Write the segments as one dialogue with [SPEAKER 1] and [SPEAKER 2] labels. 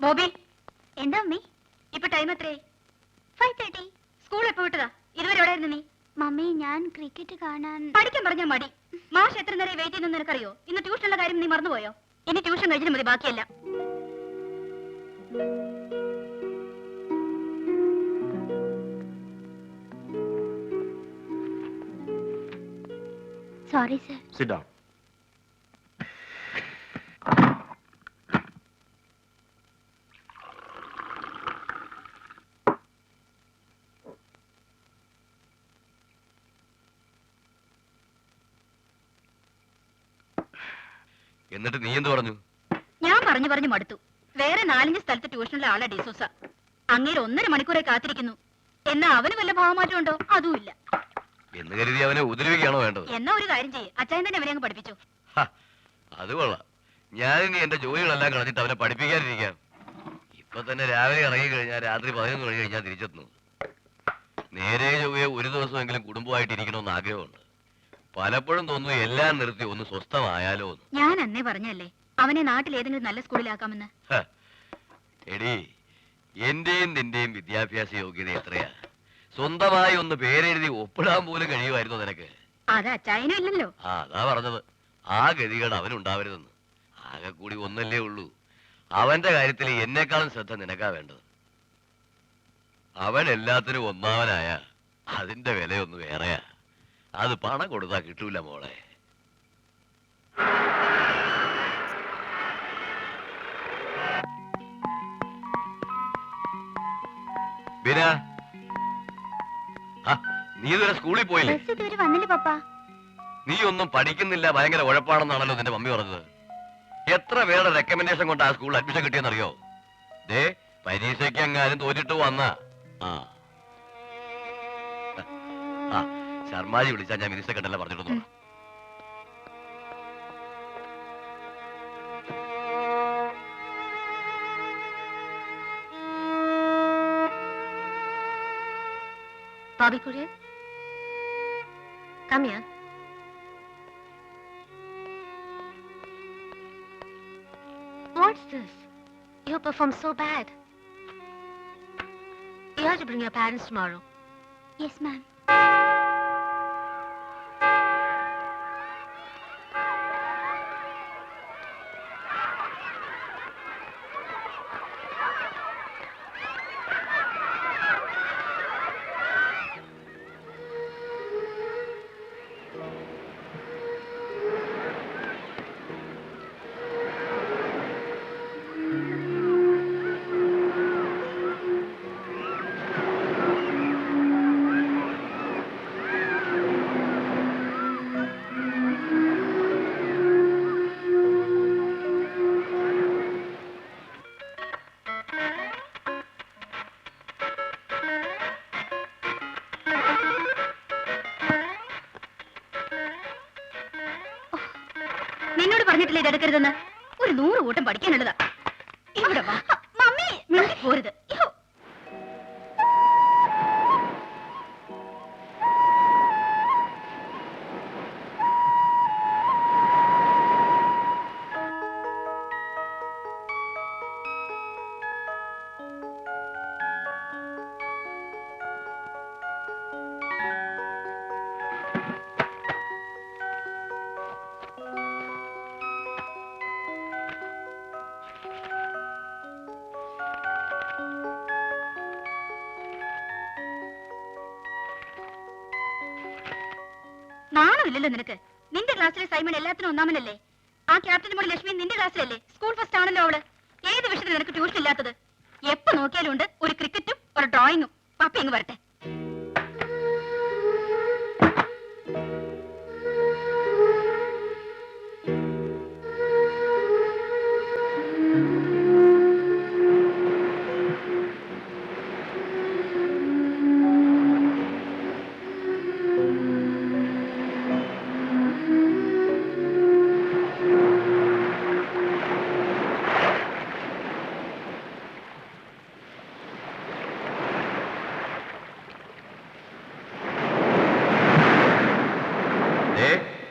[SPEAKER 1] ബോബി എന്താ മമ്മി ഇപ്പൊ ടൈം എത്രയായി? 5:30. സ്കൂൾ എപ്പോ വിട്ടതാ? ഇതുവരെ എവിടെയായിരുന്നു നീ?
[SPEAKER 2] മമ്മി ഞാൻ ക്രിക്കറ്റ് കാണാൻ
[SPEAKER 1] പഠിക്കാൻ പറഞ്ഞാ മടി. മാഷ് എത്ര നേരം വെയിറ്റ് ചെയ്യുന്നു നിനക്കറിയോ? ഇന്ന് ട്യൂഷനുള്ള കാര്യം നീ മറന്നുപോയോ? ഇനി ട്യൂഷൻ കഴിഞ്ഞിട്ട് മതി, ബാക്കിയല്ല.
[SPEAKER 2] Sorry sir.
[SPEAKER 3] Sit down.
[SPEAKER 4] എന്നിട്ട് നീ എന്ത് പറഞ്ഞു?
[SPEAKER 1] ഞാൻ പറഞ്ഞു പറഞ്ഞു മടുത്തു. വേറെ 4-5 സ്ഥലത്ത് ട്യൂഷനുള്ള ആളാ ഡിസൂസ. അങ്ങേര് 1.5 മണിക്കൂറെ കാത്തിരിക്കുന്നു. എന്നാ അവന് വല്ല ഭാവമാറ്റം ഉണ്ടോ? അതുമില്ല.
[SPEAKER 4] എന്ന് കരുതി അവനെ ഉപദ്രവിക്കുകയാണോ വേണ്ടത്?
[SPEAKER 1] എന്നാ ഒരു കാര്യം ചെയ്യ്, അച്ചായൻ തന്നെ അവനെ അങ്ങ് പഠിപ്പിച്ചു.
[SPEAKER 4] അത് കൊള്ളാം. ഞാനിനി എന്റെ ജോലികളെല്ലാം കളഞ്ഞിട്ട് അവനെ പഠിപ്പിക്കാതിരിക്കാം. ഇപ്പൊ തന്നെ രാവിലെ ഇറങ്ങി കഴിഞ്ഞാൽ രാത്രി 11 മണി കഴിഞ്ഞാൽ തിരിച്ചെത്തുന്നു. നേരെ ചൊവ്വയെ ഒരു ദിവസമെങ്കിലും കുടുംബമായിട്ട് ഇരിക്കണമെന്ന് ആഗ്രഹമുണ്ട്. പലപ്പോഴും തോന്നുന്നു എല്ലാം നിർത്തി ഒന്ന് സ്വസ്ഥമായാലോ എന്ന്.
[SPEAKER 1] ഞാൻ അന്നേ പറഞ്ഞല്ലേ അവനെ നാട്ടിൽ ഏതെങ്കിലും നല്ല സ്കൂളിലാക്കാമെന്ന്.
[SPEAKER 4] എടി, എന്റെയും നിന്റെയും വിദ്യാഭ്യാസ യോഗ്യത എത്രയാ? സ്വന്തമായി ഒന്ന് പേരെഴുതി ഒപ്പിടാൻ പോലും കഴിയുമായിരുന്നു നിനക്ക്.
[SPEAKER 1] അത് അച്ചായനും ഇല്ലല്ലോ.
[SPEAKER 4] അതാ പറഞ്ഞത്, ആ ഗതികേട് അവനുണ്ടാവരുതെന്ന്. ആകെ കൂടി ഒന്നല്ലേ ഉള്ളൂ. അവന്റെ കാര്യത്തിൽ എന്നെക്കാളും ശ്രദ്ധ നിനക്കാ വേണ്ടത്. അവൻ എല്ലാത്തിനും ഒന്നാവനായ അതിന്റെ വിലയൊന്ന് വേറെയാ. അത് പണം കൊടുത്താ കിട്ടൂല മോളെ. ബീന, നീ ഇതുവരെ സ്കൂളിൽ പോയില്ലേ?
[SPEAKER 2] ഇതുവരെ വന്നില്ല പപ്പാ.
[SPEAKER 4] നീ ഒന്നും പഠിക്കുന്നില്ല, ഭയങ്കര ഉഴപ്പാണെന്നാണല്ലോ നിന്റെ മമ്മി പറഞ്ഞത്. എത്ര പേരുടെ റെക്കമെൻഡേഷൻ കൊണ്ട് ആ സ്കൂളിൽ അഡ്മിഷൻ കിട്ടിയെന്നറിയോ? ദേ, പരീക്ഷയ്ക്ക് എങ്ങാനും തോറ്റിട്ട് വന്ന ശർമാജി വിളിച്ചാൽ ഞാൻ മിനിസ്റ്റർ കണ്ടല്ല പറഞ്ഞിരുന്നു.
[SPEAKER 1] Bobby Courier, come here. What's this? You performed so bad. You have to bring your parents tomorrow.
[SPEAKER 2] Yes, ma'am. നിന്നോട് പറഞ്ഞിട്ടില്ലേ ഇതെടുക്കരുതെന്ന്? ഒരു 100 കൂട്ടം പഠിക്കാനുള്ളതാ. ഇവിടെ വാ. മമ്മി മിണ്ടി പോരുത്. നാണമില്ലല്ലോ നിനക്ക്? നിന്റെ ക്ലാസ്സിലെ സൈമൺ എല്ലാത്തിനും ഒന്നാമനല്ലേ? ആ ക്യാപ്റ്റൻ മോൾ ലക്ഷ്മി നിന്റെ ക്ലാസ്സിലല്ലേ? സ്കൂൾ ഫസ്റ്റ് ആണല്ലോ അവള്. ഏത് വിഷയത്തിൽ നിനക്ക് ട്യൂഷൻ ഇല്ലാത്തത്? എപ്പോ നോക്കിയാലും ഉണ്ട് ഒരു ക്രിക്കറ്റും ഒരു ഡ്രോയിങ്ങും. പപ്പ ഇങ്ങ് വരട്ടെ.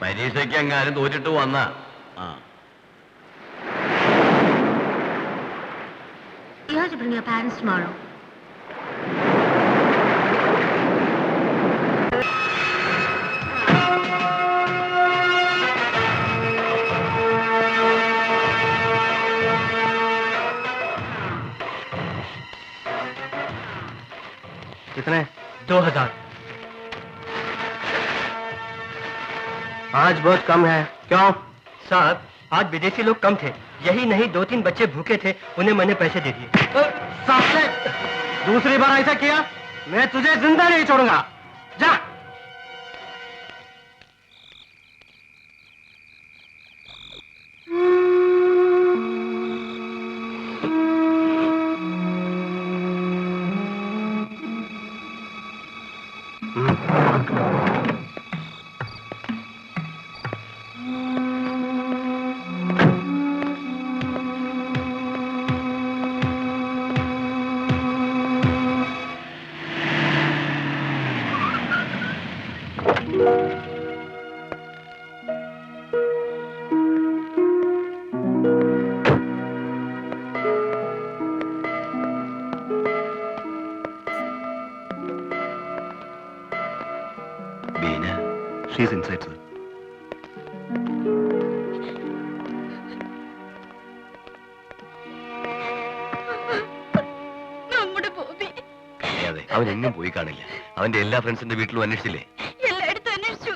[SPEAKER 4] പരീക്ഷയ്ക്ക് എങ്ങാനും തോറ്റിട്ട് വന്നാ
[SPEAKER 1] You have to bring your parents tomorrow.
[SPEAKER 3] कितने? 2000। आज बहुत कम है। क्यों? साहब, आज विदेशी लोग कम थे। यही नहीं 2-3 बच्चे भूखे थे, उन्हें मैंने पैसे दे दिए। साले, दूसरी बार ऐसा किया मैं तुझे जिंदा नहीं छोड़ूंगा। जा। She's inside, sir.
[SPEAKER 1] നമ്മുടെ ബോബി
[SPEAKER 4] അതെ, അവൻ എങ്ങും പോയി കാണില്ല. അവന്റെ എല്ലാ ഫ്രണ്ട്സിന്റെ വീട്ടിലും അന്വേഷിച്ചില്ലേ?
[SPEAKER 1] എല്ലായിടത്തും അന്വേഷിച്ചു.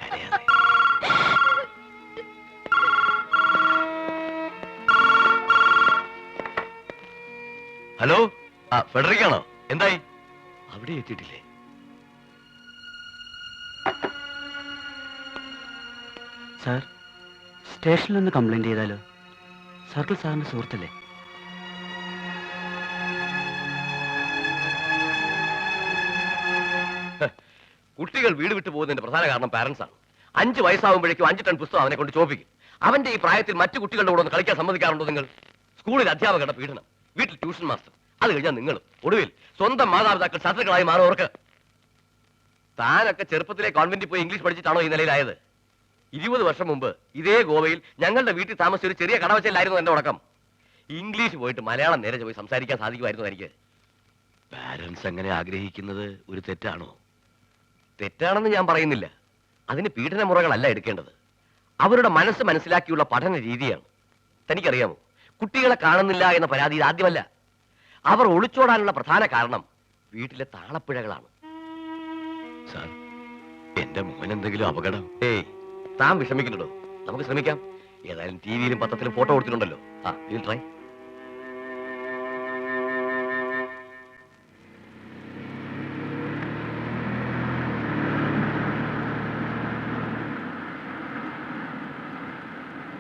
[SPEAKER 4] കരയാതെ. ഹലോ, ഫെഡറിക്കാണോ? എന്തായി? അവിടെ എത്തിയിട്ടില്ലേ?
[SPEAKER 3] സാർ, സ്റ്റേഷനിലൊന്ന് കംപ്ലൈന്റ് ചെയ്താലോ? സർക്കിൾ സാറിന്റെ സുഹൃത്തല്ലേ?
[SPEAKER 4] കുട്ടികൾ വീട് വിട്ടു പോകുന്നതിന്റെ പ്രധാന കാരണം പാരന്റ്സ് ആണ്. 5 വയസ്സാകുമ്പോഴേക്കും 5 ടൺ പുസ്തകം അവനെ കൊണ്ട് ചോപ്പിക്കും. അവന്റെ ഈ പ്രായത്തിൽ മറ്റു കുട്ടികളുടെ കൂടെ ഒന്ന് കളിക്കാൻ സമ്മതിക്കാറുണ്ടോ നിങ്ങൾ? സ്കൂളിൽ അധ്യാപകരുടെ പീഡനം, വീട്ടിൽ ട്യൂഷൻ മാസ്റ്റർ, അത് കഴിഞ്ഞാൽ നിങ്ങളും. ഒടുവിൽ സ്വന്തം മാതാപിതാക്കൾ ശത്രുക്കളായി മാറുന്നവർക്ക്. താനൊക്കെ ചെറുപ്പത്തിലെ കോൺവെന്റിൽ പോയി ഇംഗ്ലീഷ് പഠിച്ചിട്ടാണോ ഈ നിലയിലായത്? 20 വർഷം മുമ്പ് ഇതേ ഗോവയിൽ ഞങ്ങളുടെ വീട്ടിൽ താമസിച്ച ഒരു ചെറിയ കടവച്ചലായിരുന്നു എന്റെ ഉടക്കം. ഇംഗ്ലീഷ് പോയിട്ട് മലയാളം നേരെ പോയി സംസാരിക്കാൻ സാധിക്കുമായിരുന്നു എനിക്ക്. പാരന്റ്സ് അങ്ങനെ ആഗ്രഹിക്കുന്നത് ഒരു തെറ്റാണോ? തെറ്റാണെന്ന് ഞാൻ പറയുന്നില്ല. അതിന് പീഡന മുറകളല്ല എടുക്കേണ്ടത്, അവരുടെ മനസ്സ് മനസ്സിലാക്കിയുള്ള പഠന രീതിയാണ്. തനിക്കറിയാമോ, കുട്ടികളെ കാണുന്നില്ല എന്ന പരാതി ഇത് ആദ്യമല്ല. അവർ ഒളിച്ചോടാനുള്ള പ്രധാന കാരണം വീട്ടിലെ താളപ്പിഴകളാണ്. സാർ, എന്റെ മോൻ എന്തെങ്കിലും അപകടം? ഏയ്, താൻ വിഷമിക്കുന്നുണ്ടോ? നമുക്ക് ശ്രമിക്കാം. ഏതായാലും ടിവിയിലും പത്രത്തിലും ഫോട്ടോ കൊടുത്തിട്ടുണ്ടല്ലോ. Will try.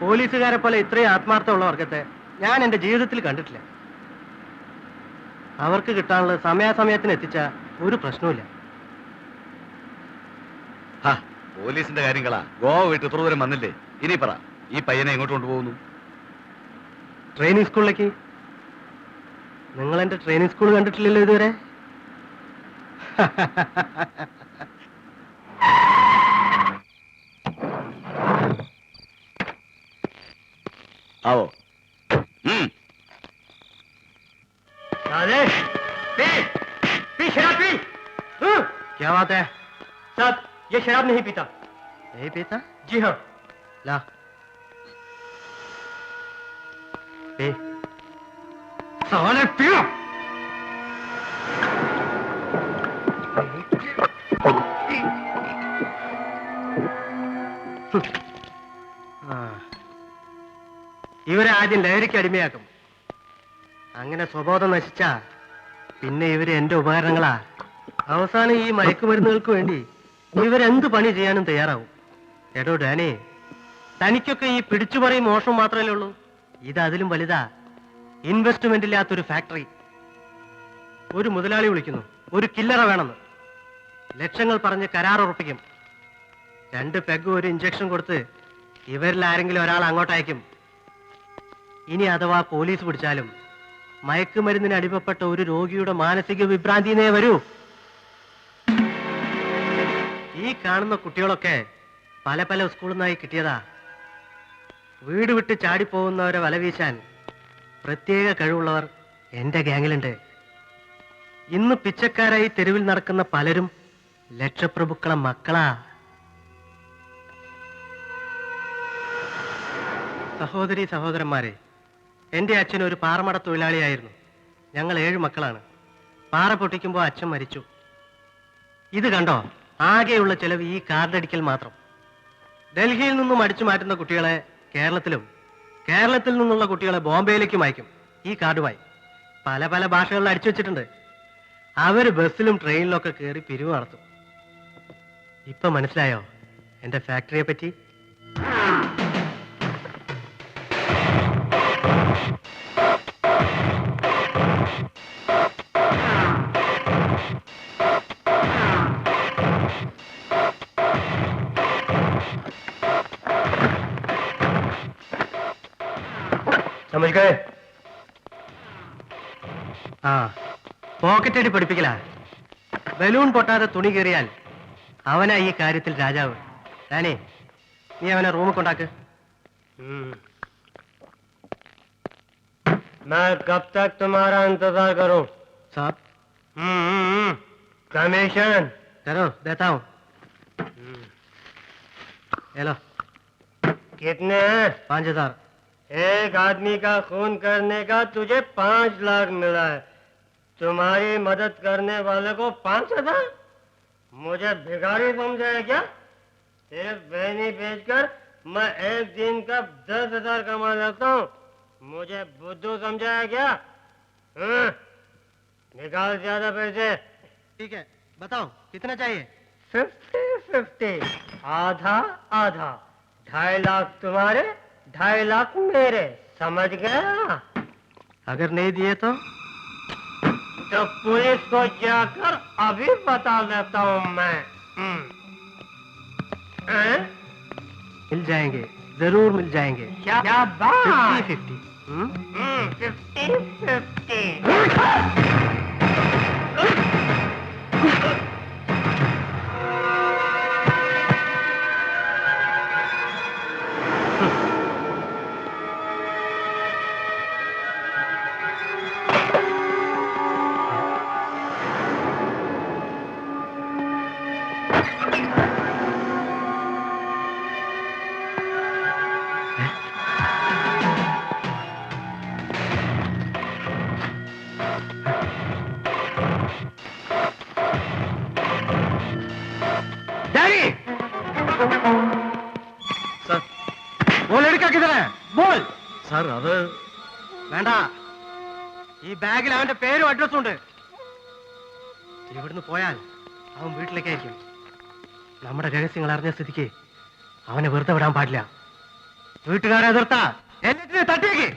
[SPEAKER 3] പോലീസുകാരെ പോലെ ഇത്രയും ആത്മാർത്ഥമുള്ള വർഗത്തെ ഞാൻ എന്റെ ജീവിതത്തിൽ കണ്ടിട്ടില്ല. അവർക്ക് കിട്ടാനുള്ളത് സമയാസമയത്തിന് എത്തിച്ച ഒരു പ്രശ്നവുമില്ല.
[SPEAKER 4] പോലീസിന്റെ കാര്യങ്ങളാ. ഗോവ വിട്ട് ഇത്ര ദൂരം വന്നില്ലേ? ഇനി പറ, ഈ പയ്യനെ എങ്ങോട്ട് കൊണ്ടുപോകുന്നു?
[SPEAKER 3] ട്രെയിനിങ് സ്കൂളിലേക്ക്. നിങ്ങൾ എന്റെ ട്രെയിനിങ് സ്കൂൾ കണ്ടിട്ടില്ലല്ലോ ഇതുവരെ.
[SPEAKER 4] आओ।
[SPEAKER 3] शराब पी। क्या बात है साहब? ये शराब नहीं पीता। नहीं पीता? जी हाँ। ला पी। साले पियो। ഇവരെ ആദ്യം ലഹരിക്ക് അടിമയാക്കും. അങ്ങനെ സ്വബോധം നശിച്ചാ പിന്നെ ഇവര് എന്റെ ഉപകരണങ്ങളാ. അവസാനം ഈ മയക്കുമരുന്നുകൾക്ക് വേണ്ടി ഇവരെന്ത് പണി ചെയ്യാനും തയ്യാറാവും. എടോ ഡാനേ, തനിക്കൊക്കെ ഈ പിടിച്ചുപറി മോഷണം മാത്രമല്ലേ ഉള്ളൂ. ഇത് അതിലും വലുതാ. ഇൻവെസ്റ്റ്മെന്റ് ഇല്ലാത്തൊരു ഫാക്ടറി. ഒരു മുതലാളി വിളിക്കുന്നു, ഒരു കില്ലറ വേണമെന്ന്. ലക്ഷങ്ങൾ പറഞ്ഞ് കരാർ ഉറപ്പിക്കും. 2 പെഗ് ഒരു ഇഞ്ചക്ഷൻ കൊടുത്ത് ഇവരിൽ ആരെങ്കിലും ഒരാൾ അങ്ങോട്ടയക്കും. ഇനി അഥവാ പോലീസ് പിടിച്ചാലും മയക്കുമരുന്നിന് അടിമപ്പെട്ട ഒരു രോഗിയുടെ മാനസിക വിഭ്രാന്തിനെ വരൂ. ഈ കാണുന്ന കുട്ടികളൊക്കെ പല പല സ്കൂളിൽ നിന്നായി കിട്ടിയതാ. വീട് വിട്ട് ചാടിപ്പോകുന്നവരെ വലവീശാൻ പ്രത്യേക കഴിവുള്ളവർ എന്റെ ഗ്യാങ്ങിലുണ്ട്. ഇന്ന് പിച്ചക്കാരായി തെരുവിൽ നടക്കുന്ന പലരും ലക്ഷപ്രഭുക്കളെ മക്കളാ. സഹോദരി സഹോദരന്മാരെ, എന്റെ അച്ഛൻ ഒരു പാറമട തൊഴിലാളിയായിരുന്നു. ഞങ്ങൾ 7 മക്കളാണ്. പാറ പൊട്ടിക്കുമ്പോൾ അച്ഛൻ മരിച്ചു. ഇത് കണ്ടോ, ആകെയുള്ള ചെലവ് ഈ കാർഡടിക്കൽ മാത്രം. ഡൽഹിയിൽ നിന്നും അടിച്ചു മാറ്റുന്ന കുട്ടികളെ കേരളത്തിലും, കേരളത്തിൽ നിന്നുള്ള കുട്ടികളെ ബോംബെയിലേക്കും അയക്കും ഈ കാർഡുമായി. പല പല ഭാഷകളിൽ അടിച്ചു വെച്ചിട്ടുണ്ട്. അവര് ബസ്സിലും ട്രെയിനിലൊക്കെ കയറി പിരിവ് നടത്തും. ഇപ്പൊ മനസ്സിലായോ എന്റെ ഫാക്ടറിയെ പറ്റി? समझ गए? പോക്കറ്റടി പഠിപ്പിക്കല. ബലൂൺ പൊട്ടാതെ തുണി കയറിയാൽ അവനാ ഈ കാര്യത്തിൽ രാജാവ്. ഞാനേ, നീ അവനെ റൂമിൽ കൊണ്ടാക്ക്. मैं कब तक तुम्हारा इंतजार करूं? साहब कमीशन करो, देता हूं. हेलो, कितने हैं? 5000. एक आदमी का खून करने का तुझे 5 लाख मिला है. तुम्हारी मदद करने वाले को 5000? मुझे भिखारी समझा है क्या? सिर्फ बहनी बेचकर मैं एक दिन का 10,000 कमा लेता हूँ. मुझे बुद्धू समझा है क्या? निकाल ज्यादा पैसे. ठीक है, बताओ कितना चाहिए? 50-50. आधा आधा. 2.5 लाख तुम्हारे, 2.5 लाख मेरे. समझ गया? अगर नहीं दिए तो पुलिस को जाकर अभी बता देता हूँ मैं. मिल जाएंगे, जरूर मिल जाएंगे।
[SPEAKER 5] क्या बात?
[SPEAKER 3] 50-50।
[SPEAKER 5] 50-50।
[SPEAKER 3] डैडी!
[SPEAKER 4] സർ
[SPEAKER 3] वो लड़का किधर है? बोल!
[SPEAKER 4] സാർ അത്
[SPEAKER 3] വേണ്ട. ഈ ബാഗിൽ അവന്റെ പേരും അഡ്രസ്സും ഉണ്ട്. ഇവിടുന്ന് പോയാൽ അവൻ വീട്ടിലേക്കായിരിക്കും. നമ്മുടെ രഹസ്യങ്ങൾ അറിഞ്ഞ സ്ഥിതിക്ക് അവനെ വെറുതെ വിടാൻ പാടില്ല. വീട്ടുകാരെ എതിർത്താ എല്ലാത്തിനും തട്ടിയേക്ക്.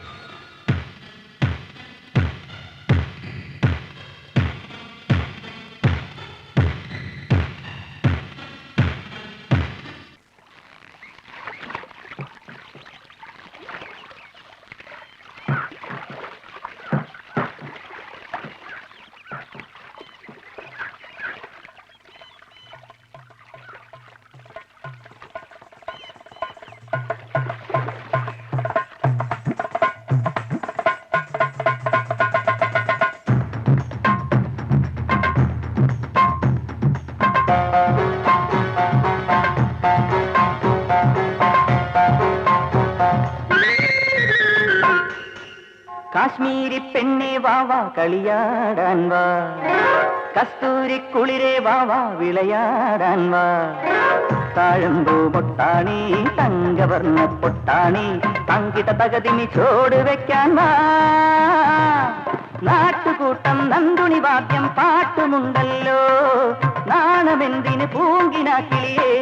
[SPEAKER 5] കാശ്മീരി പെണ്ണെ വാവാ കളിയാടാൻ വാ, കസ്തൂരി കുളിരെ വാവാ വിളയാടാൻ വാ. താഴമ്പൂ പൊട്ടാണി തങ്കവർണ്ണ പൊട്ടാണി തങ്കിട്ട തകതിനി ചോട് വെക്കാൻ വാ. നാട്ടുകൂട്ടം നന്ദുണി വാദ്യം പാട്ടുമുണ്ടല്ലോ, നാണമെന്തിന് പൂങ്കിനാക്കിളിയേ.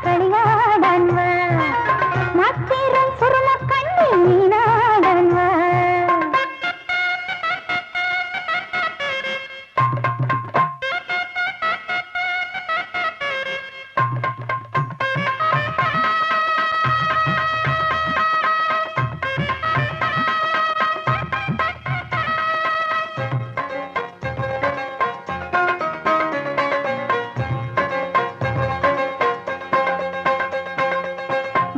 [SPEAKER 5] കളിയാടാൻ വാ, നത്തിരം സുറുമ കണ്ണി നീനാടാൻ വാ.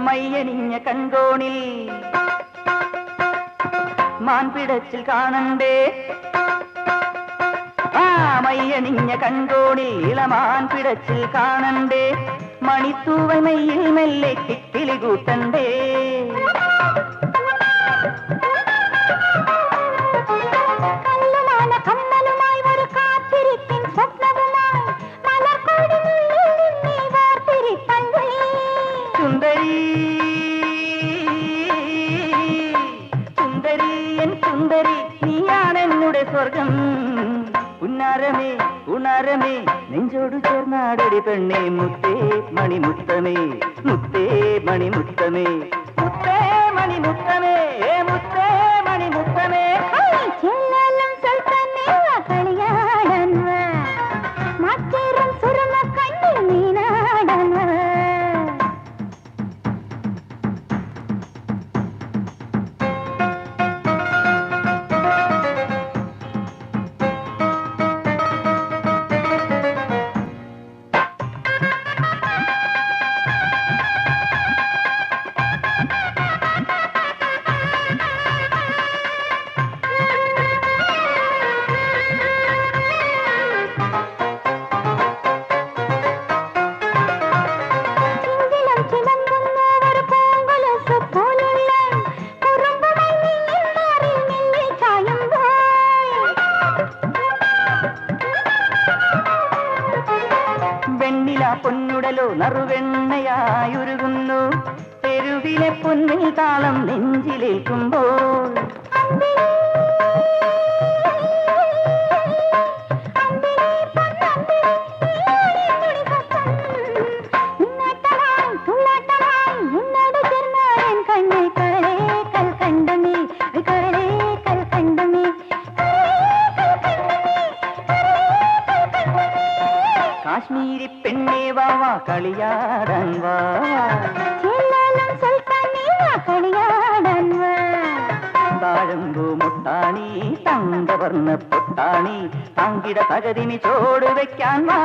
[SPEAKER 5] മയ്യണിഞ്ഞ കൺകോണിൽ മാൻപിടച്ചിൽ കാണണ്ടേ, ആ മയ്യണിഞ്ഞ കൺകോണിൽ ഇളമാൻ പിടച്ചിൽ കാണണ്ടേ. മണിത്തൂവൽ മയ്യിൽ മെല്ലെ കിക്കിളി കൂട്ടണ്ടേ. കമ്മലുമായി ഒരു കാത്തിരിപ്പിൻ സ്വപ്നവുമായി സുന്ദരി സുന്ദരി എൻ സുന്ദരി നീയാണെന്നുടെ സ്വർഗം. ഉന്നാരമേ ഉണാരമേ നെഞ്ചോടു ചേർന്നാടടി പെണ്ണേ. മുത്തേ മണിമുത്തമേ മുത്തേ മണിമുത്തമേ മുത്തേ മണിമുത്തമേ മുത്തേ മണിമുത്തമേ. കളിയാടാൻ വാ, മാറ്റേറും സുറുമ കണ്ണിൽ നീനാടാൻ വാ. പൊന്നുടലോ നറുവെണ്ണയായുരുകുന്നു, തെരുവിലെ പൊന്നിൽ താളം നെഞ്ചിലേക്കുമ്പോൾ. കണ്ടമേ കാശ്മീരി പെണ്ണേ വാവാ കളിയാടാൻ വാ കളിയാടാൻ വാ താഴമ്പൂ മുട്ടാണി തങ്കവർണ്ണ പൊട്ടാണി തങ്കിട തകതിനി ചോട് വെക്കാൻ വാ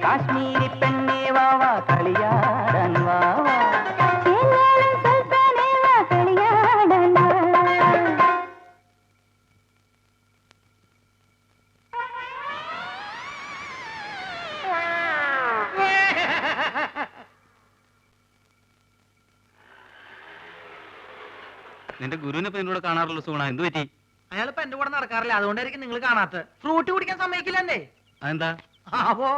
[SPEAKER 5] കാശ്മീരി പെണ്ണേ വാവാ കളിയാടാൻ വാവാ കളിയാടാൻ വാ
[SPEAKER 3] നിന്റെ ഗുരുവിനെ ഇപ്പൊ എന്നോട് കാണാറുള്ള സുഗുണ എന്ത് പറ്റി?
[SPEAKER 6] അയാളിപ്പോ എന്റെ കൂടെ നടക്കാറില്ല, അതുകൊണ്ടായിരിക്കും നിങ്ങൾ കാണാത്ത. ഫ്രൂട്ടി കുടിക്കാൻ സമ്മതിക്കില്ലെന്നേ.
[SPEAKER 3] അതെന്താ?
[SPEAKER 6] ആവോ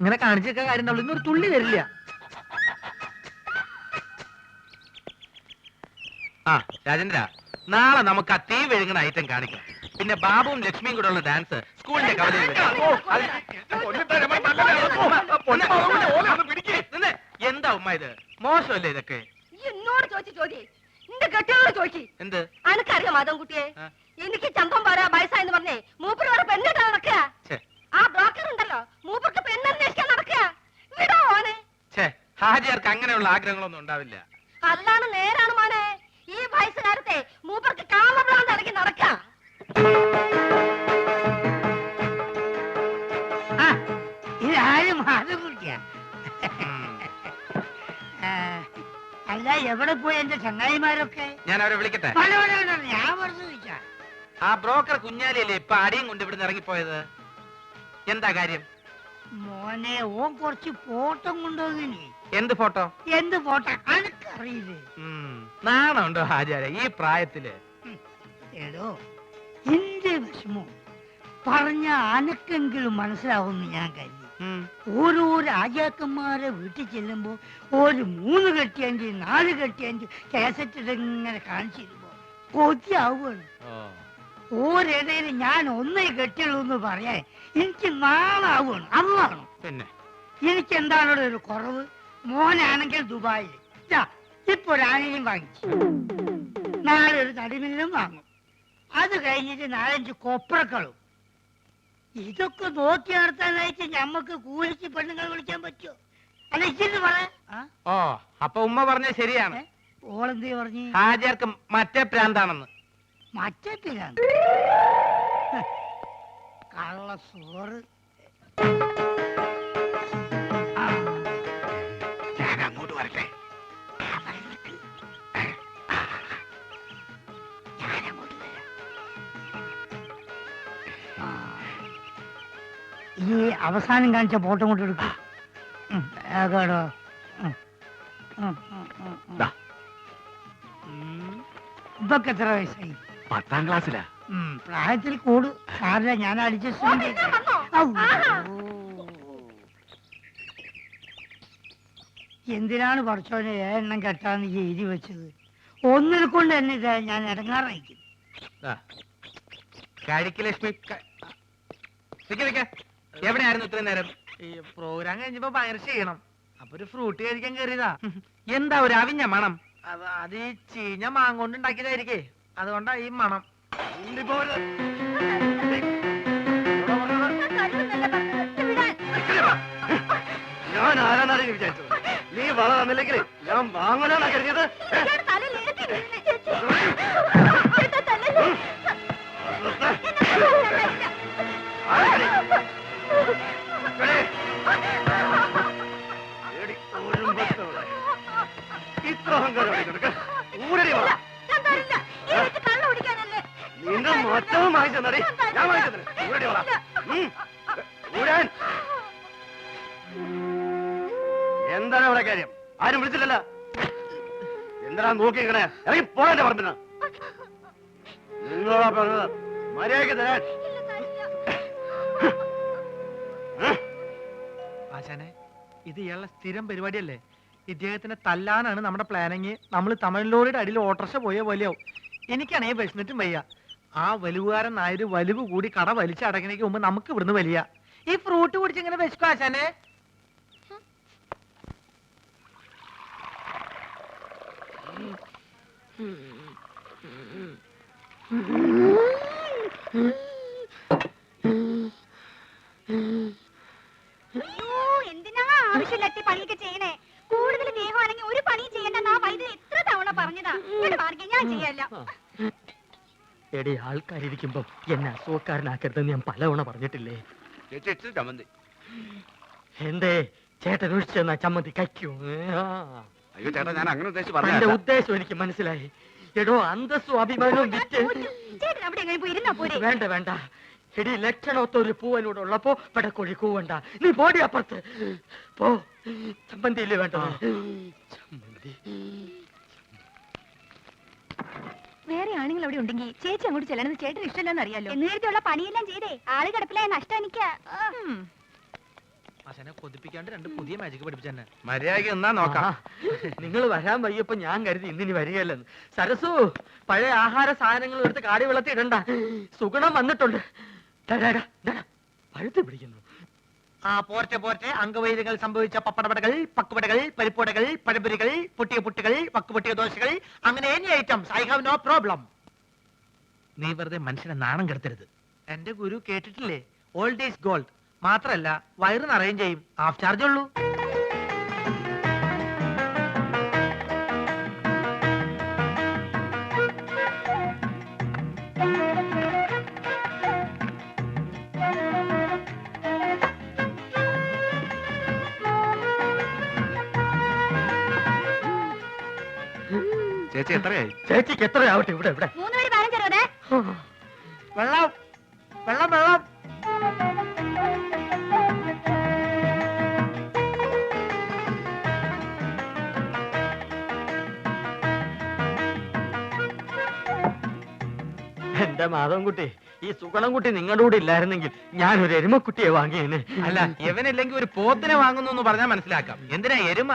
[SPEAKER 6] ഇങ്ങനെ കാണിച്ചൊക്കെ കാര്യം ഉണ്ടാവുള്ളൂ, ഇന്നൊരു തുള്ളി തരില്ല.
[SPEAKER 7] ആ രാജേന്ദ്ര, നാളെ നമുക്ക് ആ തീ വിഴുങ്ങുന്ന ഐറ്റം കാണിക്കാം. പിന്നെ ബാബുവും ലക്ഷ്മിയും കൂടെ ഉള്ള ഡാൻസ് സ്കൂളിന്റെ കവലയിൽ എന്താ ഉമ്മ ഇത്? മോശമല്ലേ ഇതൊക്കെ?
[SPEAKER 2] എന്നോട് ചോദിച്ചു ചോദ്യം നിന്റെ കെട്ടിയോട് ചോദിച്ചു.
[SPEAKER 7] എന്ത്
[SPEAKER 2] അനക്കറിയാം മാധവൻകുട്ടിയെ, എനിക്ക് ചന്തം പാരാ വയസ്സായെന്ന് പറഞ്ഞേ മൂപ്പര് വേറെ പെണ്ണിട്ട് നടക്കുക.
[SPEAKER 7] ഛേ,
[SPEAKER 2] ആ ബ്രോക്കർ ഉണ്ടല്ലോ മൂപ്പർക്ക് പെണ്ണന്വേഷിക്കാൻ നടക്കുക. വിടോ ഓനെ.
[SPEAKER 7] ഛേ, ഹാജിയാർക്ക് അങ്ങനെയുള്ള ആഗ്രഹങ്ങളൊന്നും ഉണ്ടാവില്ല.
[SPEAKER 2] അല്ലാണ് നേരാണ് മോനെ. ഈ വയസ്സുകാലത്തെ മൂപ്പർക്ക് കാമഭ്രാന്ത് ഇറങ്ങി നടക്ക.
[SPEAKER 6] ഇതാരും മാധവൻകുട്ടിയാ? അല്ല, എവിടെ പോയി എന്റെ ചങ്ങായിമാരൊക്കെ?
[SPEAKER 7] ഞാൻ അവരെ വിളിക്കട്ടെ.
[SPEAKER 6] ഞാൻ വെറുതെ ചോദിച്ചാ.
[SPEAKER 7] ആ ബ്രോക്കർ കുഞ്ഞാലിയല്ലേ ഇപ്പൊ അടിയും കൊണ്ട് ഇവിടുന്ന് ഇറങ്ങിപ്പോയത്? എന്താ കാര്യം?
[SPEAKER 6] മോനെ, ഓൻ കുറച്ച് ഫോട്ടോ കൊണ്ടുവന്നിനി.
[SPEAKER 7] എന്ത് ഫോട്ടോ?
[SPEAKER 6] എന്ത് ഫോട്ടോ അനക്കറിയില്ലേ?
[SPEAKER 7] നാണുണ്ടോ ഹാജിയാരെ ഈ പ്രായത്തില്?
[SPEAKER 6] ഏടോ, എന്റെ വിഷമോ പറഞ്ഞ അനക്കെങ്കിലും മനസ്സിലാവുമെന്ന് ഞാൻ കരുതി. ഓരോ രാജാക്കന്മാരെ വീട്ടിൽ ചെല്ലുമ്പോ ഒരു 3 കെട്ടിയഞ്ച് 4 കെട്ടിയഞ്ച് കേസറ്റ് ഇങ്ങനെ കാണിച്ചിരുമ്പോ കൊതിയാവുകയാണ്. ഓരിടയിൽ ഞാൻ ഒന്നേ കെട്ടിയുള്ളൂ എന്ന് പറയാൻ എനിക്ക് നാളാവുകയാണ്. അന്നാണ്
[SPEAKER 7] പിന്നെ
[SPEAKER 6] എനിക്ക് എന്താണ് ഒരു കുറവ്? മോനാണെങ്കിൽ ദുബായിൽ ഇപ്പൊ ഒരു ആനയും വാങ്ങിച്ചു, നാളെ ഒരു തടിമില്ലും വാങ്ങും, അത് കഴിഞ്ഞിട്ട് 4-5 കൊപ്രക്കളും. ഇതൊക്കെ നോക്കി നടത്താനായിട്ട് ഞമ്മക്ക് കൂലിക്ക് പെണ്ണുങ്ങൾ വിളിക്കാൻ പറ്റുമോ? അല്ല, ഇച്ചിരി പറ.
[SPEAKER 7] ഓ, അപ്പൊ ഉമ്മ പറഞ്ഞ ശരിയാണ്.
[SPEAKER 6] ഓളെന്തേ പറഞ്ഞു?
[SPEAKER 7] ഹാജിയാർക്ക് മറ്റേ പ്രാന്താണെന്ന്.
[SPEAKER 6] മറ്റേ പിരാണ് കള്ള സോറ്.
[SPEAKER 7] ഞാൻ അങ്ങോട്ട് വരട്ടെ.
[SPEAKER 6] ഈ അവസാനം കാണിച്ച ഫോട്ടോ കൊണ്ട് എടുക്കും. കേടോ, ഇതൊക്കെ എത്ര വയസ്സായി?
[SPEAKER 7] 10ാം ക്ലാസ്സിലാ.
[SPEAKER 6] പ്രായത്തിൽ കൂട് സാറില്ല, ഞാൻ അഡ്ജസ്റ്റ്. എന്തിനാണ് പഠിച്ചോനെ എണ്ണം കെട്ടാന്ന് എഴുതി വെച്ചത്? ഒന്നിനെ കൊണ്ട് തന്നെ ഇതാ ഞാൻ ഇടങ്ങാറായിരിക്കും.
[SPEAKER 7] ലക്ഷ്മി എവിടെയായിരുന്നു ഇത്രയും നേരം?
[SPEAKER 6] ഈ പ്രോഗ്രാം കഴിഞ്ഞപ്പോ ഭയങ്കര ചെയ്യണം, അപ്പൊ ഒരു ഫ്രൂട്ട് കഴിക്കാൻ കയറിയതാ.
[SPEAKER 7] എന്താ ഒരു അവിഞ്ഞ മണം?
[SPEAKER 6] അത് ഈ ചീഞ്ഞ മാങ്ങോണ്ട് ഉണ്ടാക്കിയതായിരിക്കേ, അതുകൊണ്ടാ ഈ മണം.
[SPEAKER 3] ഞാൻ ആരാന്നാണ് വിചാരിച്ചത്? നീ വള തന്നില്ലെങ്കിൽ ഞാൻ വാങ്ങലാണോ കരുതിയത്? ഞാൻ വാങ്ങിക്കുന്നത്. ഇവിടെ വാ. ഊരാൻ. എന്താണ് അവിടെ കാര്യം? ആരും വിളിച്ചില്ലല്ലോ. എന്തിനാ നോക്കിക്കണേ? ഇറങ്ങി പോകണ്ടേ പറഞ്ഞ നിങ്ങളാ പറഞ്ഞത് മര്യാദയ്ക്ക് തരാൻ.
[SPEAKER 7] ആശാനെ, ഇത് ഇയാളുടെ സ്ഥിരം പരിപാടിയല്ലേ? ഇദ്ദേഹത്തിനെ തല്ലാനാണ് നമ്മുടെ പ്ലാനിങ്. നമ്മൾ തമിഴ്ലോറിയുടെ അടിയിൽ ഓട്ടർഷ പോയ പോലെയാവും. എനിക്കാണെങ്കിൽ വിശന്നിട്ടും വയ്യ. ആ വലുവുകാരൻ നായൊരു വലിവ് കൂടി കട വലിച്ചടക്കണേക്ക് മുമ്പ് നമുക്ക് ഇവിടുന്ന് വലിയ ഈ ഫ്രൂട്ട് കുടിച്ച് ഇങ്ങനെ വിശക്കും ആശാനെ.
[SPEAKER 2] എന്തിനാ ആവശ്യമില്ലാത്ത പണിയൊക്കെ ചെയ്യണേ? കൂടുതൽ ദേഹമാണെങ്കിൽ ഒരു പണിയും ചെയ്യണ്ടെന്ന് ആ വൈദ്യുതി എത്ര തവണ പറഞ്ഞതാ. ഞാൻ ചെയ്യല്ല.
[SPEAKER 3] എടി, ആൾക്കാരിയ്ക്കുമ്പോ എന്നെ അസുഖക്കാരനാക്കരുതെന്ന് ഞാൻ പലവണ പറഞ്ഞിട്ടില്ലേ?
[SPEAKER 4] ചമ്മന്തി.
[SPEAKER 3] എന്തേ ചേട്ടൻ ഒഴിച്ചെന്നാ ചമ്മന്തി കയ്ക്കൂ?
[SPEAKER 4] അയ്യോ ചേട്ടാ, ഞാൻ അങ്ങനെ ഉദ്ദേശിച്ച്
[SPEAKER 3] എന്റെ
[SPEAKER 4] പറഞ്ഞ
[SPEAKER 3] ഉദ്ദേശം എനിക്ക് മനസ്സിലായി. എടോ, അന്തസ്സും അഭിമാനവും വിറ്റ്
[SPEAKER 2] ചേട്ടൻ അവിടെ എങ്ങനെ പോയി ഇരുന്നാ പോരെ?
[SPEAKER 3] വേണ്ട വേണ്ട. എടി, ലക്ഷണത്തൊരു പൂവനോട് ഉള്ളപ്പോ പടക്കോഴി കൂവണ്ട. നീ പോടി അപ്പുറത്ത് പോ. ചമ്മന്തി ഇല്ലേ വേണ്ട? ചമ്മന്തി.
[SPEAKER 2] വേറെ ആണുങ്ങൾ അവിടെ ഉണ്ടെങ്കിൽ ചേച്ചി അങ്ങോട്ട് ചെല്ലണമെന്ന് ചേട്ടന് ഇഷ്ടമല്ലെന്ന് അറിയാലോ. നേരത്തെയുള്ള പണിയെല്ലാം ചെയ്തേ ആള് കിടപ്പിലായ നഷ്ടം എനിക്ക്.
[SPEAKER 7] ആശാനെ കൊതിപ്പിക്കാണ്ട് രണ്ട് പുതിയ മാജിക് പഠിപ്പിച്ചെന്നെ.
[SPEAKER 4] മര്യാദയ്ക്ക് എന്നാ നോക്കാം.
[SPEAKER 3] നിങ്ങൾ വരാൻ വയ്യപ്പോ ഞാൻ കരുതി ഇന്നിനി വരികയല്ലെന്ന്. സരസു, പഴയ ആഹാര സാധനങ്ങൾ എടുത്ത് കാടി വെള്ളത്തിൽ ഇടണ്ട. സുഗുണം വന്നിട്ടുണ്ട്. പഴുത്ത് പിടിക്കുന്നു.
[SPEAKER 7] ആ പോർട്ടെ പോർട്ടെ. അംഗവൈദ്യങ്ങൾ സംഭവിച്ച പപ്പടവടകൾ, പക്കുവടകൾ, പരിപ്പുവടകൾ, പഴംപൊരികൾ, പൊട്ടിയ പുട്ടുകൾ, വക്കുപൊട്ടിയ ദോശകൾ, അങ്ങനെ any items. I have no problem. നീ വെറുതെ മനുഷ്യനെ നാണം കെടുത്തരുത്. എന്റെ ഗുരു കേട്ടിട്ടില്ലേ, ഓൾഡ് ഈസ് ഗോൾഡ്. മാത്രല്ല വയറ് നിറയും ചെയ്യും. ഹാഫ് ചാർജ് ഉള്ളൂ.
[SPEAKER 4] ചേച്ചി എത്രയായി?
[SPEAKER 3] ചേച്ചിക്ക് എത്രയാവട്ടെ? ഇവിടെ ഇവിടെ
[SPEAKER 2] 3:15.
[SPEAKER 7] വെള്ളം വെള്ളം വെള്ളം.
[SPEAKER 3] എന്റെ മാധവൻകുട്ടി, ഈ സുഗണൻകുട്ടി നിങ്ങളുടെ കൂടെ ഇല്ലായിരുന്നെങ്കിൽ ഞാനൊരു എരുമക്കുട്ടിയെ വാങ്ങിയേനെ.
[SPEAKER 7] അല്ല, ഇവനില്ലെങ്കിൽ ഒരു പോത്തിനെ വാങ്ങുന്നു എന്ന് പറഞ്ഞാൽ മനസ്സിലാക്കാം. എന്തിനാ എരുമ?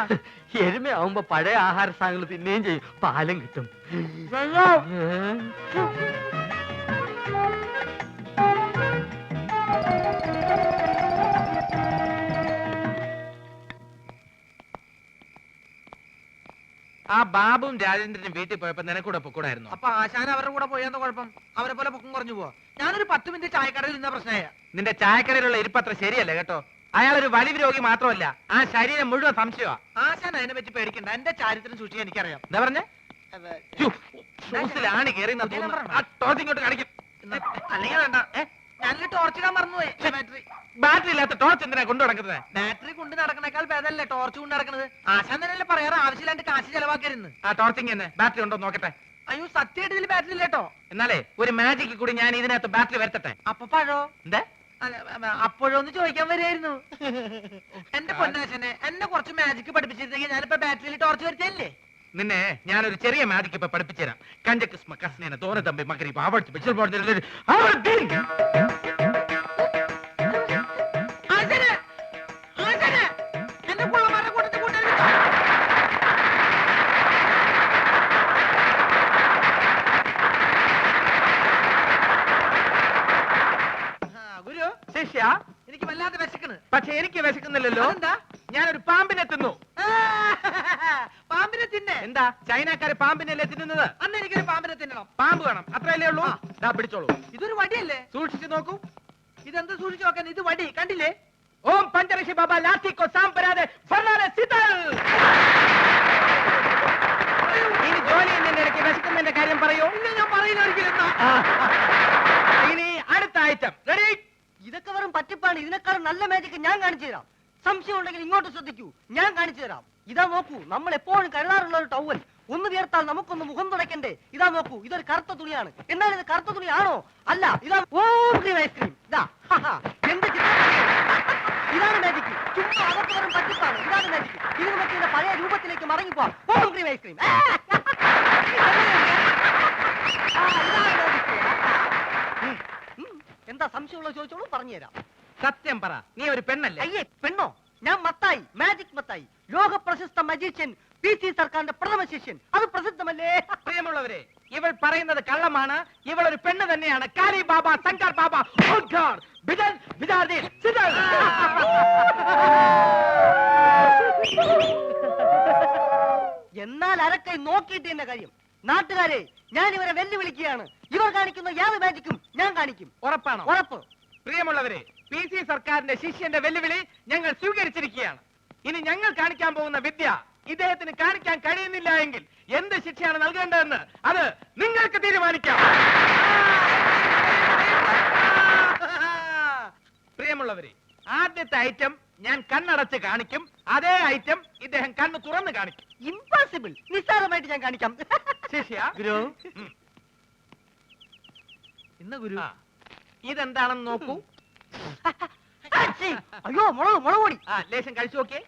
[SPEAKER 3] എരുമയാവുമ്പോ പഴയ ആഹാര സാധനങ്ങൾ തിന്നുകയും ചെയ്യും, പാലും കിട്ടും.
[SPEAKER 7] ആ ബാബുവും രാജേന്ദ്രനും വീട്ടിൽ പോയപ്പോ നിനക്കൂടെ പൊക്കൂടായിരുന്നു. അപ്പൊ ആശാൻ അവരുടെ കൂടെ പോയെന്ന കുഴപ്പം? അവരെ പോലെ പൊക്കം കുറഞ്ഞു പോവാ. ഞാനൊരു 10 മിനിറ്റ് ചായക്കടയിൽ നിന്ന പ്രശ്നമായ. നിന്റെ ചായക്കടയിലുള്ള ഇരിപ്പത്ര ശരിയല്ല കേട്ടോ. അയാളൊരു വലിവ് രോഗി മാത്രമല്ല, ആ ശരീരം മുഴുവൻ സംശയമാ. ആശാൻ അതിനെ പറ്റി പേടിക്കണ്ട. എന്റെ ചാരിത്രം സൂക്ഷിക്കാൻ എനിക്കറിയാം. എന്താ പറഞ്ഞേ? ഷൂസിലാണ് കയറി ഇങ്ങോട്ട് കാണിക്കും. അല്ലെങ്കിൽ വേണ്ട, ഞാനൊരു ടോർച്ച് ഇടാൻ മറന്നുപോയി. ബാറ്ററി ഇല്ലാത്ത ടോർച്ച് എന്തിനാ കൊണ്ടു നടക്കുന്നത്? ബാറ്ററി കൊണ്ട് നടക്കണേക്കാൾ ഭേദമല്ലേ ടോർച്ച് കൊണ്ട് നടക്കുന്നത്? ആശാൻ തന്നെയല്ലേ പറയാറ് ആവശ്യമില്ലാണ്ട് കാശ് ചെലവാക്കരുന്ന്. ആ ടോർച്ചിങ് തന്നെ ബാറ്ററി ഉണ്ടോ നോക്കട്ടെ. അയ്യോ, സത്യമായിട്ട് ഇതിൽ ബാറ്ററി ഇല്ലേട്ടോ. എന്നാലേ ഒരു മാജിക്ക് കൂടി ഞാൻ ഇതിനകത്ത് ബാറ്ററി വരുത്തട്ടെ. അപ്പൊ പഴോ? എന്താ അപ്പോഴൊന്ന് ചോദിക്കാൻ വരികയായിരുന്നു. എന്റെ പൊന്നാശനെ, എന്നെ കുറച്ച് മാജിക്ക് പഠിപ്പിച്ചിരുന്നെങ്കിൽ ഞാനിപ്പോ ബാറ്ററിയിൽ ടോർച്ച് വരുത്തല്ലേ. നിന്നെ ഞാനൊരു ചെറിയ മാജിക്ക് ഇപ്പൊ പഠിപ്പിച്ചുതരാം. കഞ്ചക്ക് കസ്നേനെ തോന തമ്പി മകരി ഗുരു ശിഷ്യ, എനിക്ക് വല്ലാതെ വിശക്കണ്. പക്ഷെ എനിക്ക് വിശക്കുന്നില്ലല്ലോ. എന്താ? ഞാനൊരു പാമ്പിനെ തിന്നു. പാമ്പിനെ തിന്നെ? എന്താ, ചൈനക്കാര് പാമ്പിനല്ലേ തിന്നുന്നത്? അന്ന് എനിക്കൊരു പാമ്പിനെ തിന്നണം. പാമ്പ് വേണം, അത്രയല്ലേ ഉള്ളൂ. പിടിച്ചോളൂ. ഇതൊരു വടിയല്ലേ? സൂക്ഷിച്ചു നോക്കൂ. ഇതെന്ത് സൂക്ഷിച്ചു നോക്കാൻ? ഇത് വടി കണ്ടില്ലേ? ഓം പഞ്ചരക്ഷി ബാബ ലാത്തിക്കോ സാമ്പരാതെ ഇനി ജോലി ചെയ്യുന്നതിന്റെ ഇടയ്ക്ക് വിശക്കുന്നതിന്റെ കാര്യം പറയൂ. ഇല്ല, ഞാൻ പറയില്ല ഒരിക്കലും. ഇനി അടുത്ത ഐറ്റം റെഡി.
[SPEAKER 5] ഇതൊക്കെ വെറും പറ്റിപ്പാണ്. ഇതിനേക്കാളും നല്ല മാജിക് ഞാൻ കാണിച്ചു തരാം. സംശയം ഉണ്ടെങ്കിൽ ഇങ്ങോട്ട് ശ്രദ്ധിക്കൂ, ഞാൻ കാണിച്ചു തരാം. ഇതാ നോക്കൂ, നമ്മൾ എപ്പോഴും കരുതാറുള്ള ഒരു ടവൽ.
[SPEAKER 3] ഒന്ന് വിയർത്താൽ നമുക്കൊന്ന് മുഖം തുടയ്ക്കണ്ടേ? ഇതാ നോക്കൂ, ഇതൊരു കറുത്ത തുണിയാണ്. എന്നാൽ ഇത് കറുത്ത തുണിയാണോ? അല്ല, ഇതാ ഐസ്ക്രീം. ഇതാ എന്ത് ഇതാണ് മാജിക്. ചുമ്മാ അകത്ത് വെറും പറ്റിപ്പാണ്. ഇതാണ് മാജിക്. ഇത് നമുക്ക് ഇതിന്റെ പഴയ രൂപത്തിലേക്ക് മടങ്ങിപ്പോവാം. ഓം ക്രീം ഐസ്ക്രീം. എന്താ സംശയമുള്ള ചോദിച്ചോളൂ, പറഞ്ഞുതരാം.
[SPEAKER 7] സത്യം പറ, നീ ഒരു പെണ്ണല്ലേ?
[SPEAKER 3] അയ്യേ, പെണ്ണോ? ഞാൻ മത്തായി, മാജിക് മത്തായി, ലോക പ്രശസ്ത മജീഷ്യൻ, PC സർക്കാരിന്റെ പ്രഥമ ശിഷ്യൻ. അത് പ്രസിദ്ധമല്ലേ?
[SPEAKER 7] പ്രിയമുള്ളവരെ, ഇവൾ പറയുന്നത് കള്ളമാണ്. ഇവൾ ഒരു പെണ്ണ് തന്നെയാണ്. കാലി ബാബ, ശങ്കർ ബാബ, ഓംകാർ, ബിജൻ, ബിജാർദീൻ, സിദൽ.
[SPEAKER 3] എന്നാൽ അരക്കൈ നോക്കിയിട്ട് എന്റെ കാര്യം. നാട്ടുകാരെ, ഞാൻ ഇവരെ വെല്ലുവിളിക്കുകയാണ്. ഇവർ കാണിക്കുന്ന യാതൊരു മാജിക്കും ഞാൻ കാണിക്കും.
[SPEAKER 7] ഉറപ്പാണോ?
[SPEAKER 3] ഉറപ്പ്.
[SPEAKER 7] പ്രിയമുള്ളവരെ, PC സർക്കാരിന്റെ ശിഷ്യന്റെ വെല്ലുവിളി ഞങ്ങൾ സ്വീകരിച്ചിരിക്കുകയാണ്. ഇനി ഞങ്ങൾ കാണിക്കാൻ പോകുന്ന വിദ്യ ഇദ്ദേഹത്തിന് കാണിക്കാൻ കഴിയുന്നില്ല എങ്കിൽ എന്ത് ശിക്ഷയാണ് നൽകേണ്ടതെന്ന് അത് നിങ്ങൾക്ക് തീരുമാനിക്കാം. പ്രിയമുള്ളവരെ, ആദ്യത്തെ ഐറ്റം ഞാൻ കണ്ണടച്ച് കാണിക്കും. അതേ ഐറ്റം ഇദ്ദേഹം കണ്ണ് തുറന്ന് കാണിക്കും.
[SPEAKER 3] ഇംപോസിബിൾ. നിസ്സാരമായിട്ട് ഞാൻ കാണിക്കാം.
[SPEAKER 7] ശിഷ്യ,
[SPEAKER 3] ഗുരു.
[SPEAKER 7] ഇന്ന് ഗുരു ഇതെന്താണെന്ന് നോക്കൂ.
[SPEAKER 3] അയ്യോ, മുളക് പൊടി.
[SPEAKER 7] ലേശം കഴിച്ചു നോക്കിയേ.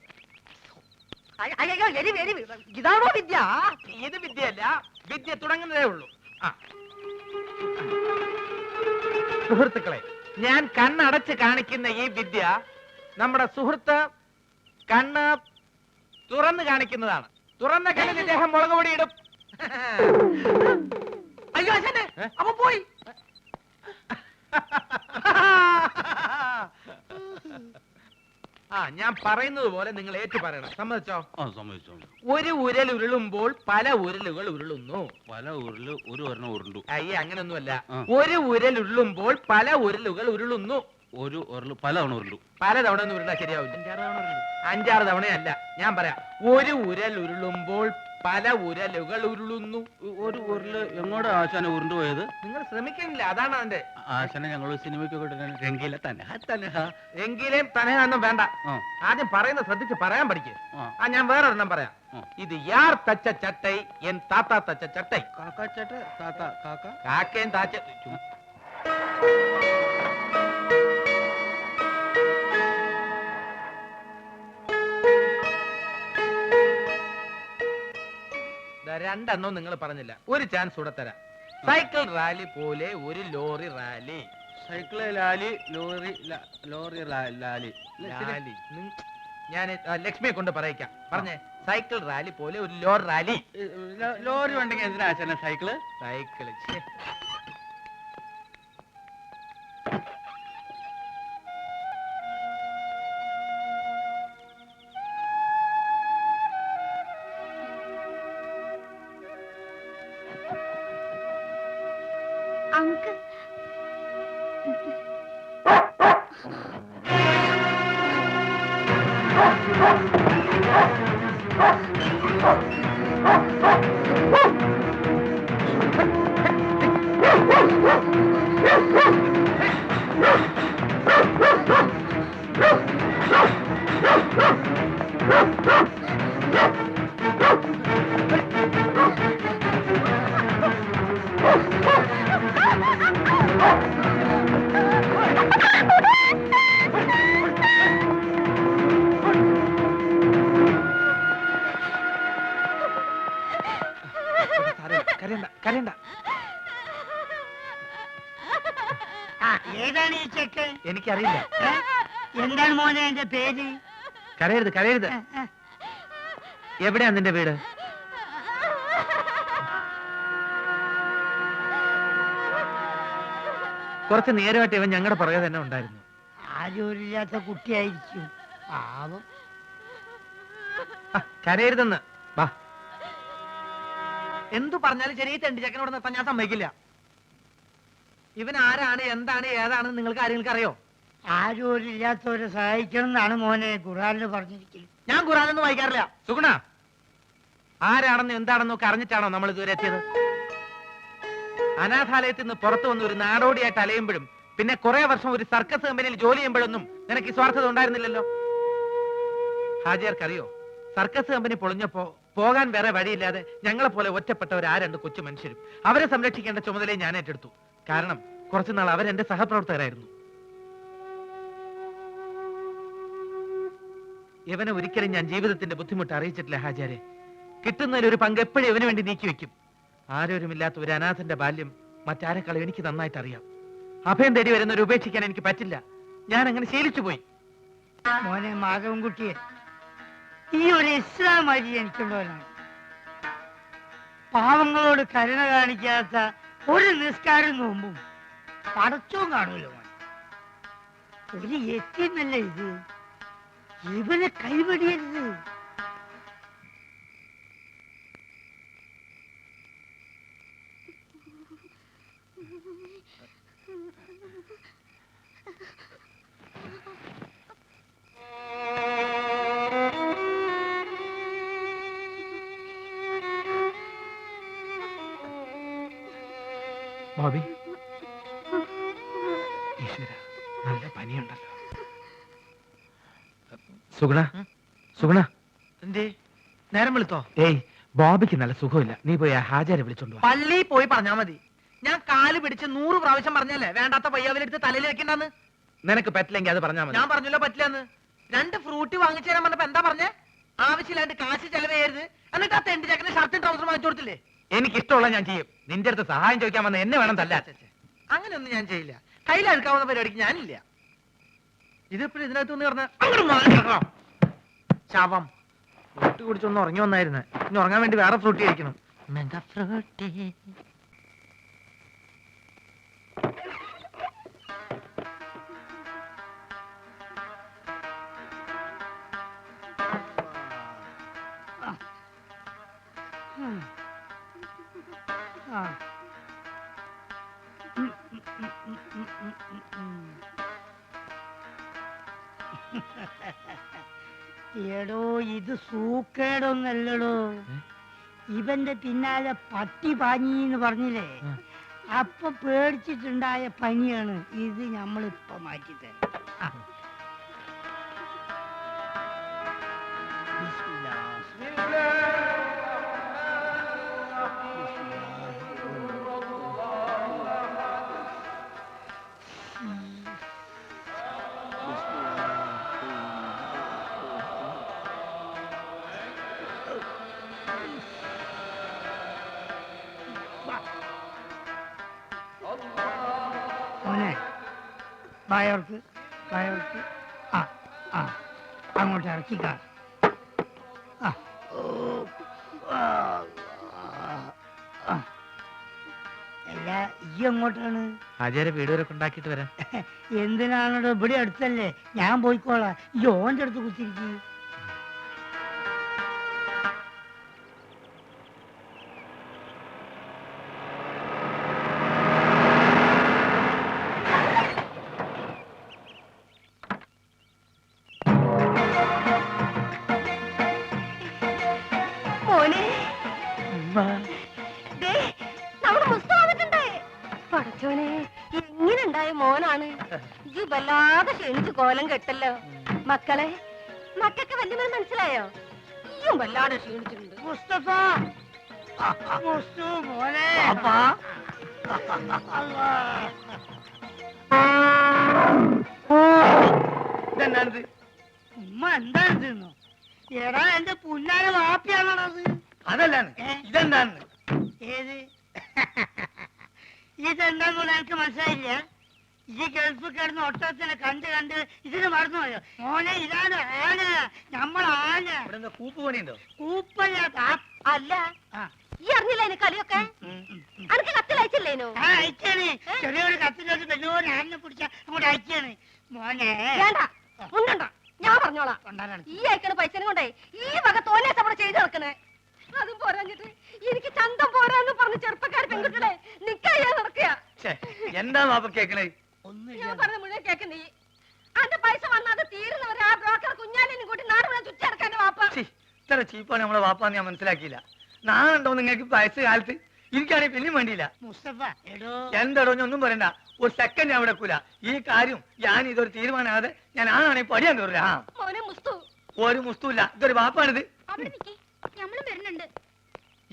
[SPEAKER 3] അയ്യോ, എരിവ്. ഇതാണോ വിദ്യ?
[SPEAKER 7] ഇത് വിദ്യയല്ല, വിദ്യ തുടങ്ങുന്നതേ ഉള്ളൂ. സുഹൃത്തുക്കളെ, ഞാൻ കണ്ണടച്ച് കാണിക്കുന്ന ഈ വിദ്യ നമ്മുടെ സുഹൃത്ത് കണ്ണ് തുറന്ന് കാണിക്കുന്നതാണ്. തുറന്ന കണ്ണിൽ ഇദ്ദേഹം മുളക് പൊടി ഇടും.
[SPEAKER 3] അയ്യോ, അച്ഛനെ അപ്പൊ പോയി.
[SPEAKER 7] ഞാൻ പറയുന്നത് പോലെ നിങ്ങൾ ഏറ്റു പറയണം. സമ്മതിച്ചോ?
[SPEAKER 8] സമ്മതിച്ചോ.
[SPEAKER 7] ഒരു ഉരൽ ഉരുളുമ്പോൾ പല ഉരലുകൾ ഉരുളുന്നു.
[SPEAKER 8] പല ഉരുള് ഒരു ഒരെണ്ണം ഉരുണ്ടു.
[SPEAKER 7] അയ്യേ, അങ്ങനൊന്നുമല്ല. ഒരു ഉരൽ ഉരുളുമ്പോൾ പല ഉരലുകൾ ഉരുളുന്നു.
[SPEAKER 8] ഒരു ഉരുള് പലതവണ ഉരുണ്ടു.
[SPEAKER 7] പലതവണ ഒന്നും ഉരുളാ ശരിയാവില്ല. 5-6 തവണയല്ല. ഞാൻ പറയാം. ഒരു ഉരൽ ഉരുളുമ്പോൾ പല ഉരലുകൾ ഉരുളുന്നു.
[SPEAKER 8] ഒരു ഉരുള് എങ്ങോട്ട് ആശാന ഉരുണ്ടു പോയത്?
[SPEAKER 7] നിങ്ങൾ ശ്രമിക്കുന്നില്ല, അതാണ് അതിന്റെ.
[SPEAKER 8] ആശാനെ ഞങ്ങൾ സിനിമയ്ക്കൊക്കെ രംഗീല തന്നെ
[SPEAKER 7] എങ്കിലും തനയൊന്നും വേണ്ട. ആദ്യം പറയുന്നത് ശ്രദ്ധിച്ച് പറയാൻ പഠിക്കേ. ഞാൻ വേറൊരെണ്ണം പറയാം. ഇത് യാർ തച്ച ചട്ടൈ എൻ താത്ത തച്ച ചട്ടൈ.
[SPEAKER 8] കാക്കാച്ചേട്ട താത്ത കാക്ക
[SPEAKER 7] കാക്കയും താച്ച. രണ്ടെണ്ണോ നിങ്ങൾ പറഞ്ഞില്ല. ഒരു ചാൻസ് കൂടെ തരാം. സൈക്കിൾ റാലി പോലെ ഒരു lorry rally.
[SPEAKER 8] Cycle Lali, lorry Lali.
[SPEAKER 7] ഞാൻ ലക്ഷ്മിയെ കൊണ്ട് പറയിക്കാം. പറഞ്ഞേ, സൈക്കിൾ റാലി പോലെ ഒരു ലോറി റാലി.
[SPEAKER 8] ലോറി ഉണ്ടെങ്കിൽ എന്തിനാ ആശാന സൈക്കിള്?
[SPEAKER 7] സൈക്കിള്
[SPEAKER 2] അങ്കിൾ,
[SPEAKER 7] കരയണ്ട.
[SPEAKER 6] ഏതാണ് ഈ ചെക്ക്?
[SPEAKER 7] എനിക്കറിയില്ല.
[SPEAKER 6] എന്താണ് മോനെ എന്റെ പേര്?
[SPEAKER 7] കരയരുത്. എവിടെയാ നിന്റെ വീട്? കുറച്ച് നേരമായിട്ട് ഇവൻ ഞങ്ങളുടെ പുറകെ തന്നെ ഉണ്ടായിരുന്നു.
[SPEAKER 6] ആരോരില്ലാത്ത കുട്ടിയായിരിക്കും. പാവം.
[SPEAKER 7] കരയരുതെന്ന്. വാ. എന്തു പറഞ്ഞാലും ശരി, ഈ തെണ്ടിച്ചക്കനോട് നിർത്താൻ ഞാൻ സമ്മതിക്കില്ല. ഇവൻ ആരാണ്, എന്താണ്, ഏതാണെന്ന് നിങ്ങൾക്ക് ആരെങ്കിലും അറിയോ?
[SPEAKER 6] ആരോരില്ലാത്തവരെ സഹായിക്കണം എന്നാണ് മോനെ ഖുറാനിൽ പറഞ്ഞിരിക്കുന്നത്.
[SPEAKER 7] ഞാൻ ഖുറാനൊന്നും വായിക്കാറില്ല. സുഗുണ, ആരാണെന്ന് എന്താണെന്നും ഒക്കെ അറിഞ്ഞിട്ടാണോ നമ്മൾ ഇതുവരെ എത്തിയത്? അനാഥാലയത്തിൽ നിന്ന് പുറത്തു വന്ന് ഒരു നാടോടിയായിട്ട് അലയുമ്പോഴും പിന്നെ കുറെ വർഷം ഒരു സർക്കസ് കമ്പനിയിൽ ജോലി ചെയ്യുമ്പോഴൊന്നും നിനക്ക് ഈ സ്വാർത്ഥത ഉണ്ടായിരുന്നില്ലല്ലോ. ഹാജിയാർക്കറിയോ, സർക്കസ് കമ്പനി പൊളിഞ്ഞപ്പോ പോകാൻ വേറെ വഴിയില്ലാതെ ഞങ്ങളെ പോലെ ഒറ്റപ്പെട്ടവർ ആ രണ്ട് കൊച്ചു മനുഷ്യരും അവരെ സംരക്ഷിക്കേണ്ട ചുമതലയെ ഞാൻ ഏറ്റെടുത്തു. കാരണം കുറച്ചുനാൾ അവരെന്റെ സഹപ്രവർത്തകരായിരുന്നു. ഇവനെ ഒരിക്കലും ഞാൻ ജീവിതത്തിന്റെ ബുദ്ധിമുട്ട് അറിയിച്ചിട്ടില്ല ഹാജാരെ. കിട്ടുന്നതിൽ ഒരു പങ്ക് എപ്പോഴും ഇവന് വേണ്ടി നീക്കി വെക്കും. ആരോരുമില്ലാത്ത ഒരു അനാഥന്റെ ബാല്യം മറ്റാരെക്കാളും എനിക്ക് നന്നായിട്ട് അറിയാം. അഭയം തേടി വരുന്നവരെ ഉപേക്ഷിക്കാൻ എനിക്ക് പറ്റില്ല. ഞാൻ അങ്ങനെ ശീലിച്ചു പോയി.
[SPEAKER 6] മോനെ മാധവൻകുട്ടിയെ, ഈ ഒരു ഇസ്ലാം അരി എനിക്കുള്ളവനാണ്. പാവങ്ങളോട് കരുണ കാണിക്കാത്ത ഒരു നിസ്കാരം നോമ്പും പടച്ചവും കാണൂല്ലോ. ഒരു യത്തീമല്ല ഇത്. ഇവനെ കൈവടിയരുത്.
[SPEAKER 7] ബോബി, ഈശ്വര, നല്ല പനിയുണ്ടല്ലോ. സുഗുണ, സുഗുണ,
[SPEAKER 9] എന്തേ നേരം വിളിത്തോ?
[SPEAKER 7] ഏയ്, ബോബിക്ക് നല്ല സുഖമില്ല. നീ പോയി ആ ഹാജരെ വിളിച്ചോണ്ട് വാ.
[SPEAKER 9] പള്ളിയിൽ പോയി പറഞ്ഞാ മതി. ഞാൻ കാല് പിടിച്ച് 100 പ്രാവശ്യം പറഞ്ഞല്ലേ വേണ്ടാത്ത പയ്യാവിലെടുത്ത് തലയിൽ വെക്കണ്ടെന്ന്.
[SPEAKER 7] നിനക്ക് പറ്റില്ലെങ്കിൽ അത് പറഞ്ഞാൽ മതി.
[SPEAKER 9] ഞാൻ പറഞ്ഞല്ലോ പറ്റില്ലെന്ന്. 2 ഫ്രൂട്ടി വാങ്ങിച്ചു തരാൻ പറഞ്ഞപ്പോ എന്താ പറഞ്ഞേ? ആവശ്യമില്ലാണ്ട് കാശ് ചെലവേയരുത്. എന്നിട്ട് ആ തെണ്ടി ചക്കന് ഷർട്ടും ട്രൗസറും വാങ്ങിച്ചു കൊടുത്തില്ലേ?
[SPEAKER 7] എനിക്ക് ഇഷ്ടമുള്ള ഞാൻ ചെയ്യും. നിന്റെ അടുത്ത് സഹായം ചോദിക്കാൻ വന്ന എന്നെ വേണം തല്ലാൻ.
[SPEAKER 9] അങ്ങനെയൊന്നും ഞാൻ ചെയ്യില്ല. കയ്യിലെടുക്കാവുന്ന പരിപാടിക്ക് ഞാനില്ല. ഇതിപ്പോഴും ഇതിനകത്ത് ഒന്ന് പറഞ്ഞ ശവം
[SPEAKER 7] ഫ്രൂട്ടി കുടിച്ചൊന്ന് ഉറങ്ങി വന്നായിരുന്നു. ഇനി ഉറങ്ങാൻ വേണ്ടി വേറെ ഫ്രൂട്ടി കഴിക്കണം.
[SPEAKER 9] മെഗാ ഫ്രൂട്ടി.
[SPEAKER 6] എടോ, ഇത് സൂക്കേടൊന്നല്ലടോ. ഇവന്റെ പിന്നാലെ പട്ടി പാഞ്ഞിന്ന് പറഞ്ഞില്ലേ, അപ്പൊ പേടിച്ചിട്ടുണ്ടായ പനിയാണ് ഇത്. നമ്മളിപ്പൊ മാറ്റിത്തരാം. മോനെ, വായോർക്ക് വായോർക്ക്. ആ ആ അങ്ങോട്ട് ഇറക്കിക്ക. ആ അല്ല, ഈ എങ്ങോട്ടാണ്?
[SPEAKER 7] ഹാജരെ വീട് വരെ ഉണ്ടാക്കിയിട്ട് വരാം.
[SPEAKER 6] എന്തിനാണോ? ഇവിടെ അടുത്തല്ലേ, ഞാൻ പോയിക്കോളാം. ഈ ഓന്റെ അടുത്ത് കുത്തിരിക്കും.
[SPEAKER 2] പടച്ചോനെ, എങ്ങനെയുണ്ടായ മോനാണ് ഈ വല്ലാതെ ക്ഷണിച്ചു കോലം കെട്ടല്ലോ. മക്കളെ, മക്കൾക്ക് വല്യമ്മ മനസ്സിലായോ? ഈയും വല്ലാതെ ക്ഷീണിച്ചിട്ടുണ്ട്.
[SPEAKER 6] മുസ്തഫ, മുസ്തു മോനെ.
[SPEAKER 9] ഇതെന്നാണിത്?
[SPEAKER 6] ഉമ്മ എന്താണെന്നോ? എടാ, എന്റെ പുന്നാരെ വാപ്പിയാണത്.
[SPEAKER 9] അതല്ലാണ്. ഇതെന്താണ്?
[SPEAKER 6] ഏത്? ഇതെന്താന്ന് എനിക്ക് മനസ്സിലായില്ല. ഈ ഗൾഫ് കിടന്ന് ഒട്ടത്തിനെ കണ്ട് കണ്ട് ഇതിന് മറന്നുപോയോ മോനെ? ഇതാണ് ആന, നമ്മളാന.
[SPEAKER 9] ഇവിടെ കൂപ്പ് പണിയുണ്ടോ?
[SPEAKER 6] കൂപ്പല്ല,
[SPEAKER 2] അല്ല, ഈ അറിഞ്ഞില്ല എന്നെ കളിയൊക്കെ. അനക്ക് കത്തിലയച്ചില്ലേനോ?
[SPEAKER 6] അയച്ചാണ്. ചെറിയൊരു കത്തിലോട്ട് വലിയൊരു ആനിനെ പിടിച്ച അങ്ങോട്ട് അയച്ചാണ് മോനെ.
[SPEAKER 2] വേണ്ട, ഉണ്ടണ്ട, ഞാൻ പറഞ്ഞോളാം.
[SPEAKER 6] കൊണ്ടാരാണ്
[SPEAKER 2] ഈ അയക്കണ പൈസനും കൊണ്ടേ ഈ വക തോന്നിയാ അവിടെ ചെയ്തു നടക്കണേ. അതും പോരാഞ്ഞിട്ട് എനിക്ക് ചന്തം പോരാന്ന് പറഞ്ഞ് ചെറുപ്പക്കാർ പെൺകുട്ടികളെ നിക്കാ നടക്കുക.
[SPEAKER 9] എന്താ വാപ്പ കേക്കണേ?
[SPEAKER 2] ഞാൻ പറഞ്ഞ മുഴുവൻ കേക്ക് നീ. അന്റെ പൈസ വന്നത് തീരുന്നവരെ ആ ബ്രോക്കർ കുഞ്ഞാലിനും കൂട്ടി നാട് മുഴുവൻ ചുറ്റടക്കാന്റെ വാപ്പ.
[SPEAKER 9] ഇത്ര ചീപ്പാണ് നമ്മളെ വാപ്പാന്ന് ഞാൻ മനസ്സിലാക്കിയില്ല. നാളുണ്ടോ നിങ്ങൾക്ക് വയസ്സ് കാലത്ത്? എനിക്കാണെങ്കിൽ പിന്നെയും വേണ്ടിയില്ല.
[SPEAKER 6] മുസ്തഫ, എടോ
[SPEAKER 9] എന്തടോ, ഒന്നും പറയണ്ട. ഒരു സെക്കൻഡ് ഞാൻ വിടക്കൂല. ഈ കാര്യം ഞാൻ ഇതൊരു തീരുമാനമാകാതെ ഞാൻ ആണെങ്കിൽ പടിയാൻ കയറില്ല.
[SPEAKER 2] മോനെ മുസ്തു,
[SPEAKER 9] ഒരു മുസ്തുല്ല. ഇതൊരു വാപ്പാണിത്.
[SPEAKER 2] അവിടെ നിൽക്കി, നമ്മളും വരുന്നുണ്ട്.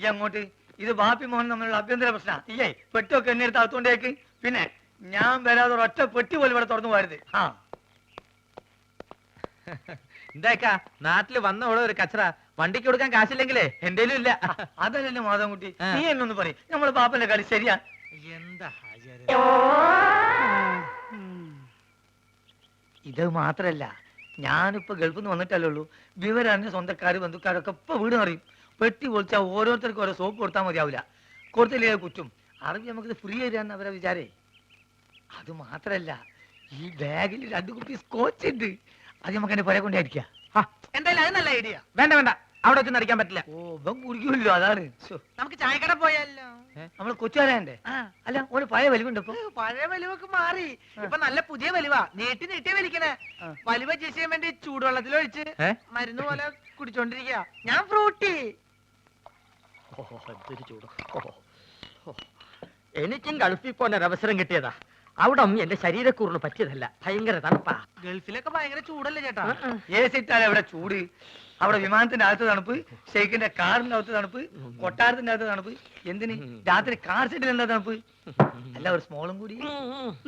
[SPEAKER 3] ഈ അങ്ങോട്ട് ഇത് ബാപ്പി മോഹൻ തമ്മിലുള്ള അഭ്യന്തര പ്രശ്നം ഇല്ലേ? പെട്ടിയൊക്കെ എന്നെ എടുത്ത് അകത്തോണ്ടേക്ക്. പിന്നെ ഞാൻ വരാതെ ഒറ്റ പെട്ടി പോലും ഇവിടെ തുറന്നു പോരുത്. ആ
[SPEAKER 7] എന്താക്കാ നാട്ടില് വന്ന ഓടെ ഒരു കച്ചറ വണ്ടിക്ക് കൊടുക്കാൻ കാശില്ലെങ്കിലേ എന്തേലും ഇല്ല.
[SPEAKER 3] അതല്ലേ മാധവൻകുട്ടി, നീ എന്നൊന്ന് പറയും. നമ്മളെ ബാപ്പന്റെ കളി ശരിയാ?
[SPEAKER 7] എന്താ
[SPEAKER 3] ഇത് മാത്രല്ല, ഞാനിപ്പോ ഗൾഫിൽ നിന്ന് വന്നിട്ടല്ലേ ഉള്ളൂ. വിവരറിഞ്ഞ സ്വന്തക്കാര് ബന്ധുക്കാരൊക്കെ ഇപ്പൊ വീട് അറിയും. പെട്ടി പൊളിച്ചാൽ ഓരോരുത്തർക്കും ഓരോ സോപ്പ് കൊടുത്താൽ മതിയാവില്ല. കൊടുത്തില്ലേ കുറ്റും. അറബി നമുക്കിത് ഫ്രീ തരാന്ന് അവരെ വിചാരേ. അത് മാത്രല്ല, ഈ ബാഗിൽ 2 കുപ്പി സ്കോച്ച് ഉണ്ട്. അത് നമുക്ക് എന്നെ പുര കൊണ്ടായിരിക്കാം.
[SPEAKER 9] എന്തായാലും അത് നല്ല ഐഡിയ.
[SPEAKER 7] വേണ്ട വേണ്ട, അവിടെ വെച്ചൊന്നും അടിക്കാൻ പറ്റില്ല.
[SPEAKER 3] ഓ ഇവൻ കുടിക്കുമല്ലോ, അതാണ്.
[SPEAKER 9] നമുക്ക് ചായക്കട പോയാലോ?
[SPEAKER 3] നമ്മള് കൊച്ചുകാരൻ്റെ അല്ല, ഒരു പഴയ വലിവുണ്ട് ഇപ്പൊ.
[SPEAKER 9] പഴയ വലിവൊക്കെ മാറി, ഇപ്പൊ നല്ല പുതിയ വലിവാ. നീട്ടിയ വലിക്കണേ. വലിവ ചെയ്യാൻ വേണ്ടി ചൂടുവെള്ളത്തിലൊഴിച്ച് മരുന്ന് പോലെ കുടിച്ചോണ്ടിരിക്കുക. ഞാൻ ഫ്രൂട്ടി.
[SPEAKER 5] എനിക്കും ഗൾഫിൽ പോകാൻ ഒരു അവസരം കിട്ടിയതാ. അവിടെ എന്റെ ശരീരക്കൂറിന് പറ്റിയതല്ല, ഭയങ്കര തണുപ്പാ.
[SPEAKER 9] ഗൾഫിലൊക്കെ ഭയങ്കര ചൂടല്ലേ ചേട്ടാ?
[SPEAKER 3] ഏസിട്ടാലേ അവിടെ ചൂട്. അവിടെ വിമാനത്തിന്റെ അകത്ത് തണുപ്പ്, ഷെയ്ഖിന്റെ കാറിന്റെ അകത്ത് തണുപ്പ്, കൊട്ടാരത്തിന്റെ അകത്ത് തണുപ്പ്. എന്തിന് രാത്രി കാർ സെറ്റിൽ എന്താ തണുപ്പ്? അല്ല ഒരു സ്മോളും കൂടി.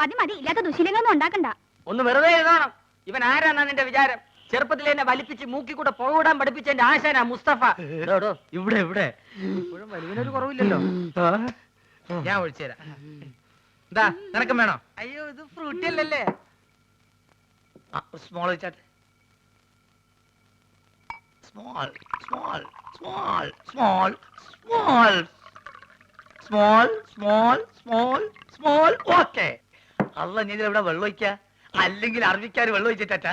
[SPEAKER 2] മതി മതി, ഇല്ലാത്ത ദുശീലങ്ങളൊന്നും ഉണ്ടാക്കണ്ട.
[SPEAKER 5] ഒന്ന് വെറുതെ എഴുതണം. ഇവൻ ആരാന്നാ നിന്റെ വിചാരം? ചെറുപ്പത്തിൽ എന്നെ വലിപ്പിച്ച് മൂക്കി കൂടെ പോകിടാൻ പഠിപ്പിച്ച എന്റെ ആശാനാ മുസ്തഫ.
[SPEAKER 3] ഇവിടെ ഇവിടെ
[SPEAKER 7] ഇപ്പോഴും വലിവിനൊരു കുറവില്ലല്ലോ. ഞാൻ ഒഴിച്ചുതരാം. എന്താ നിനക്കും വേണോ?
[SPEAKER 9] അയ്യോ, ഇത് ഫ്രൂട്ടി അല്ലല്ലേ?
[SPEAKER 3] സ്മോൾ വെച്ചാട്ടെ. Small small small small small small small small small. Okay. അല്ല, നീ ഇതിലെവിടെ വെള്ളം ഒഴിക്ക? അല്ലെങ്കിൽ അറബിക്കാർ വെള്ളം ഒഴിച്ചിട്ടാ?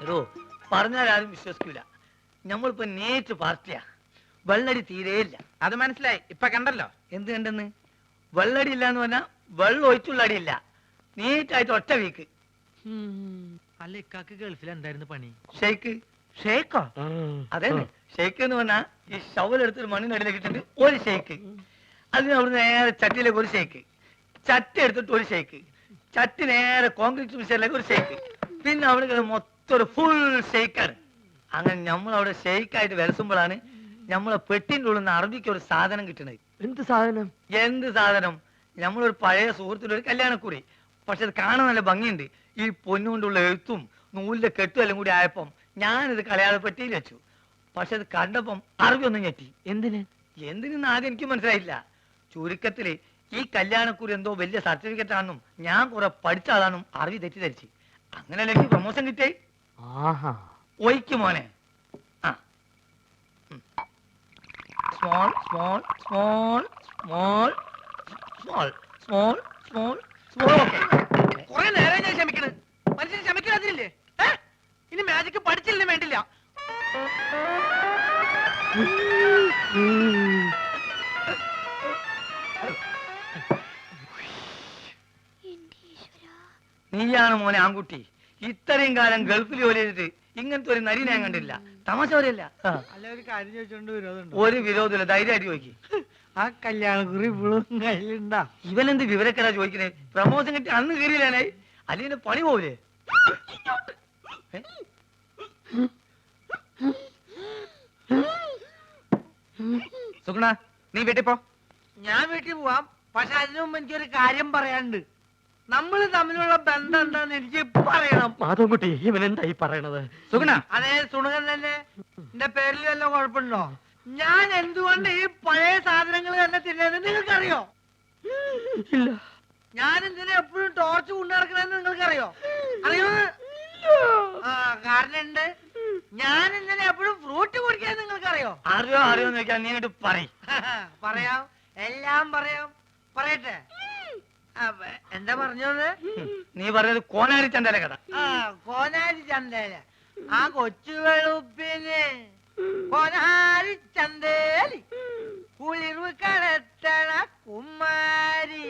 [SPEAKER 3] എടോ, പറഞ്ഞാൽ ആരും വിശ്വസിക്കൂല. നമ്മളിപ്പോ നേരിട്ട് പാർട്ടിയാ. വെള്ളടി തീരെയില്ല.
[SPEAKER 7] അത് മനസ്സിലായി, ഇപ്പൊ കണ്ടല്ലോ.
[SPEAKER 3] എന്ത് കണ്ടെന്ന്? വെള്ളടി ഇല്ല എന്ന് പറഞ്ഞാൽ വെള്ളം ഒഴിച്ചുള്ള അടിയില്ല. നീറ്റായിട്ട് ഒറ്റ വീക്ക്.
[SPEAKER 7] അല്ല, ഇക്കാക്ക് ഗൾഫിൽ എന്തായിരുന്നു പണി?
[SPEAKER 3] ഷെയ്ക്ക്.
[SPEAKER 7] ഷേക്കോ?
[SPEAKER 3] അതെ, ഷെയ്ക്ക് എന്ന് പറഞ്ഞാൽ ഈ ഷവലെടുത്തൊരു മണ്ണിനടിയിലേക്ക് ഇട്ടിട്ട് ഒരു ഷെയ്ക്ക്. അതിന് അവിടെ നേരെ ചട്ടിയിലേക്ക് ഒരു ഷെയ്ക്ക്. ചട്ടി എടുത്തിട്ട് ഒരു ഷെയ്ക്ക്. ചട്ടി നേരെ കോൺക്രീറ്റ് മിക്സറിലേക്ക് ഒരു ഷെയ്ക്ക്. പിന്നെ അവിടെ മൊത്തം ഒരു ഫുൾ ഷെയ്ക്കാണ്. അങ്ങനെ നമ്മളവിടെ ഷെയ്ക്കായിട്ട് വിലസുമ്പോഴാണ് നമ്മളെ പെട്ടിൻ്റെ ഉള്ളിൽ നിന്ന് അറബിക്ക് ഒരു സാധനം കിട്ടണത്.
[SPEAKER 5] എന്ത് സാധനം?
[SPEAKER 3] എന്ത് സാധനം? നമ്മളൊരു പഴയ സുഹൃത്തിന്റെ ഒരു കല്യാണക്കുറി. പക്ഷെ അത് കാണാൻ നല്ല ഭംഗിയുണ്ട്. ഈ പൊന്നുകൊണ്ടുള്ള എഴുത്തും നൂലിന്റെ കെട്ടും എല്ലാം കൂടി ആയപ്പം ഞാനിത് കളയാതെ പെട്ടിയിൽ വെച്ചു. പക്ഷെ അത് കണ്ടപ്പം അറബി ഒന്നും ഞെട്ടി. എന്തിനെന്ന് ആദ്യം എനിക്ക് മനസ്സിലായില്ല. ചുരുക്കത്തില് ഈ കല്യാണക്കുറി എന്തോ വലിയ സർട്ടിഫിക്കറ്റ് ആണെന്നും ഞാൻ കുറെ പഠിച്ച ആളാണെന്നും അറബി തെറ്റിദ്ധരിച്ച്. അങ്ങനെയല്ല എനിക്ക് പ്രൊമോഷൻ കിട്ടേ. ഒയ്ക്ക് മോനെ. Small small small small small small small small. Okay.
[SPEAKER 9] കുറെ നേരം ഞാൻ ക്ഷമിക്കണ്. മനുഷ്യന് ക്ഷമിക്കാതില്ലേ? ഇനി മാജിക്ക് പഠിച്ചില്ലേ വേണ്ടില്ല.
[SPEAKER 3] നീയാണ് മോനെ ആൺകുട്ടി. ഇത്രയും കാലം ഗൾഫിൽ ജോലി ചെയ്തിട്ട് ഇങ്ങനത്തെ ഒരു നരി ഞാൻ കണ്ടില്ല. തമാശ പറയല്ല.
[SPEAKER 6] അല്ല, ഒരു കാര്യം ചോദിച്ചോണ്ട് വിരോധമുണ്ടോ?
[SPEAKER 3] ഒരു വിരോധമില്ല, ധൈര്യമായിട്ട് ചോദിക്കും.
[SPEAKER 6] ആ കല്യാണക്കുറി ഇപ്പോഴും കയ്യിലുണ്ടാ?
[SPEAKER 3] ഇവനെന്ത് വിവരക്കരാ ചോദിക്കണേ? പ്രമോഷൻ കിട്ടി അന്ന് കയറിയില്ലാനായി. അല്ലെങ്കിൽ പണി പോവില്ലേ?
[SPEAKER 7] സുഗുണ, നീ വീട്ടിൽ പോ.
[SPEAKER 9] ഞാൻ വീട്ടിൽ പോവാം. പക്ഷെ അതിനു മുമ്പ് എനിക്കൊരു കാര്യം പറയാനുണ്ട്. നമ്മൾ തമ്മിലുള്ള ബന്ധം എന്താന്ന് എനിക്ക് പറയണം.
[SPEAKER 5] മാധവൻകുട്ടി, ഇവൻ എന്തായി പറയണത്?
[SPEAKER 7] സുഗുണ,
[SPEAKER 9] അതേ സുണകൻ തന്നെ. എന്റെ പേരിൽ വല്ല കുഴപ്പമുണ്ടോ? ഞാൻ എന്തുകൊണ്ട് ഈ പഴയ സാധനങ്ങൾ തന്നെ തിന്നത് നിങ്ങൾക്കറിയോ?
[SPEAKER 5] ഇല്ല.
[SPEAKER 9] ഞാൻ എന്തിനാ എപ്പോഴും ടോർച്ച് കൊണ്ടുനടക്കണെന്ന് നിങ്ങൾക്കറിയോ? അറിയോ? ആ, കാരണം ഉണ്ട്. ഞാൻ എന്തിനാ എപ്പോഴും ഫ്രൂട്ട് കുടിക്കാൻ നിങ്ങൾക്കറിയോ?
[SPEAKER 3] അറിയോ അറിയോന്ന് ചോദിക്കാൻ നീ അങ്ങോട്ട് പറയും.
[SPEAKER 9] പറയാം, എല്ലാം പറയാം. പറയട്ടെ? എന്താ പറഞ്ഞത്?
[SPEAKER 3] നീ പറഞ്ഞത് കോനാരി ചന്തല കഥ.
[SPEAKER 9] ആ, കോനാരി ചന്തേല. ആ കൊച്ചു വെളുപ്പിന് കോനാരി ചന്തേലി കുളിർവ് കടത്തണ കുമാരി.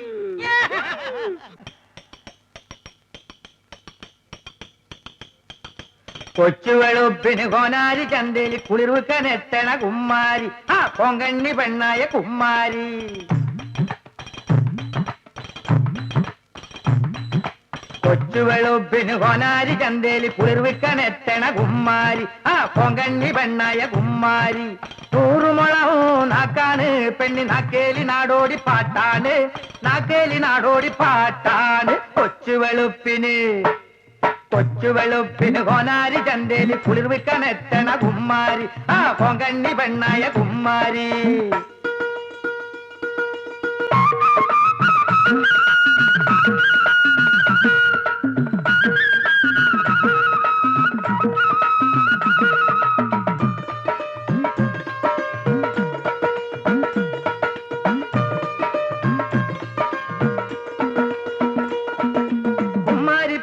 [SPEAKER 5] കൊച്ചു വെളുപ്പിന് കോനാരി ചന്തയിൽ കുളിർവ് കനെത്തണ കുമ്മാരി. ആ കൊങ്കണ്ണി പെണ്ണായ കുമ്മാരി.
[SPEAKER 10] കൊച്ചുവെളുപ്പിന് കോനാരി ചന്തേലി കുളിർവിക്കനെത്തണ കുമ്മാരി ആ പൊങ്കണ്ണി പെണ്ണായ കുമ്മാരി നൂറുമുളവും നാക്കാണ് പെണ്ണി നാക്കേലി നാടോടി പാട്ടാണ് നാക്കേലി നാടോടി പാട്ടാണ് കൊച്ചുവെളുപ്പിന് കോനാരി ചന്തേലി കുളിർവിക്കനെത്തണ കുമ്മാരി ആ പൊങ്കണ്ണി പെണ്ണായ കുമ്മാരി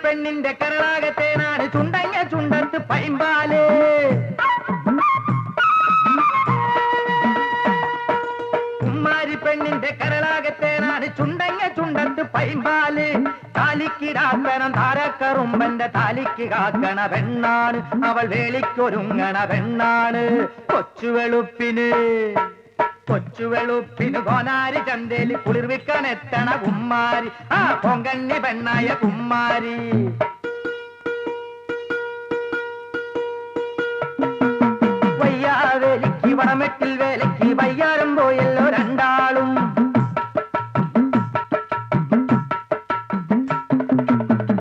[SPEAKER 10] പെണ്ണിന്റെ കരളാകത്തേനാണ് ചുണ്ടങ്ങ ചുണ്ടത്ത് പൈമ്പാല് കുമ്മാരി പെണ്ണിന്റെ കരളാകത്തേനാണ് ചുണ്ടങ്ങ ചുണ്ടത്ത് പൈമ്പാല് താലിക്കിടാക്കണം താരക്കറുമ്പന്റെ താലിക്ക് കാക്കണ പെണ്ണാണ് അവൾ വേളിക്കൊരുങ്ങണ പെണ്ണാണ് കൊച്ചുവെളുപ്പിന് കോനാരി ചന്തേലി കുളിർവിക്കനെത്തണ കുമ്മാരി ആ പൊങ്കണ്ണി പെണ്ണായ കുമ്മാരി വയ്യാവേലിക്ക് വടമെട്ടിൽ വേലയ്ക്ക് വയ്യാരം പോയല്ലോ രണ്ടാളും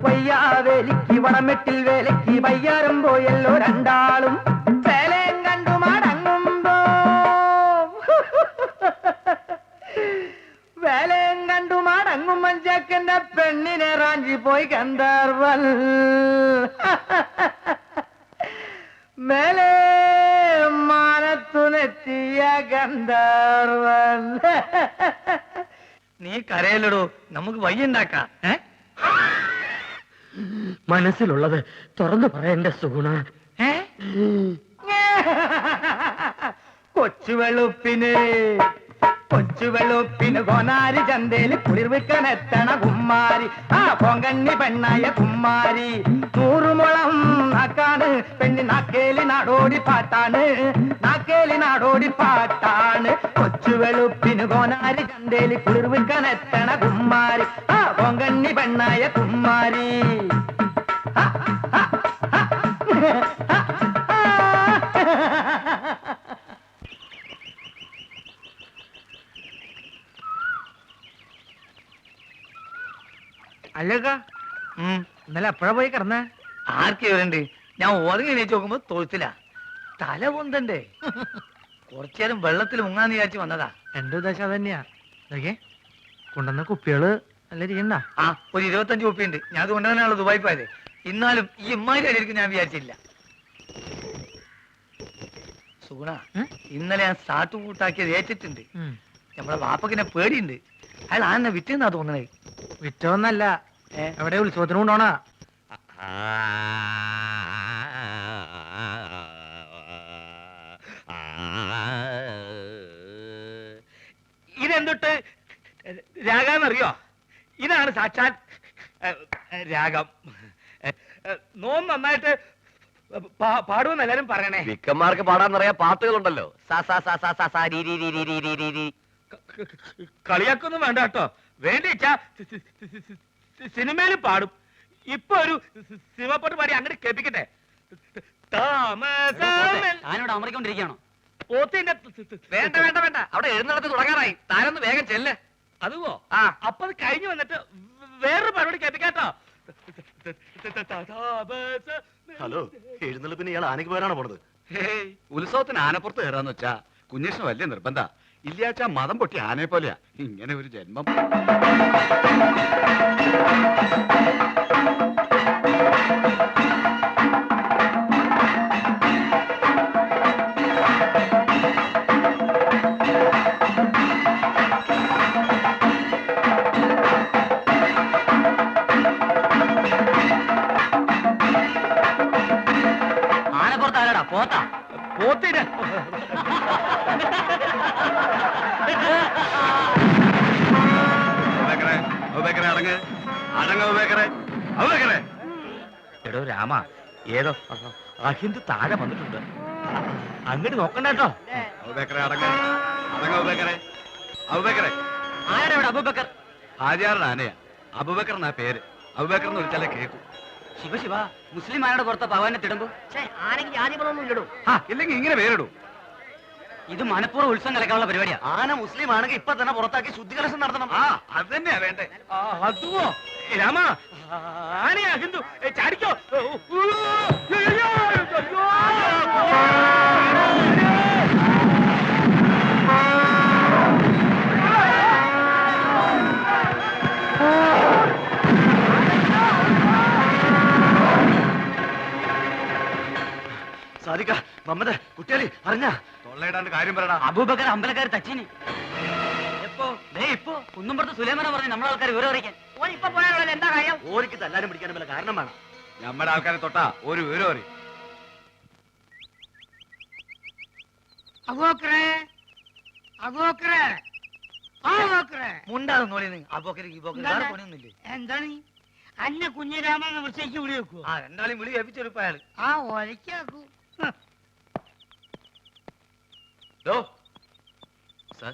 [SPEAKER 10] വയ്യാവേലിക്ക് വടമെട്ടിൽ വേലയ്ക്ക് വയ്യാരം പോയല്ലോ രണ്ടാളും വേലയും കണ്ടു മടങ്ങുമ്പോ വേലയും കണ്ടു മടങ്ങും മഞ്ചക്കന്റെ പെണ്ണിനെ റാഞ്ചി പോയി ഗന്ധർവൻ മേലെ മാനത്തുനെത്തിയ ഗന്ധർവൻ
[SPEAKER 3] നീ കരയല്ലടോ, നമുക്ക് വയ്യുണ്ടാക്കാം. മനസ്സിലുള്ളത് തുറന്നു പറയണ്ട സുഗുണ.
[SPEAKER 10] കൊച്ചുവെളുപ്പിന് കോനാരി ചന്തേല് കുളിർവിക്കനെത്തണ കുമ്മാരി ആ പൊങ്കണ്ണി പെണ്ണായ കുമ്മാരി നൂറുമുളം നാക്കാണ് പെണ്ണി നാക്കേലി നാടോടി പാട്ടാണ് നാക്കേലി നാടോടി പാട്ടാണ് കൊച്ചുവെളുപ്പിന് കോനാരി ചന്തേല് കുളിർവിക്കനെത്തണ കുമ്മാരി ആ പൊങ്കണ്ണി പെണ്ണായ കുമ്മാരി
[SPEAKER 9] അല്ലക്ക ഇന്നലെ എപ്പോഴാ പോയി കിടന്നേ?
[SPEAKER 3] ആർക്കെ വരണ്ട്? ഞാൻ ഉറങ്ങി എണീച്ച് നോക്കുമ്പോ തൊഴുത്തില്ല, തല പൊന്തണ്ടേ. കുറച്ചേരം വെള്ളത്തിൽ മുങ്ങാന്ന് വിചാരിച്ച് വന്നതാ.
[SPEAKER 9] എന്റെ ഉദ്ദേശം അത് തന്നെയാ. നോക്കിയേ, കൊണ്ടുവന്ന കുപ്പികള് നല്ല ഇരിക്കണ്ട.
[SPEAKER 3] ആ, ഒരു 25 കുപ്പിയുണ്ട്. ഞാൻ അത് കൊണ്ടുവന്നാണല്ലോ ദുബായി പോയത്. എന്നാലും ഈ ഇമ്മാരി അടിയിരിക്കും ഞാൻ വിചാരിച്ചില്ല. സുഗുണ, ഇന്നലെ ഞാൻ സാട്ടു കൂട്ടാക്കിയത് ഏറ്റിട്ടുണ്ട്. നമ്മളെ വാപ്പക്കിനെ പേടിയുണ്ട്. അയാൾ ആന്നെ വിറ്റെന്നാ തോന്നണേ.
[SPEAKER 9] വിറ്റോന്നല്ല, എവിടെ ഉത്സവത്തിന് കൊണ്ടോണാ.
[SPEAKER 3] ഇതെന്തൊട്ട് രാഗാന്നറിയോ? ഇതാണ് സാക്ഷാൽ രാഗം. നോം നന്നായിട്ട് പാടുമെന്ന് എല്ലാരും പറയണേ.
[SPEAKER 4] വിക്കന്മാർക്ക് പാടാന്നറിയാ പാട്ടുകളുണ്ടല്ലോ.
[SPEAKER 3] കളിയാക്കൊന്നും വേണ്ട കേട്ടോ. വേണ്ടിച്ചാ സിനിമയിൽ പാടും. ഇപ്പൊ ഒരു സിനിമപ്പാട്ട് പാടി അങ്ങോട്ട് കേൾപ്പിക്കട്ടെ.
[SPEAKER 5] ഞാനിവിടെ അമറിക്കൊണ്ടിരിക്കുകയാണോ?
[SPEAKER 3] പോത്തിന്റെ
[SPEAKER 4] വേണ്ട വേണ്ട വേണ്ട, അവിടെ എഴുന്നള്ളത്ത് തുടങ്ങാറായി. താനൊന്ന് വേഗം ചെല്ല്.
[SPEAKER 3] അതുവോ? അപ്പൊ അത് കഴിഞ്ഞു വന്നിട്ട് വേറൊരു പരിപാടി കേൾപ്പിക്കാട്ടോ.
[SPEAKER 4] ഹലോ, എഴുന്നള്ളിപ്പിന് ഇയാൾ ആനയ്ക്ക് പോരാണോ പോണത്? ഉത്സവത്തിന് ആനപ്പുറത്ത് കയറാന്ന് വെച്ചാ കുഞ്ഞേഷന് വലിയ നിർബന്ധ. ഇല്ലാച്ചാ മതം പൊട്ടി ആനയെ പോലെയാ. ഇങ്ങനെ ഒരു ജന്മം.
[SPEAKER 5] ആനപ്പുറത്ത് ആരാടാ? പോത്താ?
[SPEAKER 3] പോത്തിന് എടോ രാമ, ഏതോ അഹിന്ദു താഴെ വന്നിട്ടുണ്ട്. അങ്ങോട്ട് നോക്കണ്ട കേട്ടോ.
[SPEAKER 5] ആരാടാ ഇവിടെ? അബൂബക്കർ.
[SPEAKER 4] ഹാജിയാറുടെ ആനയാ. അബൂബക്കർ എന്നാ പേര്. അബൂബക്കറിന് വിളിച്ചാലേ കേൾക്കും.
[SPEAKER 5] ശിവ ശിവ മുസ്ലിം ആരുടെ പുറത്തെ ഭഗവാനെ തിടുമ്പോ
[SPEAKER 9] ആരെങ്കിലും ജാതി പണമൊന്നും ഇല്ലടോ.
[SPEAKER 4] ഇല്ലെങ്കിൽ ഇങ്ങനെ പേരിടൂ.
[SPEAKER 5] ഇത് മനഃപൂർവ്വം ഉത്സവം കലക്കാനുള്ള പരിപാടിയാ.
[SPEAKER 3] ആന മുസ്ലിം ആണെങ്കിൽ ഇപ്പൊ തന്നെ പുറത്താക്കി ശുദ്ധികലശം നടത്തണം.
[SPEAKER 4] അത് തന്നെയാ വേണ്ടേ.
[SPEAKER 3] അതുവോ രാമ ആനയാ ഹിന്ദു ചാടിക്കോ. സാധിക്ക മമ്മദ് കുട്ടികളി അറിഞ്ഞ
[SPEAKER 4] തൊള്ളയിടാണ്ട് കാര്യം പറയടാ.
[SPEAKER 5] അബൂബക്കർ അമ്പലക്കാർ തച്ചിനി ഇപ്പൊ കുന്നുംപുറത്ത് സുലൈമാന പറഞ്ഞു നമ്മളെ ആൾക്കാർ വിവരം അറിയിക്കാൻ.
[SPEAKER 9] ഓൻ ഇപ്പൊ പോയാലുള്ള എന്താ കാര്യം?
[SPEAKER 3] ഓരിക്ക് തല്ലാനും പിടിക്കാനും വല്ല കാരണം വേണം.
[SPEAKER 4] നമ്മുടെ ആൾക്കാരെ തൊട്ടാ ഒരു വിവരം അറിയും.
[SPEAKER 6] അബൂബക്കറേ അബൂബക്കറേ അബൂബക്കറേ
[SPEAKER 9] മുണ്ടാതെ നോളി അപ്പോക്കరికి വേറെ പണിയൊന്നുമില്ലേ?
[SPEAKER 6] എന്താണ് അന്നെ കുഞ്ഞിരാമൻ വിളിച്ചേക്ക് വിളി വെക്കുവോ?
[SPEAKER 9] ആ രണ്ടാളും വിളി കേൾപ്പിച്ചെടുപ്പ അയാള്.
[SPEAKER 6] ആ ഒരക്കാക്കൂ.
[SPEAKER 4] സാർ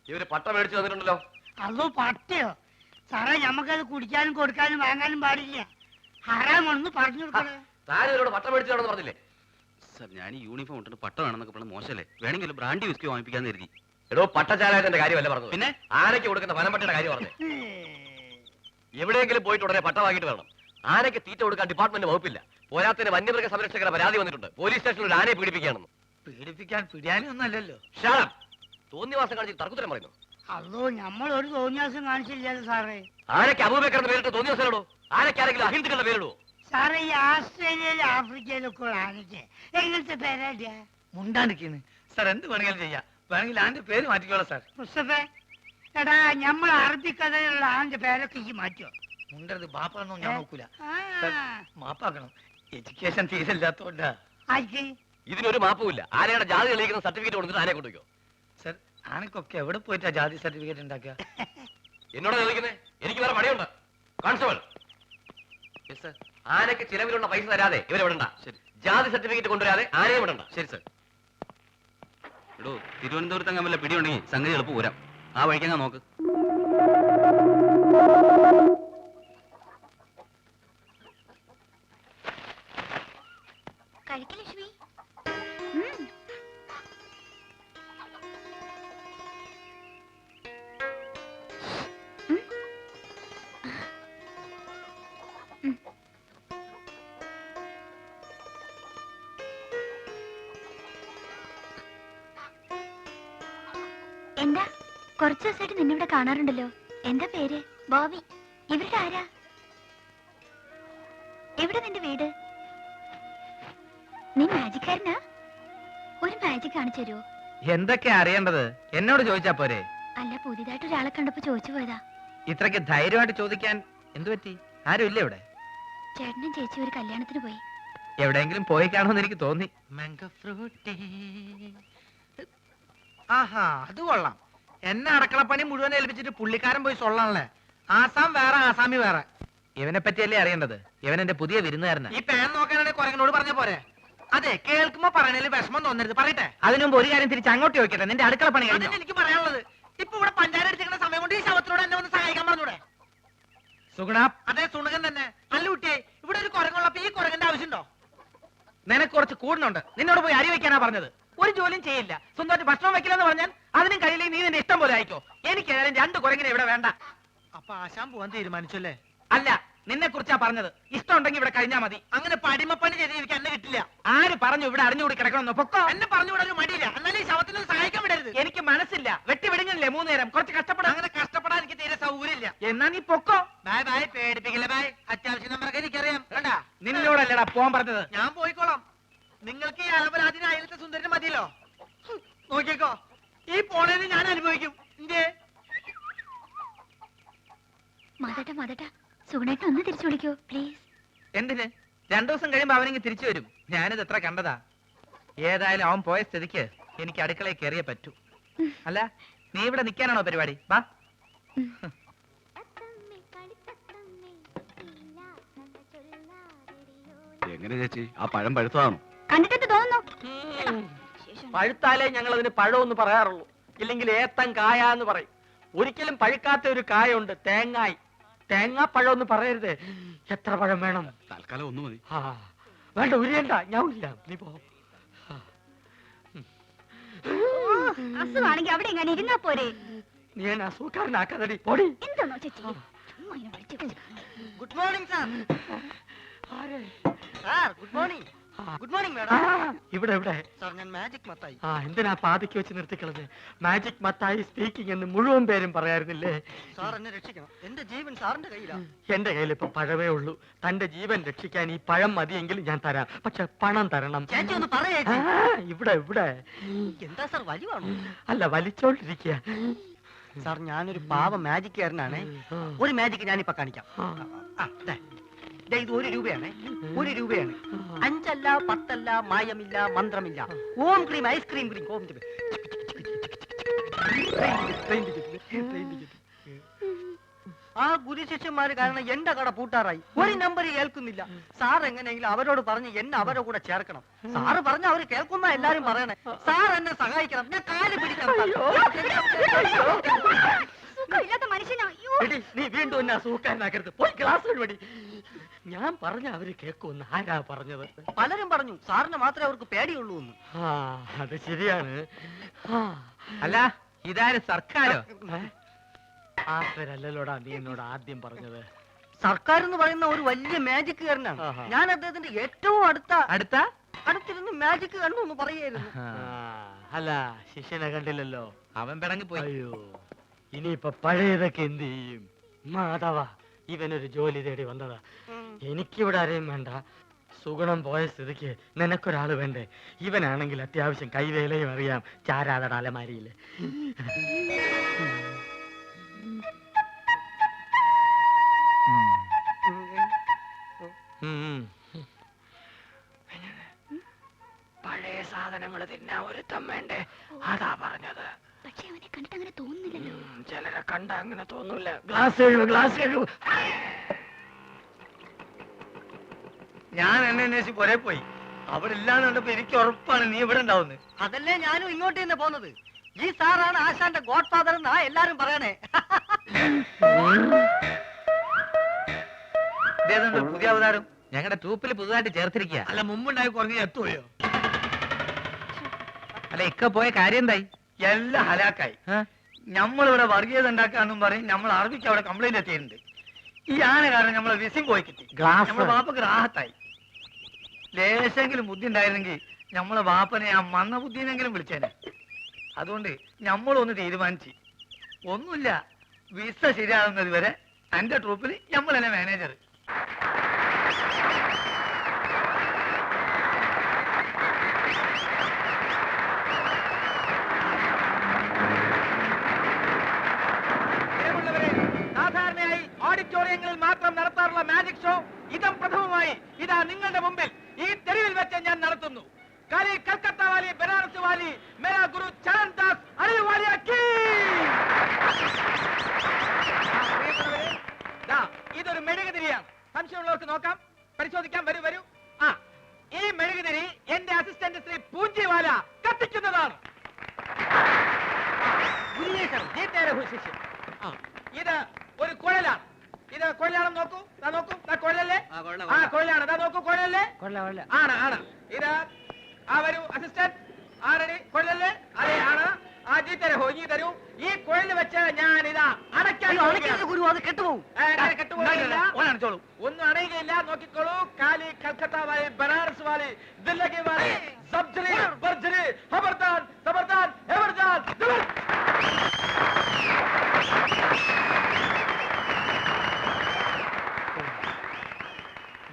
[SPEAKER 4] ഇവര് പട്ട മേടിച്ചു തന്നിട്ടുണ്ടല്ലോ.
[SPEAKER 6] അതോ പട്ടയോ സാറേ? ഞമ്മക്കത് കുടിക്കാനും കൊടുക്കാനും വാങ്ങാനും പാടില്ല. ഹറാമൊന്ന് പറഞ്ഞു കൊടുക്കണേ.
[SPEAKER 4] താൻ ഇവരോട് പട്ട മേടിച്ചാണെന്ന് പറഞ്ഞില്ലേ?
[SPEAKER 8] സാർ ഞാൻ ഈ യൂണിഫോം ഇട്ടിട്ട് പട്ട വേണമെന്നൊക്കെ പറഞ്ഞ മോശമല്ലേ? വേണമെങ്കിൽ ബ്രാൻഡി വിസ്കി വാങ്ങിപ്പിക്കാന്ന് കരുതി.
[SPEAKER 4] എടോ പട്ടച്ചാലയത്തിന്റെ കാര്യമല്ല പറഞ്ഞത്.
[SPEAKER 8] പിന്നെ
[SPEAKER 4] ആനയ്ക്ക് കൊടുക്കുന്ന വനംപട്ടയുടെ കാര്യം പറഞ്ഞു. എവിടെയെങ്കിലും പോയിട്ട് ഉടനെ പട്ട വാങ്ങിയിട്ട് വരണം. ആനയ്ക്ക് തീറ്റ കൊടുക്കാൻ ഡിപ്പാർട്ട്മെന്റ് വകുപ്പില്ല. പോരാത്തിന് വന്യമൃഗ സംരക്ഷകരുടെ പരാതി വന്നിട്ടുണ്ട്. പോലീസ് സ്റ്റേഷനിൽ ഒരു ആനയെ പീഡിപ്പിക്കുകയാണെന്ന്.
[SPEAKER 9] പീഡിപ്പിക്കാൻ പിടിയാനും ഒന്നല്ലല്ലോ.
[SPEAKER 4] ഷാളം തോന്നിവാസം കാണിച്ച് തർക്കുത്തരം പറയുന്നു.
[SPEAKER 6] അതോ നമ്മളൊരു തോന്നിയാസം കാണിച്ചില്ലല്ലോ സാറേ.
[SPEAKER 4] ആനയ്ക്ക് അബൂബക്കറിന്റെ പേരിട്ട് തോന്നിവാസനോടോ? ആനയ്ക്ക് ആരെങ്കിലും അഹിന്ദുക്കളുടെ പേരിടുവോ?
[SPEAKER 6] സാറേ ഈ ആസ്ട്രേലിയയിലും ആഫ്രിക്കയിലൊക്കെ ഉള്ള ആനയ്ക്ക് എങ്ങനത്തെ പേരാ?
[SPEAKER 9] മുണ്ടാണ്ടിരിക്കുന്നു സാർ. എന്ത് വേണമെങ്കിലും ചെയ്യാം. വേണമെങ്കിൽ ആന്റെ പേര് മാറ്റിക്കോളാം സാർ.
[SPEAKER 6] മുസ്തഫേ എടാ നമ്മൾ അറബിക്കഥയിലുള്ള ആന്റെ പേരൊക്കെ ഈ മാറ്റോ?
[SPEAKER 9] മുണ്ടരുത് ബാപ്പാണെന്നോ ഞാൻ നോക്കൂല.
[SPEAKER 6] ആ,
[SPEAKER 9] മാപ്പാക്കണം. എഡ്യൂക്കേഷൻ തീരില്ലാത്തോണ്ടാ.
[SPEAKER 6] ആയിക്ക്.
[SPEAKER 4] ഇതിനൊരു മാപ്പുമില്ല. ആനയുടെ ജാതി തെളിയിക്കുന്ന സർട്ടിഫിക്കറ്റ് കൊടുത്തിട്ട് ആനയെ കൊണ്ടുവയ്ക്കോ.
[SPEAKER 9] സാർ ആനക്കൊക്കെ എവിടെ പോയിട്ടാ ജാതി സർട്ടിഫിക്കറ്റ് ഉണ്ടാക്കുക?
[SPEAKER 4] എന്നോട് ചോദിക്കുന്നേ? എനിക്ക് വേറെ പണിയുണ്ട്. കോൺസ്റ്റബിൾ ആനയ്ക്ക് ചിലവിലുള്ള പൈസ തരാതെ ഇവരെ വിടണ്ട.
[SPEAKER 8] ശരി.
[SPEAKER 4] ജാതി സർട്ടിഫിക്കറ്റ് കൊണ്ടുവരാതെ ആനയെ വിടണ്ട.
[SPEAKER 8] ശരി സാർ. എടോ തിരുവനന്തപുരത്ത് അങ്ങനെ വല്ല പിടിയുണ്ടെങ്കിൽ സംഗതി എളുപ്പം പോരാം. ആ വഴിക്കങ്ങ് നോക്ക്.
[SPEAKER 2] കഴിക്കലക്ഷ്മി. എന്താ കുറച്ചു ദിവസമായിട്ട് നിന്നിവിടെ കാണാറുണ്ടല്ലോ. എന്താ പേര്? ബോബി. ഇവരുടെ ആരാ? എവിടെ നിന്റെ വീട്? നീ മാജിക്കാരനാ? ഒരു മാജിക് കാണിച്ചു തരുമോ?
[SPEAKER 5] എന്തൊക്കെയാ അറിയേണ്ടത്? എന്നോട് ചോദിച്ചാ പോരെ?
[SPEAKER 2] അല്ല, പുതിയതായിട്ട് ഒരാളെ കണ്ടപ്പോ ചോദിച്ചു പോയതാ.
[SPEAKER 5] ഇത്രയ്ക്ക് ധൈര്യമായിട്ട് ചോദിക്കാൻ എന്തു പറ്റി? ആരും ഇല്ല ഇവിടെ?
[SPEAKER 2] ചേട്ടനും ചേച്ചി ഒരു കല്യാണത്തിന് പോയി.
[SPEAKER 5] എവിടെയെങ്കിലും പോയി കാണുമെന്ന് എനിക്ക് തോന്നി.
[SPEAKER 9] Mango Frooti. ആഹാ അത് കൊള്ളാം. എന്നെ അടക്കളപ്പണി മുഴുവൻ ഏൽപ്പിച്ചിട്ട് പുള്ളിക്കാരൻ പോയി സൊള്ളാണല്ലേ. ആസാം വേറെ ആസാമി വേറെ.
[SPEAKER 5] ഇവനെ പറ്റിയല്ലേ അറിയേണ്ടത്? ഇവൻ എന്റെ പുതിയ വിരുന്നുകാരനാ.
[SPEAKER 9] ഈ പേൻ നോക്കാനാണെങ്കിൽ കുരങ്ങനോട് പറഞ്ഞ പോരെ? അതെ, കേൾക്കുമ്പോ പറയണേല് വിഷമം തോന്നരുത്. പറയട്ടെ.
[SPEAKER 5] അതിനു മുമ്പ് ഒരു കാര്യം തിരിച്ച് അങ്ങോട്ട് ചോദിക്കട്ടെ. നിന്റെ അടുക്കള പണി കഴിഞ്ഞോ?
[SPEAKER 9] അതന്നെ എനിക്ക് പറയാനുള്ളത്. ഇപ്പൊ ഇവിടെ പഞ്ചായത്ത് അടിച്ചിരിക്കുന്ന സമയം കൊണ്ട് ഈ ശവത്തിനോട് എന്നെ ഒന്ന് സഹായിക്കാൻ പറഞ്ഞൂടെ?
[SPEAKER 5] സുഗുണ,
[SPEAKER 9] അതെ സുണകൻ തന്നെ. അല്ല കുട്ടിയെ, ഇവിടെ ഒരു കുരങ്ങുള്ളപ്പോ ഈ കുരങ്ങന്റെ ആവശ്യമുണ്ടോ?
[SPEAKER 5] നിനക്ക് കുറച്ച് കൂടുന്നുണ്ട്. നിന്നോട് പോയി അരി വെക്കാനാ പറഞ്ഞത്. ഒരു ജോലിയും ചെയ്യില്ല. സ്വന്തമായിട്ട് ഭക്ഷണം വെക്കില്ലെന്ന് പറഞ്ഞാൽ അതിനും കഴിയില്ലെങ്കിൽ നീ നിന്റെ ഇഷ്ടം പോലെ ആയിക്കോ. എനിക്ക് ഏതായാലും 2 കുരങ്ങിനെ ഇവിടെ വേണ്ട.
[SPEAKER 9] അപ്പൊ ആശാൻ പോവാൻ തീരുമാനിച്ചല്ലേ?
[SPEAKER 5] അല്ല, നിന്നെ കുറിച്ചാ പറഞ്ഞത്. ഇഷ്ടമുണ്ടെങ്കിൽ ഇവിടെ കഴിഞ്ഞാ മതി.
[SPEAKER 9] അങ്ങനെ പടിമപ്പണി ചെയ്ത് എനിക്ക് എന്നെ കിട്ടില്ല.
[SPEAKER 5] ആര് പറഞ്ഞു ഇവിടെ അറിഞ്ഞുകൂടി കിടക്കണമെന്ന്? പൊക്കോ.
[SPEAKER 9] എന്നെ പറഞ്ഞു വിടാൻ ഒരു മടിയില്ല. എന്നാലും ഈ ശവത്തിന് സഹായിക്കാൻ വിടരുത്.
[SPEAKER 5] എനിക്ക് മനസ്സില്ല. വെട്ടി വിടുങ്ങില്ലേ 3 നേരം? കുറച്ച് കഷ്ടപ്പെടാം.
[SPEAKER 9] അങ്ങനെ കഷ്ടപ്പെടാൻ എനിക്ക് തീരെ സൗകര്യമില്ല.
[SPEAKER 5] എന്നാ നീ പൊക്കോ.
[SPEAKER 9] ബായ് ബായ്, പേടിപ്പിക്കില്ല ബായ്. അത്യാവശ്യം നമ്പറൊക്കെ എനിക്കറിയാം. കണ്ടാ,
[SPEAKER 5] നിന്നോടല്ലടാ പോവാൻ പറഞ്ഞത്.
[SPEAKER 9] ഞാൻ പോയിക്കോളാം. നിങ്ങൾക്ക് ഈ അലപരാധിന് അയലത്തെ സുന്ദരന് മതിയല്ലോ. നോക്കിക്കോ, ഈ പോണേന് ഞാൻ അനുഭവിക്കും. എന്തേ
[SPEAKER 2] മതട്ട സുഗുണേട്ടൻ ഒന്ന് തിരിച്ചു വിളിക്കോ പ്ലീസ്.
[SPEAKER 5] എന്തിന്? 2 ദിവസം കഴിയുമ്പോ അവനെങ്കിൽ തിരിച്ചു വരും. ഞാനിത് എത്ര കണ്ടതാ. ഏതായാലും അവൻ പോയ സ്ഥിതിക്ക് എനിക്ക് അടുക്കളയിൽ കയറിയേ പറ്റൂ. അല്ല, നീ ഇവിടെ നിൽക്കാനാണോ പരിപാടി? വാ.
[SPEAKER 8] എങ്ങനെ ചേച്ചി, ആ പഴം പഴുത്തതാണോ?
[SPEAKER 2] കണ്ടിട്ട് തോന്നുന്നു.
[SPEAKER 5] പഴുത്താലേ ഞങ്ങൾ അതിന് പഴമെന്ന് പറയാറുള്ളൂ. ഇല്ലെങ്കിൽ ഏത്തൻ കായ എന്ന് പറയും. ഒരിക്കലും പഴുക്കാത്ത ഒരു കായുണ്ട്, തേങ്ങായി.
[SPEAKER 3] തേങ്ങാപ്പഴം ഒന്ന് പറയരുത്. എത്ര പഴം വേണം?
[SPEAKER 8] തൽക്കാലം ഒന്ന് മതി.
[SPEAKER 3] ആ വേണ്ട, ഉരിയണ്ട, ഞാൻ ഉരിയാം, നീ പോ.
[SPEAKER 2] അസുഖമാണെങ്കിൽ അവിടെ എങ്ങനെ ഇരുന്നാ പോരെ?
[SPEAKER 3] നീ എന്നെ അസുഖക്കാരനാക്കാതടി, പൊടി.
[SPEAKER 2] എന്താണോ ചേച്ചി ചുമ്മാ ഇങ്ങനെ വിളിച്ച് വിളിച്ച്.
[SPEAKER 9] Good morning sir.
[SPEAKER 3] ആരെ?
[SPEAKER 9] Sir good morning. Good morning
[SPEAKER 3] ആ,
[SPEAKER 9] മാഡം.
[SPEAKER 3] ഇവിടെ ഇവിടെ.
[SPEAKER 9] സാർ ഞാൻ മാജിക് മത്തായി.
[SPEAKER 3] ആ എന്തിനാ പാതിക്ക് വെച്ച് നിർത്തിക്കളഞ്ഞ്? മാജിക് മത്തായി സ്പീക്കിംഗ് എന്ന് മുഴുവൻ പേരും പറയായിരുന്നില്ലേ?
[SPEAKER 9] സാർ എന്നെ രക്ഷിക്കണം. എന്റെ ജീവൻ സാറിന്റെ കയ്യിലാണ്.
[SPEAKER 3] എന്റെ കയ്യിൽ ഇപ്പൊ പഴമേ ഉള്ളൂ. തന്റെ ജീവൻ രക്ഷിക്കാൻ ഈ പഴം മതിയെങ്കിൽ ഞാൻ തരാം, പക്ഷെ പണം തരണം.
[SPEAKER 9] ചേച്ചി ഒന്ന് പറയേ.
[SPEAKER 3] ആ, ഇവിടെ ഇവിടെ.
[SPEAKER 9] എന്താ സാർ വലിവാണോ?
[SPEAKER 3] അല്ല, വലിച്ചോണ്ടിരിക്കുക.
[SPEAKER 9] സാർ ഞാനൊരു പാവ മാജിക്കാരനാണ്. ഒരു മാജിക് ഞാനിപ്പോ കാണിക്കാം. ഇത് 1 രൂപയാണ്. 1 രൂപയാണ്. 5 അല്ല 10 അല്ല, മായമില്ല, മന്ത്രമില്ല. ഓം ക്രീം ഐസ്ക്രീം ക്രീം. ഓം ആ ഗുരുശിഷ്യന്മാര് കാരണം എന്റെ കട പൂട്ടാറായി. ഒരു നമ്പർ കേൾക്കുന്നില്ല. സാർ എങ്ങനെയെങ്കിലും അവരോട് പറഞ്ഞ് എന്നെ അവരുടെ കൂടെ ചേർക്കണം. സാറ് പറഞ്ഞ അവര് കേൾക്കുന്ന എല്ലാരും പറയണേ. സാർ എന്നെ സഹായിക്കണം. ഞാൻ കാല് പിടിക്കണം.
[SPEAKER 2] സുഖമില്ലാത്ത മനുഷ്യനാ. അയ്യോ.
[SPEAKER 3] എടി, നീ വീണ്ടും എന്നെ അസുഖക്കാരനാക്കരുത്. പോയി ക്ലാസ് വഴി. ഞാൻ പറഞ്ഞ അവര് കേൾക്കുമെന്ന് ആരാ പറഞ്ഞത്?
[SPEAKER 9] പലരും പറഞ്ഞു സാറിന് മാത്രമേ അവർക്ക് പേടിയുള്ളൂ എന്ന്.
[SPEAKER 3] ആ അത് ശരിയാണ്.
[SPEAKER 5] അല്ല ഇതാര് സർക്കാരോ?
[SPEAKER 3] ആരല്ലല്ലോടാ നീ എന്നോട് ആദ്യം പറഞ്ഞത്?
[SPEAKER 9] സർക്കാർ എന്ന് പറയുന്ന ഒരു വലിയ മാജിക്കുകാരനാണ്.
[SPEAKER 3] ആഹാ.
[SPEAKER 9] ഞാൻ അദ്ദേഹത്തിന്റെ ഏറ്റവും അടുത്തിരുന്ന് മാജിക് കണ്ടു എന്ന് പറയായിരുന്നു.
[SPEAKER 3] അല്ല, ശിഷ്യനെ കണ്ടില്ലല്ലോ.
[SPEAKER 5] അവൻ പിടങ്ങിപ്പോയി.
[SPEAKER 3] അയ്യോ, ഇനിയിപ്പൊ പഴയതൊക്കെ എന്ത് ചെയ്യും? മാധവ, ഇവനൊരു ജോലി തേടി വന്നതാ. എനിക്കിവിടെ ആരെയും വേണ്ട. സുഗുണം പോയ സ്ഥിതിക്ക് നിനക്കൊരാള് വേണ്ടേ? ഇവനാണെങ്കിൽ അത്യാവശ്യം കൈവേലയും അറിയാം. ചാരാതട അലമാരിയില്. പഴയ സാധനങ്ങൾ തിന്നാ ഒരുത്തം വേണ്ടേ? അതാ പറഞ്ഞത്.
[SPEAKER 2] പക്ഷെ അവനെ കണ്ടിട്ട് അങ്ങനെ തോന്നുന്നില്ലല്ലോ.
[SPEAKER 3] ചിലരെ കണ്ട അങ്ങനെ തോന്നൂല. ഗ്ലാസ് എഴുവ്, ഗ്ലാസ് എഴുവ്.
[SPEAKER 9] ഞാൻ എന്നെ അന്വേഷിച്ച് പുറേ പോയി. അവിടെ ഇല്ലാന്ന് കണ്ടപ്പോ എനിക്ക് ഉറപ്പാണ് നീ ഇവിടെ ഉണ്ടാവുന്നത്. അതല്ലേ ഞാനും ഇങ്ങോട്ട് തന്നെ പോന്നത്. ഈ സാറാണ് ആശാന്റെ ഗോഡ് ഫാദർ എന്നാ എല്ലാരും പറയണേ. പുതിയ അവതാരം
[SPEAKER 5] ഞങ്ങളുടെ ട്രൂപ്പിൽ പുതുതായിട്ട് ചേർത്തിരിക്കുക.
[SPEAKER 9] അല്ല മുമ്പുണ്ടായി കുറഞ്ഞ് എത്തുകയോ?
[SPEAKER 5] അല്ല ഇക്ക പോയ കാര്യം എന്തായി?
[SPEAKER 9] എല്ലാം ഹലാക്കായി. നമ്മളിവിടെ വർഗീയത ഉണ്ടാക്കാന്നും പറയും. നമ്മൾ അറബിക്ക് അവിടെ കംപ്ലൈന്റ് എത്തിയിട്ടുണ്ട്. ഈ ആന കാരണം നമ്മളെ വിസിം പോയി കിട്ടി. നമ്മളെ വാപ്പക്ക് റാഹത്തായി. ലേശെങ്കിലും ബുദ്ധി ഉണ്ടായിരുന്നെങ്കിൽ നമ്മളെ വാപ്പനെ ആ മന്ന ബുദ്ധിനെങ്കിലും വിളിച്ചേനെ. അതുകൊണ്ട് നമ്മളൊന്ന് തീരുമാനിച്ച് ഒന്നുമില്ല, വിസ ശരിയാകുന്നത് വരെ എന്റെ ട്രൂപ്പിൽ നമ്മൾ തന്നെ മാനേജർ.
[SPEAKER 7] സാധാരണയായി ഓഡിറ്റോറിയങ്ങളിൽ മാത്രം നടത്താറുള്ള മാജിക് ഷോ ഇതം പ്രഥമമായി ഇതാ നിങ്ങളുടെ മുമ്പിൽ ഈ തെരുവിൽ വെച്ച് ഞാൻ നടത്തുന്നു. കാലി കൽക്കത്ത വാലി, ബനാറസ് വാലി, മേരാ ഗുരു ചരൺ ദാസ് അലിവാലിയ കീ. ഇതൊരു മെഴുകുതിരിയാണ്. സംശയമുള്ളവർക്ക് നോക്കാം, പരിശോധിക്കാം. വരൂ വരൂ. ആ, ഈ മെഴുകുതിരി എന്റെ അസിസ്റ്റന്റ് ശ്രീ പൂഞ്ചിവാല കത്തിക്കുന്നതാണ്. ഇത് ഒരു കുഴലാണ്. ഇത് കുഴലാണെന്ന് നോക്കൂ. നോക്കൂ, കുഴലല്ലേ? ആ കുഴലാണ്. നോക്കൂ, കുഴലല്ലേ? ആണ് ആണ്. ഇത് വരൂ അസിസ്റ്റന്റ്. ആരടി കുഴലല്ലേ? അതെ ആണ്. ജീ തരൂ, ഈ തരൂ. ഈ കുഴൽ വെച്ച് ഞാൻ ഇതാ അടയ്ക്കാൻ
[SPEAKER 9] ഗുരു അത് കെട്ടുപോകും.
[SPEAKER 7] ഒന്നും അണയുകയില്ല. നോക്കിക്കോളൂ. കാലി കൽക്കത്ത വാലി, ബനാറസ് വാലി, ദില്ലി വാലി, സബ്ജറി ബർജറി, ഖബർദാർ ഖബർദാർ ഖബർദാർ.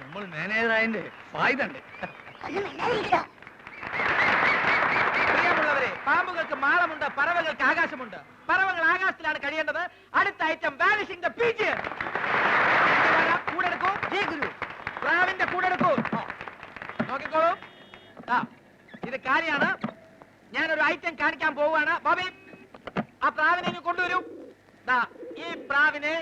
[SPEAKER 9] നമ്മൾ മാനേജറായതിന്റെ ഫായ്ദ ഉണ്ട്.
[SPEAKER 7] പ്രിയമുള്ളവരെ, പാമ്പുകൾക്ക് മാളമുണ്ട്, പറവകൾക്ക് ആകാശമുണ്ട്. പറവകൾ ആകാശത്തിലാണ് കഴിയേണ്ടത്. അടുത്ത ഐറ്റം വാനിഷിംഗ് ദ പീജിയൻ. കൂടെടുക്കൂ. ജി ഗുരു. പ്രാവിന്റെ കൂടെടുക്കൂ. നോക്കിക്കോളൂ. ഇത് കാര്യമാണ്. ഞാനൊരു ഐറ്റം കാണിക്കാൻ പോവുകയാണ്. ബോബി, ആ പ്രാവിനെ ഇങ്ങ് കൊണ്ടുവരൂ. ഈ പ്രാവിനെ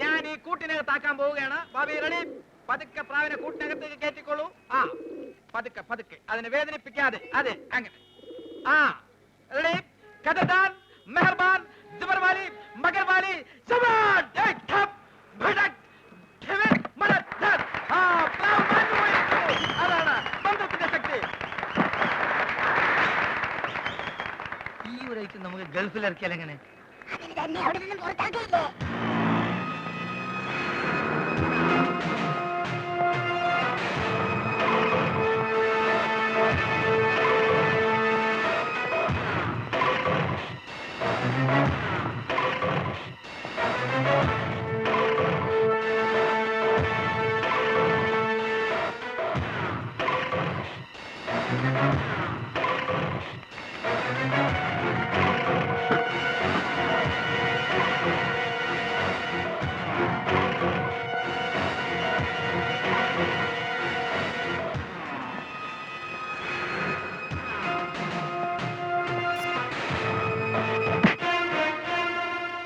[SPEAKER 7] ഞാൻ ഈ കൂട്ടിനകത്താക്കാൻ പോവുകയാണ്. ബോബി റെഡി? പതുക്കെ പ്രാവിനെ കൂട്ടിനകത്തേക്ക് കയറ്റിക്കോളൂ. പതുക്കെ പതുക്കെ, അതിനെ വേദനിപ്പിക്കാതെ. അതെ, അങ്ങനെ. റെഡി? കഥദാൻ, മെഹർബാൻ, ജുബർവാലി, മഗർവാലി, ജവാൻ,
[SPEAKER 9] ഈ ഒരാഴ്ച നമുക്ക് ഗൾഫിൽ ഇറക്കിയാൽ എങ്ങനെ?
[SPEAKER 2] അതിന് തന്നെ അവിടെ നിന്നും പുറത്താക്കിയില്ലേ?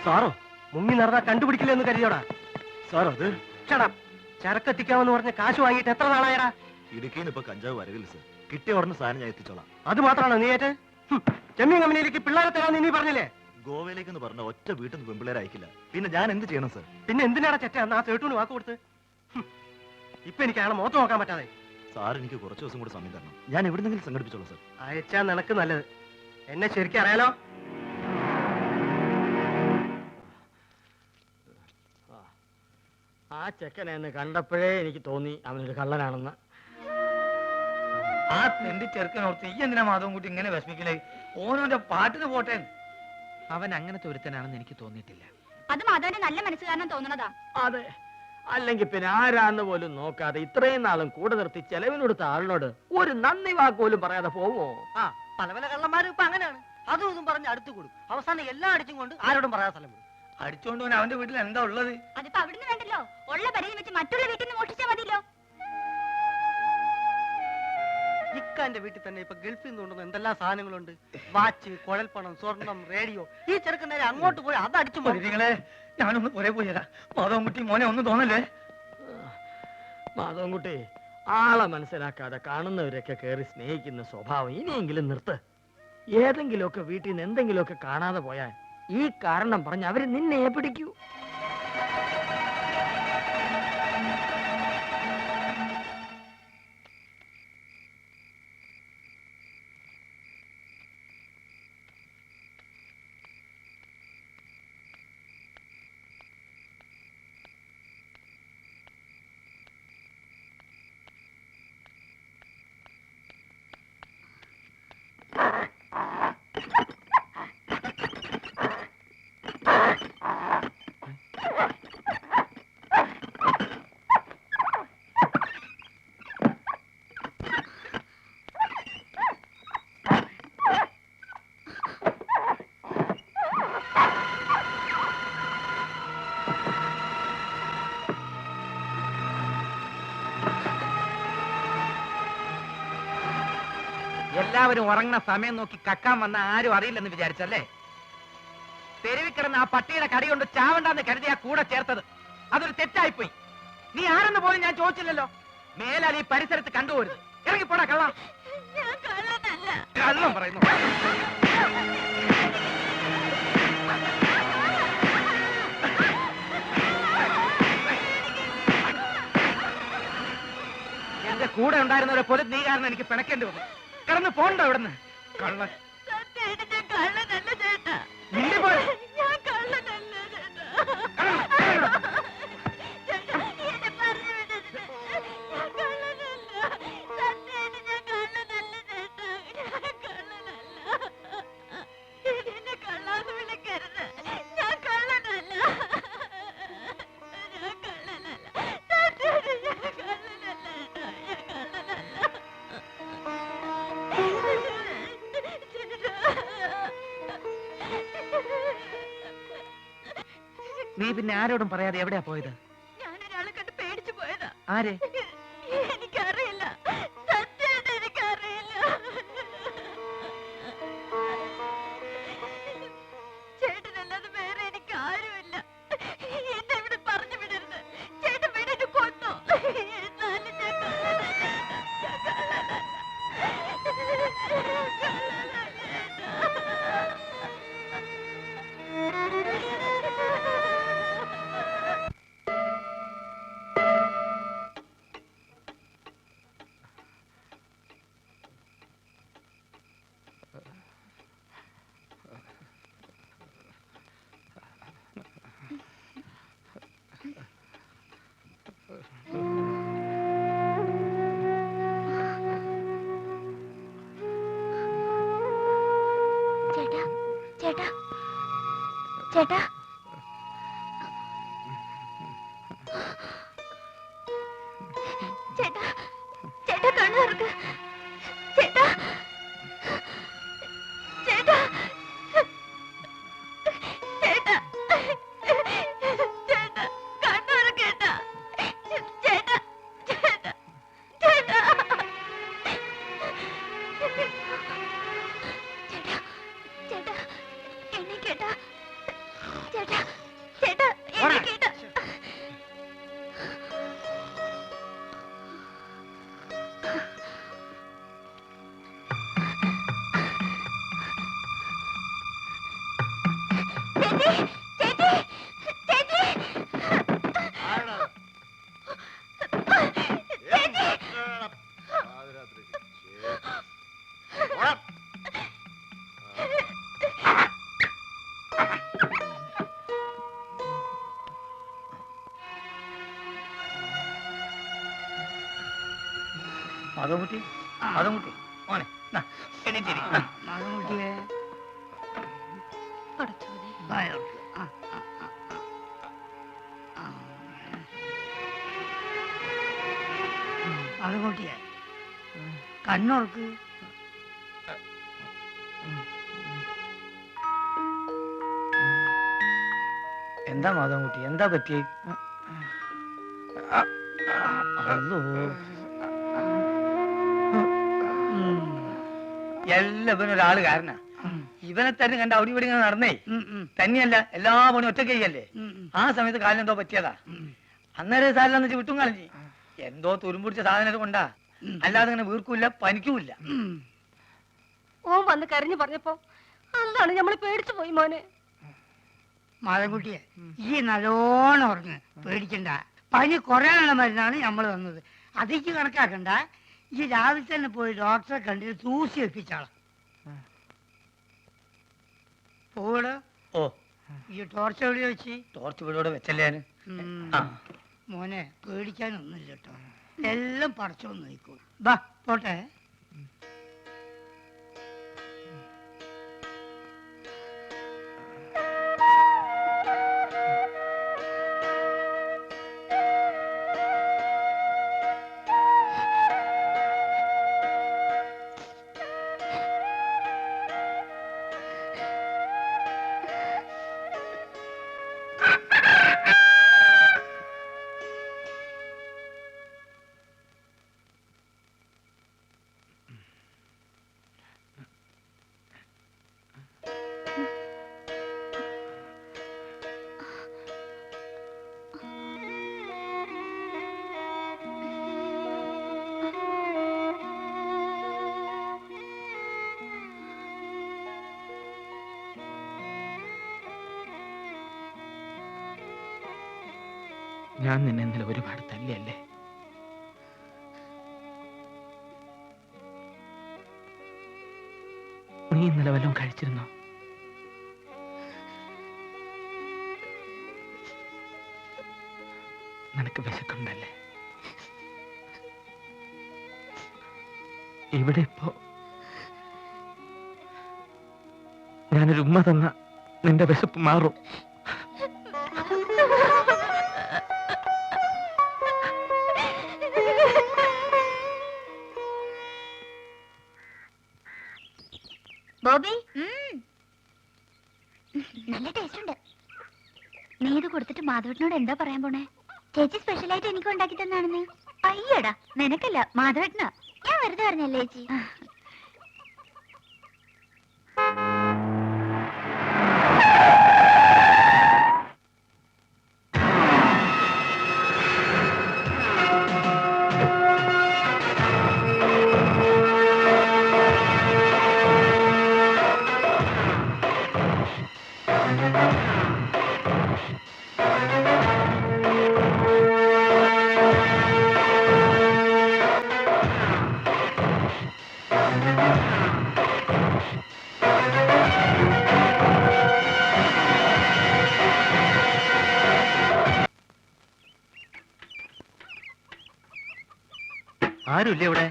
[SPEAKER 3] സാറോ മുങ്ങി നടന്നാ കണ്ടുപിടിക്കില്ലെന്ന് കരുതിയോടാ? സാർ അത് ചരക്കെത്തിക്കാമെന്ന് പറഞ്ഞ് കാശ് വാങ്ങിയിട്ട് എത്ര നാളായടാ?
[SPEAKER 11] ഇടുക്കിന്ന് ഇപ്പൊ കഞ്ചാവ് വരവില്ല സർ. കിട്ടിയ ഉടനെ സാധനം ഞാൻ എത്തിച്ചോളാം.
[SPEAKER 3] അത് മാത്രമാണോ നീ ഏറ്റ? ചെമ്മീൻ കമ്പനിയിലേക്ക് പിള്ളേരെ തരാന്ന് നീ പറഞ്ഞില്ലേ?
[SPEAKER 11] ഗോവയിലേക്ക് പറഞ്ഞ ഒറ്റ വീട്ടിൽ നിന്ന് പെൺപിള്ളേരെ അയക്കില്ല. പിന്നെ ഞാൻ എന്ത് ചെയ്യണം സർ?
[SPEAKER 3] പിന്നെ എന്തിനാടാ ചെറ്റ അന്ന് ആ സേട്ടൂന് വാക്ക് കൊടുത്ത്? ഇപ്പൊ എനിക്ക് അയാളെ മുഖത്ത് നോക്കാൻ പറ്റാതെ.
[SPEAKER 11] സാർ എനിക്ക് കുറച്ച് ദിവസം കൂടെ സമയം തരണം. ഞാൻ എവിടെന്നെങ്കിലും സംഘടിപ്പിച്ചോളാം സർ.
[SPEAKER 3] അയച്ചാ നിനക്ക് നല്ലത്. എന്നെ ശരിക്കും അറിയാലോ.
[SPEAKER 9] ആ ചെക്കനെ എന്ന് കണ്ടപ്പോഴേ എനിക്ക് തോന്നി അവനൊരു കള്ളനാണെന്ന്. ആ തെണ്ടി ചെറുക്കനോർത്ത് ഈ എന്തിനാ മാധവൻ കുട്ടി ഇങ്ങനെ വിഷമിക്കലേ? ഓനോന്റെ പാട്ടിന് പോട്ടെ.
[SPEAKER 5] അവൻ അങ്ങനത്തെ ഒരുത്തനാണെന്ന് എനിക്ക് തോന്നിയിട്ടില്ല.
[SPEAKER 2] അത് മാധവന്റെ നല്ല മനസ്സുകാരനും തോന്നണതാ.
[SPEAKER 9] അതെ, അല്ലെങ്കിൽ പിന്നെ ആരാന്ന് പോലും നോക്കാതെ ഇത്രയും നാളും കൂടെ നിർത്തി ചെലവിനോടുത്ത ആളിനോട് ഒരു നന്ദി വാക്ക് പോലും പറയാതെ പോവോ?
[SPEAKER 3] ആ പല പല കള്ളന്മാരും ഇപ്പൊ അങ്ങനെയാണ്. അതും ഇതും പറഞ്ഞ് അടുത്ത് കൂടും. അവസാനം എല്ലാം അടിച്ചും കൊണ്ട് ആരോടും പറയാൻ സ്ഥലം വിടും.
[SPEAKER 9] അടിച്ചോണ്ട് പോൻ അവന്റെ വീട്ടിൽ എന്താ ഉള്ളത്?
[SPEAKER 2] അതിപ്പോ അവിടുന്ന് വേണ്ടല്ലോ, ഉള്ള പരിധി വെച്ച് മറ്റുള്ള വീട്ടിൽ നിന്ന് മോഷ്ടിച്ചാൽ മതിയല്ലോ.
[SPEAKER 3] ഇക്കാന്റെ വീട്ടിൽ തന്നെ ഇപ്പൊ ഗൾഫിൽ നിന്ന് കൊണ്ടുവന്ന എന്തെല്ലാം സാധനങ്ങളുണ്ട്. വാച്ച്, കുഴൽപ്പണം, സ്വർണം, റേഡിയോ. ഈ ചെറുക്കൻ നേരെ അങ്ങോട്ട് പോയി അത് അടിച്ചു
[SPEAKER 9] നിങ്ങളെ ഞാനൊന്ന് പുറേ പോയതാ. മാധവൻ കുട്ടി മോനെ ഒന്നും തോന്നല്ലേ? മാധവൻ കുട്ടി ആളെ മനസ്സിലാക്കാതെ കാണുന്നവരൊക്കെ കയറി സ്നേഹിക്കുന്ന സ്വഭാവം ഇനിയെങ്കിലും നിർത്ത്. ഏതെങ്കിലുമൊക്കെ വീട്ടിൽ നിന്ന് എന്തെങ്കിലുമൊക്കെ കാണാതെ പോയാൽ ഈ കാരണം പറഞ്ഞ് അവര് നിന്നെ പിടിക്കൂ.
[SPEAKER 5] എല്ലാവരും ഉറങ്ങുന്ന സമയം നോക്കി കക്കാൻ വന്ന ആരും അറിയില്ലെന്ന് വിചാരിച്ചല്ലേ? തെരുവിൽ കിടന്ന് ആ പട്ടിയുടെ കടി കൊണ്ട് ചാവണ്ടെന്ന് കരുതിയാ കൂടെ ചേർത്തത്. അതൊരു തെറ്റായിപ്പോയി. നീ ആരെന്ന് പോലും ഞാൻ ചോദിച്ചില്ലല്ലോ. മേലാൽ ഈ പരിസരത്ത് കണ്ടുപോരുത്. ഇറങ്ങിപ്പോടാ കള്ള. കള്ളം പറയുന്നു. എന്റെ കൂടെ ഉണ്ടായിരുന്നവരെ പോലെ നീ കാരണം എനിക്ക് പിണക്കേണ്ടി വന്നു. കടന്ന് പോണ്ടോ ഇവിടുന്ന്? കള്ളൻ. നിന്റെ പോലെ നീ പിന്നെ ആരോടും പറയാതെ എവിടെയാ പോയത്?
[SPEAKER 2] ഞാനൊരാളെ കണ്ട് പേടിച്ചു പോയതാ.
[SPEAKER 5] ആരെ?
[SPEAKER 2] എനിക്കറിയില്ല, സത്യമായിട്ട് എനിക്കറിയില്ല. ചേട്ടനല്ലാതെ വേറെ എനിക്ക് ആരുമില്ല. എന്നെ ഇവിടെ പറഞ്ഞു വിടരുത്. ചേട്ടൻ വീടിന് കൊന്നു. എന്നാലും ഞാൻ കള്ളനല്ല. ഞാൻ കള്ളനല്ല. ചേട്ടാ ചേട്ടാ ചേട്ടാ കണ്ണു തുറക്ക് ചേട്ടാ ചേട്ടാ ചേട്ടാ ചേട്ടാ കണ്ണു തുറക്കേട്ടാ ചേട്ടാ ചേട്ടാ ചേട്ടാ ചേട്ടാ എണീക്കേട്ടാ ചേട്ടാ ചേട്ടാ എണീക്കേട്ടാ
[SPEAKER 9] മാധവൻകുട്ടി മാധവൻകുട്ടി മോനെ എണീറ്റിരി.
[SPEAKER 6] മാധവൻകുട്ടിയെ മാധവൻകുട്ടിയെ കണ്ണോർക്ക്
[SPEAKER 9] എന്താ മാധവൻകുട്ടി എന്താ പറ്റി? അല്ലോ എല്ലാവരും ഒരാള് കാരണ ഇവനെ തന്നെ കണ്ട അവിടെ ഇവിടെ ഇങ്ങനെ നടന്നേ തന്നെയല്ല എല്ലാ പണി ഒറ്റയ്ക്ക് ചെയ്യല്ലേ. ആ സമയത്ത് കാലിനെന്തോ പറ്റിയതാ. അന്നേരം സാരില്ലെന്ന് വെച്ച് വിട്ടും കളഞ്ഞി. എന്തോ തുരുമ്പുടിച്ച സാധനം കൊണ്ടാ, അല്ലാതെ ഇങ്ങനെ വീർക്കൂല്ല പനിക്കൂല്ല.
[SPEAKER 2] ഓൻ വന്ന് കരഞ്ഞു പറഞ്ഞപ്പോ അതാണ് നമ്മള് പേടിച്ചു പോയി മോനെ.
[SPEAKER 6] മാധവൻകുട്ടിയെ ഈ നല്ലോണം ഉറങ്ങ്, പേടിക്കണ്ട. പനി കുറയാനുള്ള മരുന്നാണ് നമ്മൾ തന്നത്. അതേക്ക് കണക്കാക്കണ്ട. ഈ രാവിലെ തന്നെ പോയി ഡോക്ടറെ കണ്ടിട്ട് തൂസി വെപ്പിച്ചാളാം. പോവടോ.
[SPEAKER 9] ഓ
[SPEAKER 6] ഈ ടോർച്ച് എവിടെ വെച്ച്?
[SPEAKER 9] ടോർച്ച് വീടോടെ വെച്ചല്ലേ ഞാന്.
[SPEAKER 6] മോനെ പേടിക്കാനൊന്നുമില്ല കേട്ടോ, എല്ലാം പറിച്ചോന്ന് നോക്കൂ. ബാ പോട്ടെ.
[SPEAKER 5] ഞാൻ നിന്നെ ഇന്നലെ ഒരുപാട് തല്ലിയല്ലേ? നീ ഇന്നലെ വല്ലതും കഴിച്ചിരുന്നോ? നിനക്ക് വിശക്കുണ്ടല്ലേ? ഇവിടെ ഇപ്പോ ഞാനൊരു ഉമ്മ തന്ന നിന്റെ വിശപ്പ് മാറും.
[SPEAKER 2] ബോബി, നല്ല ടേസ്റ്റ് ഉണ്ട്. നീ ഇത് കൊടുത്തിട്ട് മാധവേട്ടനോട് എന്താ പറയാൻ പോണേ? ചേച്ചി സ്പെഷ്യലായിട്ട് എനിക്ക് ഉണ്ടാക്കി തന്നാണെന്ന്. അയ്യടാ, നിനക്കല്ല മാധവേട്ടനാ. ഞാൻ വെറുതെ പറഞ്ഞല്ലേ ചേച്ചി.
[SPEAKER 3] ആരുമില്ലേ ഇവിടെ?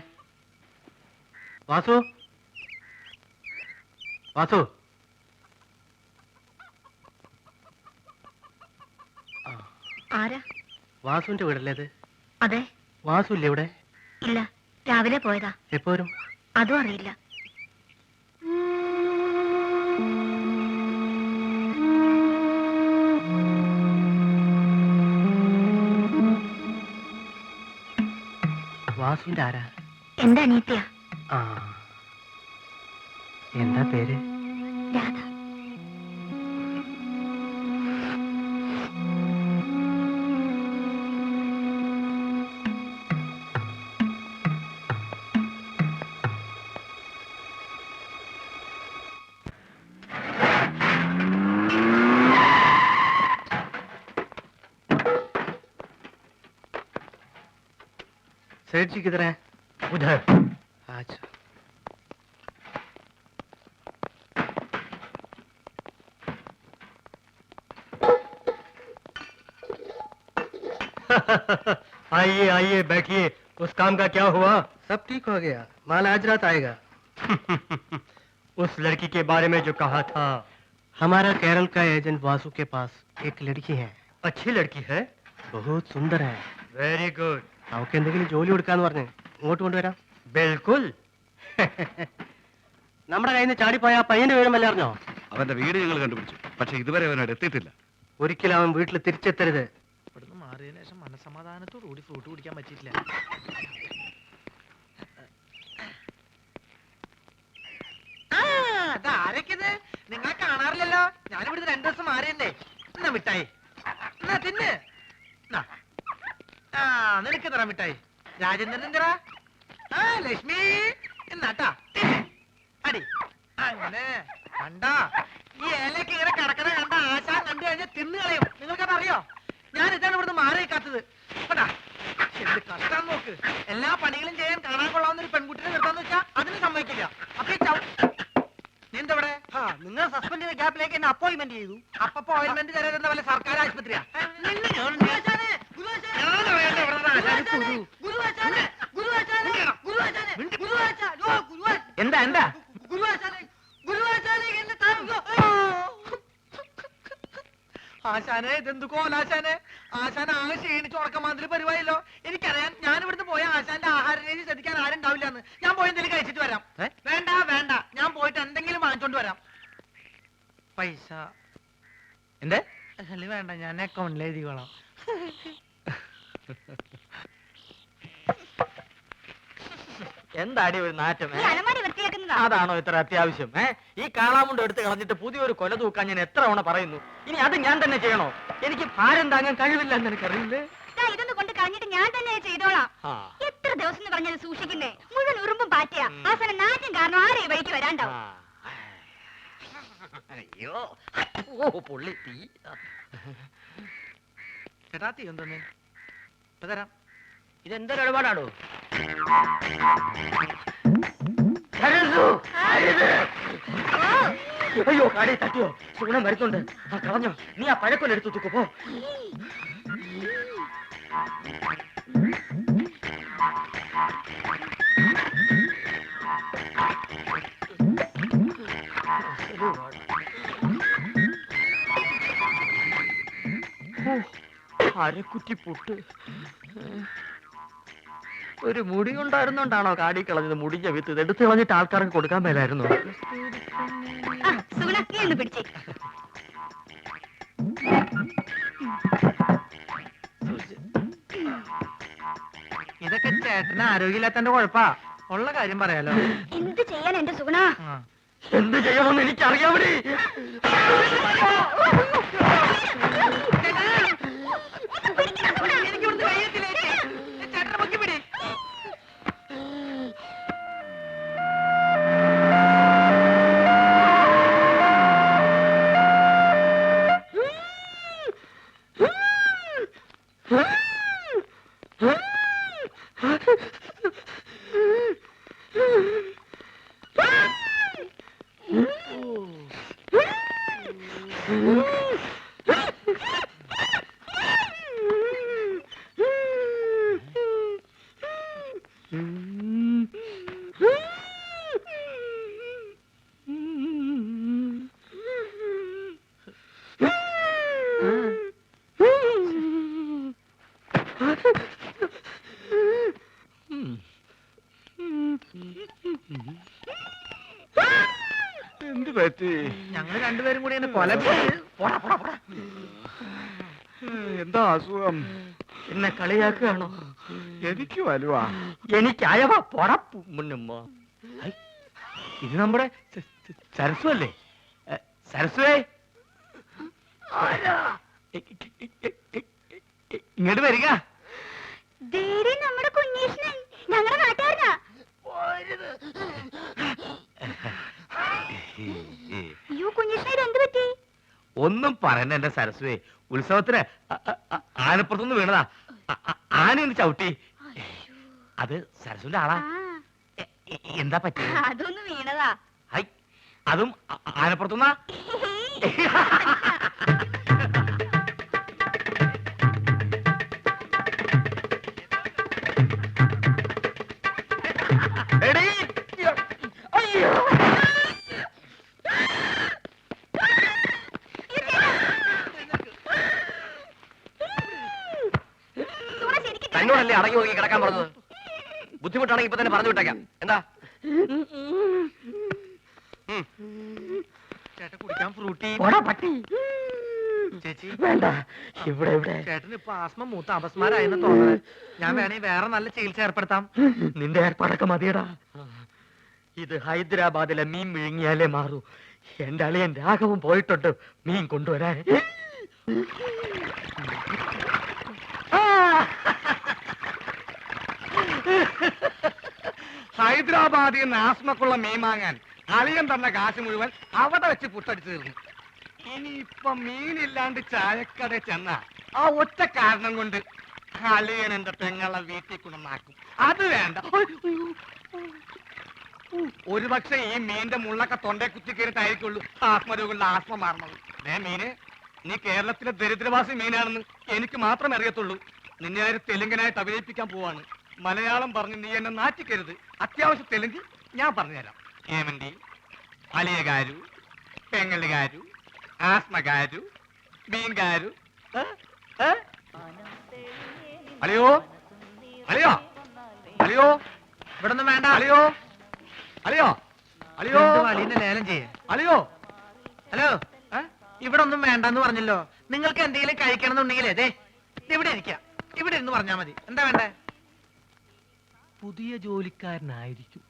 [SPEAKER 3] വാസു, വാസു,
[SPEAKER 2] ആരാ?
[SPEAKER 3] വാസുവിന്റെ വീടല്ലേ ഇത്?
[SPEAKER 2] അതെ.
[SPEAKER 3] വാസു ഇല്ലേ ഇവിടെ?
[SPEAKER 2] ഇല്ല, രാവിലെ പോയതാ.
[SPEAKER 3] എപ്പോ വരും?
[SPEAKER 2] അതും അറിയില്ല.
[SPEAKER 3] വാസുവിന്റെ ആരാ?
[SPEAKER 2] എന്റെ അനിയത്തിയാ.
[SPEAKER 3] ആ, എന്താ പേര്?
[SPEAKER 2] രാധ.
[SPEAKER 3] सेठ जी किधर हैं? उधर। अच्छा। आइए आइए बैठिए। उस काम का क्या हुआ? सब ठीक हो गया, माल आज रात आएगा। उस लड़की के बारे में जो कहा था। हमारा केरल का एजेंट वासु के पास एक लड़की है। अच्छी लड़की है? बहुत सुंदर है। Very good. അവർക്ക് എന്തെങ്കിലും ജോലി കൊടുക്കാന്ന് പറഞ്ഞ് ഇങ്ങോട്ട് കൊണ്ടുവരാം. ബിൽക്കുൽ. നമ്മുടെ കയ്യിൽ നിന്ന് ചാടിപ്പോയ ആ പയ്യന്റെ വിവരമല്ല അറിഞ്ഞോ?
[SPEAKER 11] അവന്റെ വീട് ഞങ്ങൾ കണ്ടുപിടിച്ചു, പക്ഷെ ഇതുവരെ അവനോട് എത്തിയിട്ടില്ല.
[SPEAKER 3] ഒരിക്കലും അവൻ വീട്ടിൽ തിരിച്ചെത്തരുത്.
[SPEAKER 7] ഇവിടുന്ന് മാറിയതിനു ശേഷം മനസമാധാനത്തോടു കൂടി ഫ്രൂട്ട് കുടിക്കാൻ പറ്റിയിട്ടില്ല. ആരൊക്കെത്? നിങ്ങളെ കാണാറില്ലല്ലോ. ഞാനിവിടുന്ന് 2 ദിവസം മാറിയല്ലേ. എന്നാ മിഠായി, എന്നാ തിന്ന്. ആ, നിനക്ക് തരാം മിഠായി. രാജേന്ദ്രൻ എന്തിനാ? ആ, ലക്ഷ്മി എന്നാട്ടാ അടി. അങ്ങനെ കണ്ടാ ഈ ഏലക്ക് ഇങ്ങനെ കിടക്കണ കണ്ട ആശാൻ കണ്ടു കഴിഞ്ഞാൽ തിന്നു കളയും. നിങ്ങൾക്കത് അറിയോ? ഞാൻ ഇതാണ് ഇവിടുന്ന് മാറി കാത്തത്. കേട്ടാ, എന്ത് കഷ്ടം നോക്ക്. എല്ലാ പണികളും ചെയ്യാൻ കാണാൻ കൊള്ളാവുന്ന ഒരു പെൺകുട്ടിനെ നിർത്താന്ന് വെച്ചാ അതിന് സമ്മതിക്കില്ല. അപ്പൊ നീന്തവിടെ നിങ്ങൾ സസ്പെൻഡ് ചെയ്ത ഗ്യാപ്പിലേക്ക് എന്നെ അപ്പോയിന്റ്മെന്റ് ചെയ്തു. അപ്പൊ അപ്പോയിന്റ്മെന്റ് തരുന്ന പോലെ സർക്കാർ ആശുപത്രിയാ. എന്താ എന്താ ആശാനെ, ഇതെന്ത് കോലാശാനെ? ആശാൻ ആകെ ക്ഷീണിച്ച് ഉറക്കമാതിരി പരിപാടിയല്ലോ. എനിക്കറിയാം, ഞാൻ ഇവിടുന്ന് പോയ ആശാന്റെ ആഹാര രീതി ശ്രദ്ധിക്കാൻ ആരും ഉണ്ടാവില്ലെന്ന്. ഞാൻ പോയി എന്തെങ്കിലും കഴിച്ചിട്ട് വരാം. വേണ്ട വേണ്ട, ഞാൻ പോയിട്ട് എന്തെങ്കിലും വാങ്ങിച്ചോണ്ട് വരാം. പൈസ എന്തേ? വേണ്ട, ഞാൻ അക്കൗണ്ടിൽ എഴുതിക്കോളാം. എന്താടി ഒരു നാറ്റം? അതാണോ ഇത്ര അത്യാവശ്യം? ഈ കാളാമുണ്ട് എടുത്ത് കളഞ്ഞിട്ട് പുതിയൊരു കൊല തൂക്കാൻ ഞാൻ എത്ര തവണ പറയുന്നു. ഇനി അത് ഞാൻ തന്നെ ചെയ്യണോ? എനിക്ക് ഭാരം താങ്ങാൻ കഴിവില്ല എന്ന് എനിക്കറിയില്ലേ.
[SPEAKER 2] ഇതൊന്നും കൊണ്ട് കളഞ്ഞിട്ട് ഞാൻ തന്നെ ചെയ്തോളാം. എത്ര ദിവസം പറഞ്ഞത് സൂക്ഷിക്കുന്നേ? മുഴുവൻ ഉറുമ്പും പാറ്റിയ അവസാനം നാറ്റും കാരണം ആരെ വഴിക്ക് വരാണ്ടാവും.
[SPEAKER 5] അയ്യോ, ഓ പൊള്ളി തീ. ചേട്ടാ, തീ എന്തോന്ന് തരാം. ഇതെന്തൊരു ഇടപാടാണോ? അയ്യോ, കടയിൽ തട്ടിയോ? സുഗുണം വരുന്നുണ്ട്. ആ കളഞ്ഞോ? നീ ആ പഴക്കൊല്ലെടുത്ത് തൂക്കു പോ. അരക്കുറ്റി പുട്ട്. ഒരു മുടി ഉണ്ടായിരുന്നോണ്ടാണോ കാടി കളഞ്ഞത്? മുടിഞ്ഞ വിത്ത് എടുത്ത് കളഞ്ഞിട്ട് ആൾക്കാർക്ക് കൊടുക്കാൻ മേലായിരുന്നു. ഇതൊക്കെ ചേട്ടന് ആരോഗ്യമില്ലാത്തന്റെ കുഴപ്പാ. ഉള്ള കാര്യം പറയാലോ.
[SPEAKER 2] എന്ത് ചെയ്യാൻ എന്റെ സുഗുണ?
[SPEAKER 5] എന്ത് ചെയ്യണമെന്ന് എനിക്കറിയാം.
[SPEAKER 7] ഞങ്ങൾ രണ്ടുപേരും കൂടി കൊല പോടാ പോടാ പോടാ.
[SPEAKER 9] എന്താ അസുഖം?
[SPEAKER 3] എന്നെ കളിയാക്കുകയാണോ?
[SPEAKER 9] എനിക്ക് വലുവാ.
[SPEAKER 3] എനിക്കായവാ പൊടപ്പു മുന്നുമ്മ.
[SPEAKER 9] ഇത് നമ്മുടെ സരസ്വ അല്ലേ? സരസ്വേ, ഇങ്ങോട്ട് വരിക.
[SPEAKER 2] നമ്മുടെ കുഞ്ഞീഷ്ണൻ ഞങ്ങളുടെ നാട്ടുകാരനാ. അയ്യോ കുഞ്ഞീഷ്ണൻ ഇതെന്ത് പറ്റി?
[SPEAKER 9] ഒന്നും പറയണ്ട എന്റെ സരസ്വേ. ഉത്സവത്തിന് ആനപ്പുറത്തുനിന്ന് വീണതാ. ആനയൊന്ന് ചവിട്ടി. അത് സരസ്വന്റെ ആളാ. എന്താ പറ്റി?
[SPEAKER 2] അതൊന്ന് വീണതാ.
[SPEAKER 9] ഹൈ, അതും ആനപ്പുറത്തുനിന്നാ? എടീ, അയ്യോ.
[SPEAKER 3] തന്നോടല്ലേ അടങ്ങി ഒതുങ്ങി കിടക്കാൻ പറഞ്ഞത്? ബുദ്ധിമുട്ടാണെങ്കിൽ ഇപ്പൊ തന്നെ പറഞ്ഞു വിട്ടേക്കാം. എന്താ
[SPEAKER 7] ചേട്ടൻ കുടിക്കാൻ ഫ്രൂട്ടി. ചേച്ചി
[SPEAKER 3] വേണ്ട, ഇവിടെ ഇവിടെ
[SPEAKER 7] ചേട്ടന് ഇപ്പൊ ആസ്മ മൂത്ത അപസ്മാരായെന്ന് തോന്നുന്നത്. ഞാൻ വേണേ വേറെ നല്ല ചികിത്സ ഏർപ്പെടുത്താം.
[SPEAKER 3] നിന്റെ ഏർപ്പാടൊക്കെ മതിയടാ. ഇത് ഹൈദരാബാദിലെ മീൻ വിഴുങ്ങിയാലേ മാറൂ. എന്റെ അളിയൻ രാഘവൻ പോയിട്ടുണ്ട് മീൻ കൊണ്ടുവരാൻ.
[SPEAKER 9] ഹൈദരാബാദിൽ നിന്ന് ആസ്മക്കുള്ള മീൻ വാങ്ങാൻ അളിയൻ തന്ന കാശ് മുഴുവൻ അവിടെ വെച്ച് പുട്ടടിച്ചു തീർന്നു. ഇനിയിപ്പൊ മീനില്ലാണ്ട് ചായക്കട ചെന്ന ആ ഒറ്റ കാരണം കൊണ്ട് അളിയൻ എന്റെ പെങ്ങളെ വീട്ടിൽ കൊണ്ടുവന്നാക്കും. അത് വേണ്ട. ഒരുപക്ഷെ ഈ മീന്റെ മുള്ളൊക്കെ തൊണ്ടേ കുത്തി കയറിട്ടായിരിക്കുള്ളൂ ആത്മരോഗങ്ങളുടെ ആത്മ മാറണത്. മീന്, നീ കേരളത്തിലെ ദരിദ്രവാസി മീനാണെന്ന് എനിക്ക് മാത്രമേ അറിയത്തുള്ളൂ. നിന്നെ ഒരു തെലുങ്കനായിട്ട് അഭിനയിപ്പിക്കാൻ പോവാണ്. മലയാളം പറഞ്ഞ് നീ എന്നെ നാറ്റിക്കരുത്. അത്യാവശ്യം തെലുങ്ക് ഞാൻ പറഞ്ഞുതരാം. ഏമന്തി, അലിയകാരു, പെങ്ങലുകാരു, ആസ്മകാരു, മീൻകാരു. അലിയോ അലിയോ അലിയോ,
[SPEAKER 7] ഇവിടെ ഒന്നും വേണ്ട.
[SPEAKER 9] അലിയോ അലിയോ അലിയോ,
[SPEAKER 7] അലീനെ ലേലം ചെയ്യേ.
[SPEAKER 9] അലിയോ.
[SPEAKER 7] ഹലോ, ഇവിടെ ഒന്നും വേണ്ടെന്ന് പറഞ്ഞല്ലോ. നിങ്ങൾക്ക് എന്തെങ്കിലും കഴിക്കണം എന്നുണ്ടെങ്കിലേ ദേ ഇവിടെ ഇരിക്കാം. ഇവിടെ ഇരുന്ന് പറഞ്ഞാ മതി. എന്താ വേണ്ടേ?
[SPEAKER 9] പുതിയ ജോലിക്കാരനായിരിക്കും.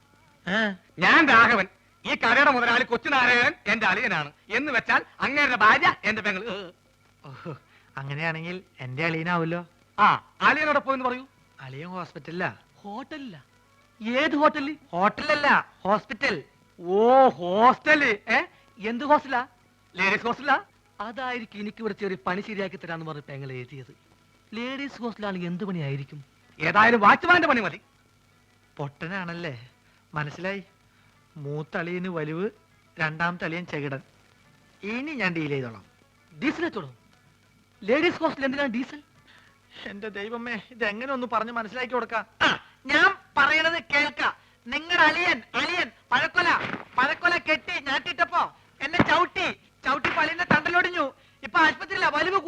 [SPEAKER 9] ഞാൻ രാഘവൻ. ഈ കടയുടെ മുതലാളി കൊച്ചുനാരായണൻ എന്റെ അളിയനാണ്. എന്ന് വെച്ചാൽ അങ്ങേരുടെ ഭാര്യ എന്റെ പെങ്ങൾ.
[SPEAKER 7] അങ്ങനെയാണെങ്കിൽ എന്റെ അളിയനാവല്ലോ.
[SPEAKER 9] ആ, അളിയനോടൊപ്പം എന്ന് പറയൂ.
[SPEAKER 7] അളിയൻ ഹോസ്പിറ്റലിലാ.
[SPEAKER 9] ഹോട്ടലില്ല. ഏത് ഹോട്ടലിൽ?
[SPEAKER 7] ഹോട്ടലല്ല, ഹോസ്പിറ്റൽ.
[SPEAKER 9] ഓ, ഹോസ്റ്റല്. എന്ത് ഹോസ്റ്റലാ? ലേഡീസ് ഹോസ്റ്റലാ? അതായിരിക്കും എനിക്ക് ഇവിടെ ചെറിയ പണി ശരിയാക്കി തരാന്ന് പറഞ്ഞ് പെങ്ങൾ എഴുതിയത്. ലേഡീസ് ഹോസ്റ്റലാണെങ്കിൽ എന്ത് പണിയായിരിക്കും? ഏതായാലും വാച്ച്മാന്റെ പണി മതി.
[SPEAKER 7] പൊട്ടനാണല്ലേ, മനസ്സിലായി. മൂത്തളിയന് വലിവ്, രണ്ടാമത്തെ അളിയൻ ചെകിടൻ. ഇനി ഞാൻ ഡീൽ ചെയ്തോളാം.
[SPEAKER 9] ഡീസൽ വെച്ചോളൂ. ലേഡീസ് ഹോസ്റ്റൽ എന്തിനാണ് ഡീസൽ?
[SPEAKER 7] എന്റെ ദൈവമേ, ഇത് എങ്ങനെ ഒന്ന് പറഞ്ഞ് മനസ്സിലാക്കി കൊടുക്കാം. ഞാൻ പറയണത് കേൾക്ക. നിങ്ങളുടെ അളിയൻ പഴക്കൊല കെട്ടി ഞാട്ടിട്ടപ്പോ എന്നെ ചവിട്ടി പള്ളിന്റെ തണ്ടലൊടിഞ്ഞു. ഇപ്പൊ ആശുപത്രിയില്ല. വലിവ്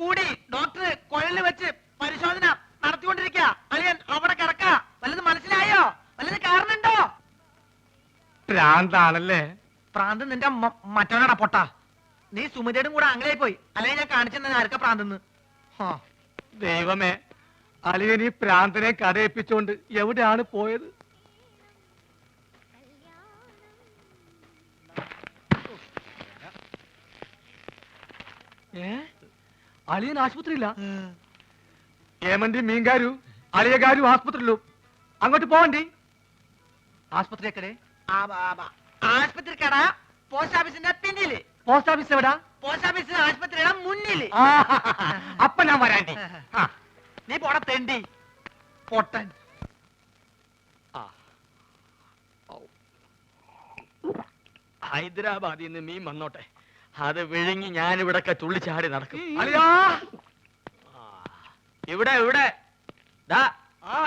[SPEAKER 7] കൂടി ഡോക്ടർ കുഴലിൽ വെച്ച് പരിശോധന നടത്തിക്കൊണ്ടിരിക്കുക. അളിയൻ അവിടെ കിടക്ക. വല്ലത് മനസ്സിലായോ? വല്ലത് കാരണുണ്ടോ?
[SPEAKER 9] ഭ്രാന്താണല്ലേ?
[SPEAKER 7] പ്രാന്ത് നിന്റെ മറ്റവനാടാ പൊട്ട. നീ സുമിതയുടെ കൂടെ അങ്ങനെയായി പോയി. അല്ലെങ്കിൽ ഞാൻ കാണിച്ചെന്നെ ആർക്കാ പ്രാന്തെന്ന്.
[SPEAKER 9] ദൈവമേ, അളിയൻ ഈ പ്രാന്തനെ കടയിപ്പിച്ചോണ്ട് എവിടെയാണ് പോയത്? അളിയൻ ആശുപത്രിയില്ല. ഏമന്തി മീൻകാരു അളിയകാരു ആസ്പത്രിയിലും. അങ്ങോട്ട് പോവണ്ടി. ആസ്പത്രി എക്കടെ?
[SPEAKER 7] ആശുപത്രി കട പോസ്റ്റ് ഓഫീസിന്റെ പിന്നില്.
[SPEAKER 9] പോസ്റ്റ് ഓഫീസ് എവിടാ?
[SPEAKER 7] പോസ്റ്റ് ഓഫീസ് ആശുപത്രിയുടെ മുന്നില്.
[SPEAKER 9] അപ്പൊ ഞാൻ വരാണ്ടി.
[SPEAKER 7] നീ പോടാ തെണ്ടി പൊട്ടൻ.
[SPEAKER 3] ഹൈദരാബാദിൽ നിന്ന് മീൻ വന്നോട്ടെ, അത് വിഴുങ്ങി ഞാനിവിടൊക്കെ തുള്ളിച്ചാടി നടക്കും.
[SPEAKER 9] അളിയാ,
[SPEAKER 3] ഇവിടെ ഇവിടെ ദാ.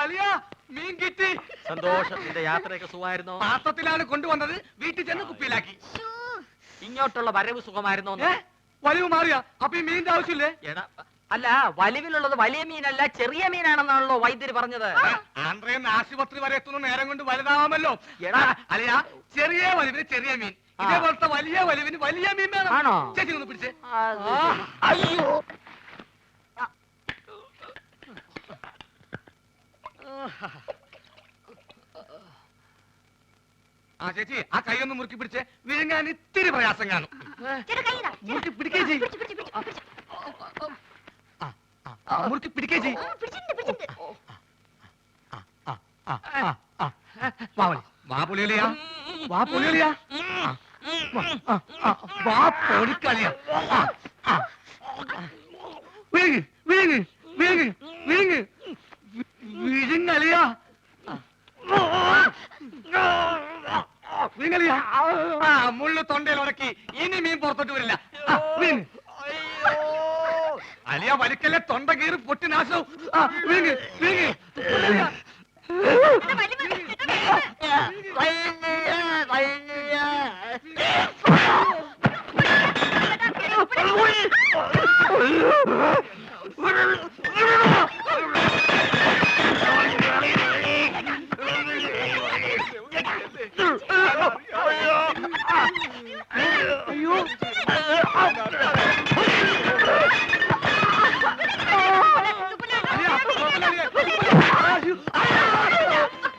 [SPEAKER 9] അളിയാ, മീൻ കിട്ടി.
[SPEAKER 3] സന്തോഷം. നിന്റെ യാത്രയൊക്കെ സുഖമായിരുന്നോ?
[SPEAKER 9] പാത്രത്തിലാണ് കൊണ്ടുവന്നത്. വീട്ടിൽ ചെന്ന് കുപ്പിയിലാക്കി.
[SPEAKER 3] ഇങ്ങോട്ടുള്ള വരവ് സുഖമായിരുന്നോ?
[SPEAKER 9] വലിവ് മാറിയാ? അപ്പൊ ഈ മീനിന്റെ ആവശ്യമില്ലേ?
[SPEAKER 3] എടാ,
[SPEAKER 5] അല്ല വലിവിലുള്ളത് വലിയ മീനല്ല ചെറിയ മീനാണെന്നാണല്ലോ വൈദ്യര് പറഞ്ഞത്.
[SPEAKER 7] ആന്ധ്രയിൽ ആശുപത്രി വരെ എത്തുന്ന നേരം കൊണ്ട് വലുതാവാമല്ലോ.
[SPEAKER 5] എടാ
[SPEAKER 7] അല്ലയാ, ചെറിയ വലിവിന് ചെറിയ മീൻ, ഇതേപോലത്തെ വലിയ വലിവിന് വലിയ മീൻ വേണം.
[SPEAKER 5] ആണോ?
[SPEAKER 7] ചേച്ചി ഒന്ന് പിടിച്ചേ.
[SPEAKER 5] അയ്യോ
[SPEAKER 7] ആ ചേച്ചി, ആ കൈ ഒന്ന് മുറുക്കി പിടിച്ചേ. വിഴുങ്ങാൻ ഇത്തിരി പ്രയാസം കാണും. മുറുക്കി പിടിക്കേ ചെയ്യും. മുറുക്കി പിടിക്കേ ചെയ്യും. വാ പൊളിയലിയാ, വാ പൊളിയലിയാ, വാ പൊളിക്കളിയാ. വിഴുങ്ങ് വിഴുങ്ങ് വിഴുങ്ങ് വിഴുങ്ങ് വിഴുങ്ങലിയാ, വിഴുങ്ങലിയാ. മുള്ളു തൊണ്ടയിൽ ഉടക്കി, ഇനി മീൻ പുറത്തോട്ട് വരില്ല. വിഴുങ്ങ്. അലിയ വലിക്കല്ലേ, തൊണ്ട കീറി പൊട്ടി നാശവും. വിഴുങ്ങ് വിഴുങ്ങ്.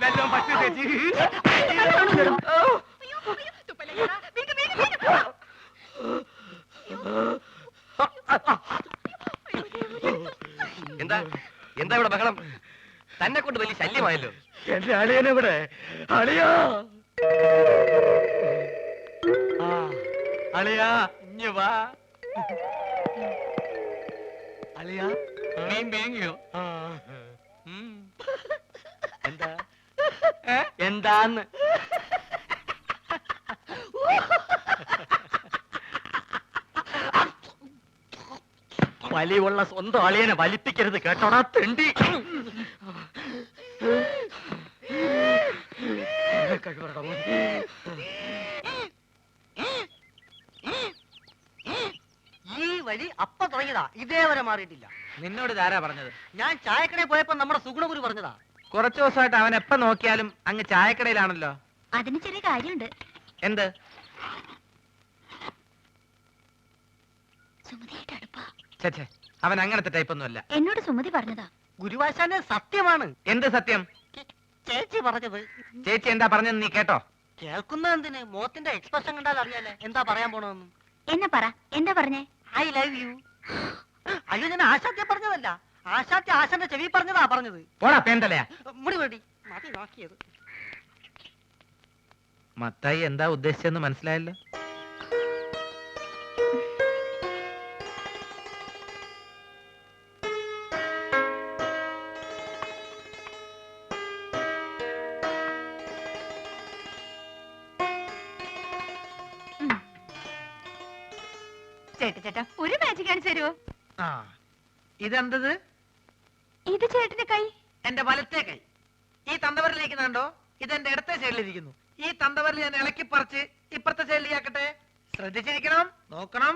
[SPEAKER 7] വെല്ലം പറ്റി ചേച്ചി.
[SPEAKER 4] എന്താ എന്താ ഇവിടെ ബഹളം? തന്നെ കൊണ്ട് വലിയ ശല്യമായല്ലോ.
[SPEAKER 3] എന്റെ അളിയനെവിടെ? അളിയാ, അളിയാ, ഇഞ്ഞ് വാ. അളിയാ,
[SPEAKER 7] മീൻ വേങ്ങിയോ?
[SPEAKER 3] എന്താ എന്താന്ന്? വലിയുള്ള സ്വന്തം അളിയനെ വലിപ്പിക്കരുത് കേട്ടോടാ തെണ്ടി.
[SPEAKER 9] ഈ വഴി അപ്പ തുടങ്ങിയതാ, ഇതേവരെ മാറിയിട്ടില്ല.
[SPEAKER 5] നിന്നോട് ഇതാരാ പറഞ്ഞത്?
[SPEAKER 9] ഞാൻ ചായക്കടയിൽ പോയപ്പോ നമ്മുടെ സുഗുണഗുരു പറഞ്ഞതാ.
[SPEAKER 5] കുറച്ചു ദിവസമായിട്ട് അവൻ എപ്പ നോക്കിയാലും അങ്ങ് ചായക്കടയിലാണല്ലോ.
[SPEAKER 2] അതിന് ചെറിയ കാര്യമുണ്ട്.
[SPEAKER 5] എന്ത്?
[SPEAKER 2] സുമതിയായിട്ട് അടുപ്പാ.
[SPEAKER 5] ചേച്ചേ, അവൻ അങ്ങനത്തെ ടൈപ്പൊന്നും അല്ല.
[SPEAKER 2] എന്നോട് സുമതി പറഞ്ഞതാ.
[SPEAKER 9] ഗുരുവാശാന് സത്യമാണ്
[SPEAKER 5] എന്ത് സത്യം?
[SPEAKER 9] ചേച്ചി പറഞ്ഞത്.
[SPEAKER 5] ചേച്ചി എന്താ പറഞ്ഞെന്ന് നീ കേട്ടോ?
[SPEAKER 9] കേൾക്കുന്ന എന്തിന്? മോത്തിന്റെ എക്സ്പ്രഷൻ കണ്ടാൽ അറിയാലേ എന്താ പറയാൻ പോണെന്ന്.
[SPEAKER 2] എന്നാ പറ, എന്താ പറഞ്ഞേ?
[SPEAKER 9] I love you. അയ്യോ, ഞാൻ ആശാത്യ പറഞ്ഞതല്ല, ആശാത്യ ആശാന്റെ ചെവി പറഞ്ഞതാ പറഞ്ഞത്.
[SPEAKER 5] പോടാ പേന്തലയാ.
[SPEAKER 9] മുടി വേടി മതി നോക്കിയത്.
[SPEAKER 5] മത്തായി എന്താ ഉദ്ദേശിച്ചെന്ന് മനസ്സിലായല്ലോ.
[SPEAKER 2] ചേട്ടാ ഒരു മാജിക് കാണിച്ചു തരുമോ?
[SPEAKER 5] ആ, ഇതെന്തത്?
[SPEAKER 2] ഇത് ചേട്ടന്റെ കൈ.
[SPEAKER 5] എന്റെ വലത്തെ കൈ. ഈ തന്തവരിലേക്ക് കണ്ടോ? ഇതെന്റെ ഇടത്തെ സൈഡിലിരിക്കുന്നു. ഈ തന്തവരിൽ ഞാൻ ഇളക്കി പറിച്ച് ഇപ്പുറത്തെ സൈഡിലേക്കാക്കട്ടെ. ശ്രദ്ധിച്ചിരിക്കണം, നോക്കണം.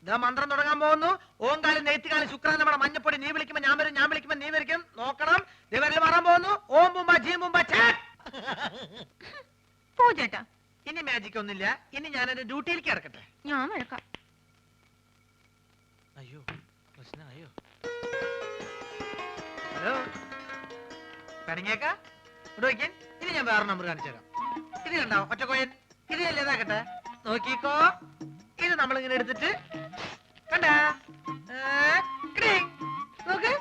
[SPEAKER 5] ഇതാ മന്ത്രം തുടങ്ങാൻ പോകുന്നു. ഓംകാലം നെയ്ത്തുകാലം ശുക്രൻ നമ്മുടെ മഞ്ഞപ്പൊടി. നീ വിളിക്കുമ്പോ ഞാൻ വരും, ഞാൻ വിളിക്കുമ്പോ നീ വരിക്കും. നോക്കണം. ദിവരിൽ മാറാൻ പോകുന്നു. ഓം മുമ്പ ജീ മുമ്പ
[SPEAKER 2] പോ ചേട്ടാ.
[SPEAKER 5] ഇനി മാജിക് ഒന്നുമില്ല. ഇനി ഞാൻ എന്റെ ഡ്യൂട്ടിയിലേക്ക് കിടക്കട്ടെ.
[SPEAKER 2] ഞാൻ വഴക്കാം.
[SPEAKER 5] അയ്യോ, പ്രശ്നമായോ? ഹലോ, കണിങ്ങേക്ക ഇവിടെ വയ്ക്കാൻ. ഇനി ഞാൻ വേറെ നമ്പർ കാണിച്ചേക്കാം. ഇത് കണ്ടോ ഒറ്റക്കോയൻ? ഇത് അല്ലേതാക്കട്ടെ, നോക്കിക്കോ. ഇത് നമ്മളിങ്ങനെ എടുത്തിട്ട് കണ്ടാ നോക്ക്.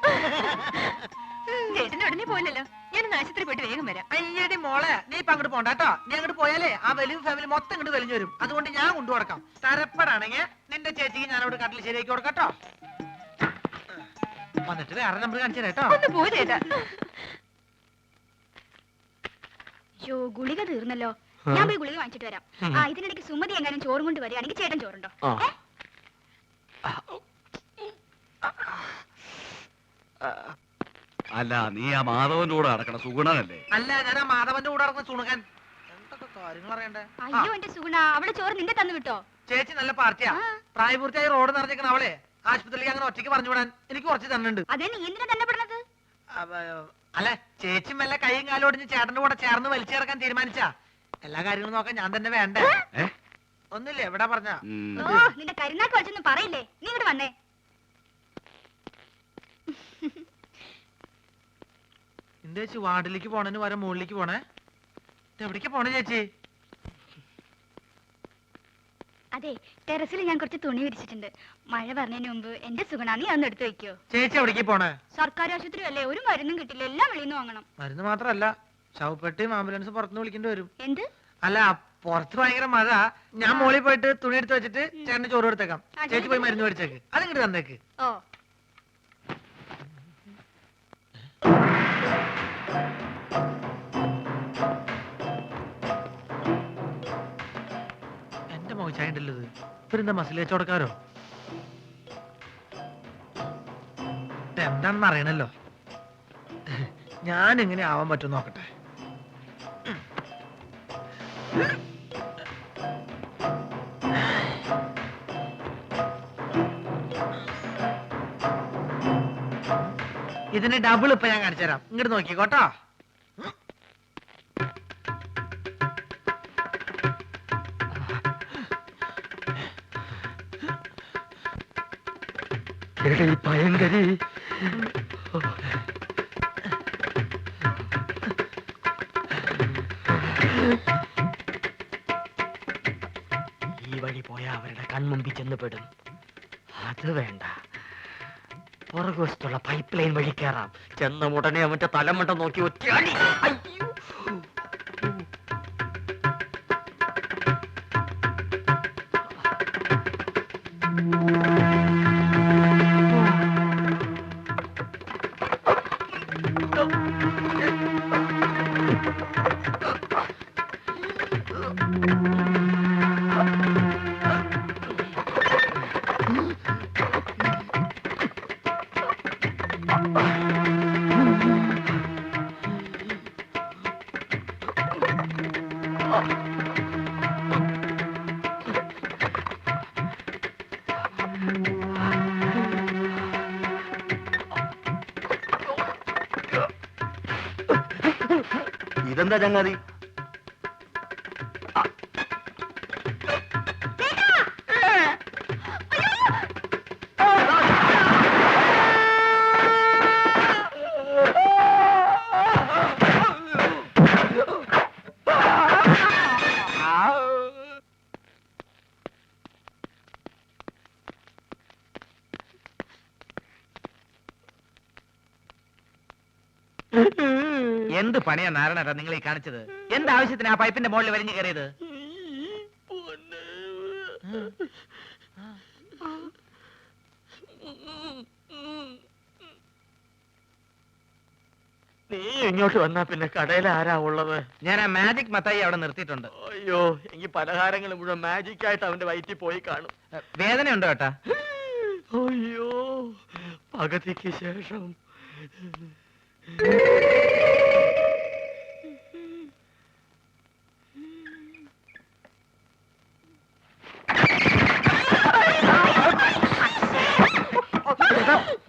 [SPEAKER 2] ചേട്ടന്റെ ഉടനെ പോയില്ലല്ലോ. ഞാൻ ആശുപത്രി പോയിട്ട് വേഗം വരാം.
[SPEAKER 5] അയ്യടി മോളെ, നീ ഇപ്പൊ അങ്ങോട്ട് പോണ്ട കേട്ടോ. നീ അങ്ങോട്ട് പോയാലേ ആ വലിയ ഫാമിലി മൊത്തം ഇങ്ങോട്ട് വലിഞ്ഞു വരും. അതുകൊണ്ട് ഞാൻ കൊണ്ടു കൊടുക്കാം. തരപ്പെടാണെങ്കിൽ നിന്റെ ചേച്ചിക്ക് ഞാൻ അവിടെ കട്ടിൽ ശരിയാക്കി കൊടുക്കട്ടോ. വന്നിട്ട് വേറെ നമ്പർ കാണിച്ചു കേട്ടോ.
[SPEAKER 2] ഒന്ന് പോ ചേട്ടാ. യോ, ഗുളിക തീർന്നല്ലോ. ഞാൻ പോയി ഗുളിക വാങ്ങിച്ചിട്ട് വരാം. ആ, ഇതിനിടയ്ക്ക് സുമതി എങ്ങാനും ചോറും കൊണ്ട് വരികയാണെങ്കിൽ ചേട്ടൻ ചോറുണ്ടോ?
[SPEAKER 8] അല്ല, നീ ആ മാധവന്റെ കൂടെ നടക്കണ സുഗുണനല്ലേ?
[SPEAKER 5] അല്ല, ഞാൻ ആ മാധവന്റെ കൂടെ നടക്കുന്ന സുണുകൻ. എന്തൊക്കെ കാര്യങ്ങൾ അറിയണ്ടേ?
[SPEAKER 2] അയ്യോ എന്റെ സുഗുണ, അവളെ ചോറ് നിന്റെ തന്നു വിട്ടോ?
[SPEAKER 5] ചേച്ചി നല്ല പാർട്ടിയാ. പ്രായപൂർത്തിയായി റോഡ് നിറഞ്ഞേക്കണ അവളെ
[SPEAKER 7] ആശുപത്രിയിലേക്ക് അങ്ങനെ ഒറ്റയ്ക്ക് പറഞ്ഞു വിടാൻ എനിക്ക് കുറച്ച് തന്നുണ്ട്.
[SPEAKER 2] അതേ നീ എന്തിനാ തന്നെ പെടുന്നത്?
[SPEAKER 7] അല്ല ചേച്ചി മെല്ലെ കൈയും കാലും ഒടിഞ്ഞ് ചേട്ടന്റെ കൂടെ ചേർന്ന് വലിച്ചിറക്കാൻ തീരുമാനിച്ചാ എല്ലാ കാര്യങ്ങളും നോക്കാൻ ഞാൻ തന്നെ വേണ്ടേ? ഒന്നില്ല എവിടെ പറഞ്ഞ
[SPEAKER 2] ഓ നിന്റെ കരിനാക്ക് വലിച്ചൊന്നും പറയില്ലേ, നീ ഇങ്ങോട്ട് വന്നേ.
[SPEAKER 7] എന്താ ചേച്ചി വാർഡിലേക്ക് പോണേന് വരെ മുകളിലേക്ക് പോണേ? എവിടേക്ക് പോണേ ചേച്ചി?
[SPEAKER 2] അതെ, ടെറസിൽ ഞാൻ കുറച്ച് തുണി വിരിച്ചിട്ടുണ്ട്. മഴ പറഞ്ഞതിന് മുമ്പ് എന്റെ സുഗുണ നീ അന്ന് എടുത്തു വെക്കോ.
[SPEAKER 7] ചേച്ചി എവിടേക്ക് പോണേ?
[SPEAKER 2] സർക്കാർ ആശുപത്രി അല്ലേ, ഒരു മരുന്നും കിട്ടില്ല, എല്ലാം വെളിയിൽ നിന്ന് വാങ്ങണം.
[SPEAKER 7] മരുന്ന് മാത്രല്ല ശവപ്പെട്ടിയും ആംബുലൻസ് പുറത്തുനിന്ന് വിളിക്കേണ്ടി വരും.
[SPEAKER 2] എന്ത്?
[SPEAKER 7] അല്ല പുറത്ത് ഭയങ്കര മഴ, ഞാൻ മോളിൽ പോയിട്ട് തുണി എടുത്ത് വെച്ചിട്ട് ചേട്ടന് ചോറ് കൊടുത്തേക്കാം. ചേച്ചി പോയി മരുന്ന് മേടിച്ചേക്ക്, അതിങ്ങോട്ട് തന്നേക്ക്.
[SPEAKER 2] ഓ
[SPEAKER 7] എന്റെ മോശായ ഉണ്ടല്ലോ ഇത്. ഇവരെന്താ മസിൽ വെച്ചോടക്കാരോ? എന്താണെന്ന് അറിയണല്ലോ. ഞാൻ എങ്ങനെ ആവാൻ പറ്റും നോക്കട്ടെ. ഇതിന് ഡബിൾ ഇപ്പൊ ഞാൻ കാണിച്ചു തരാം, ഇങ്ങോട്ട് നോക്കിക്കോട്ടോ.
[SPEAKER 3] ഭയങ്കരി ഈ വഴി പോയാ അവരുടെ കൺമുമ്പിൽ ചെന്ന് പെടും. അത് വേണ്ട, പുറകുവശത്തുള്ള പൈപ്പ് ലൈൻ വഴി കയറാം. ചെന്ന ഉടനെ അവന്റെ തലമണ്ട നോക്കി ഒറ്റയാടി. അയ്യോ,
[SPEAKER 11] ഇതെന്താ ചങ്ങാതി?
[SPEAKER 5] എന്ത് പണിയാ നാരായണ നിങ്ങൾ ഈ കാണിച്ചത്? എന്താവശ്യത്തിന് ആ പൈപ്പിന്റെ മുകളിൽ വലിഞ്ഞു കയറിയത്?
[SPEAKER 3] നീ ഇങ്ങോട്ട് വന്നാ പിന്നെ കടയിൽ ആരാ ഉള്ളത്?
[SPEAKER 5] ഞാൻ ആ മാജിക് മത്തായി അവിടെ നിർത്തിയിട്ടുണ്ട്.
[SPEAKER 3] അയ്യോ, എനിക്ക് പലഹാരങ്ങൾ മുഴുവൻ മാജിക് ആയിട്ട് അവന്റെ വയറ്റിൽ പോയി കാണും.
[SPEAKER 5] വേദനയുണ്ടോ ഏട്ടാ?
[SPEAKER 3] അയ്യോ, പകുതിക്ക് ശേഷം.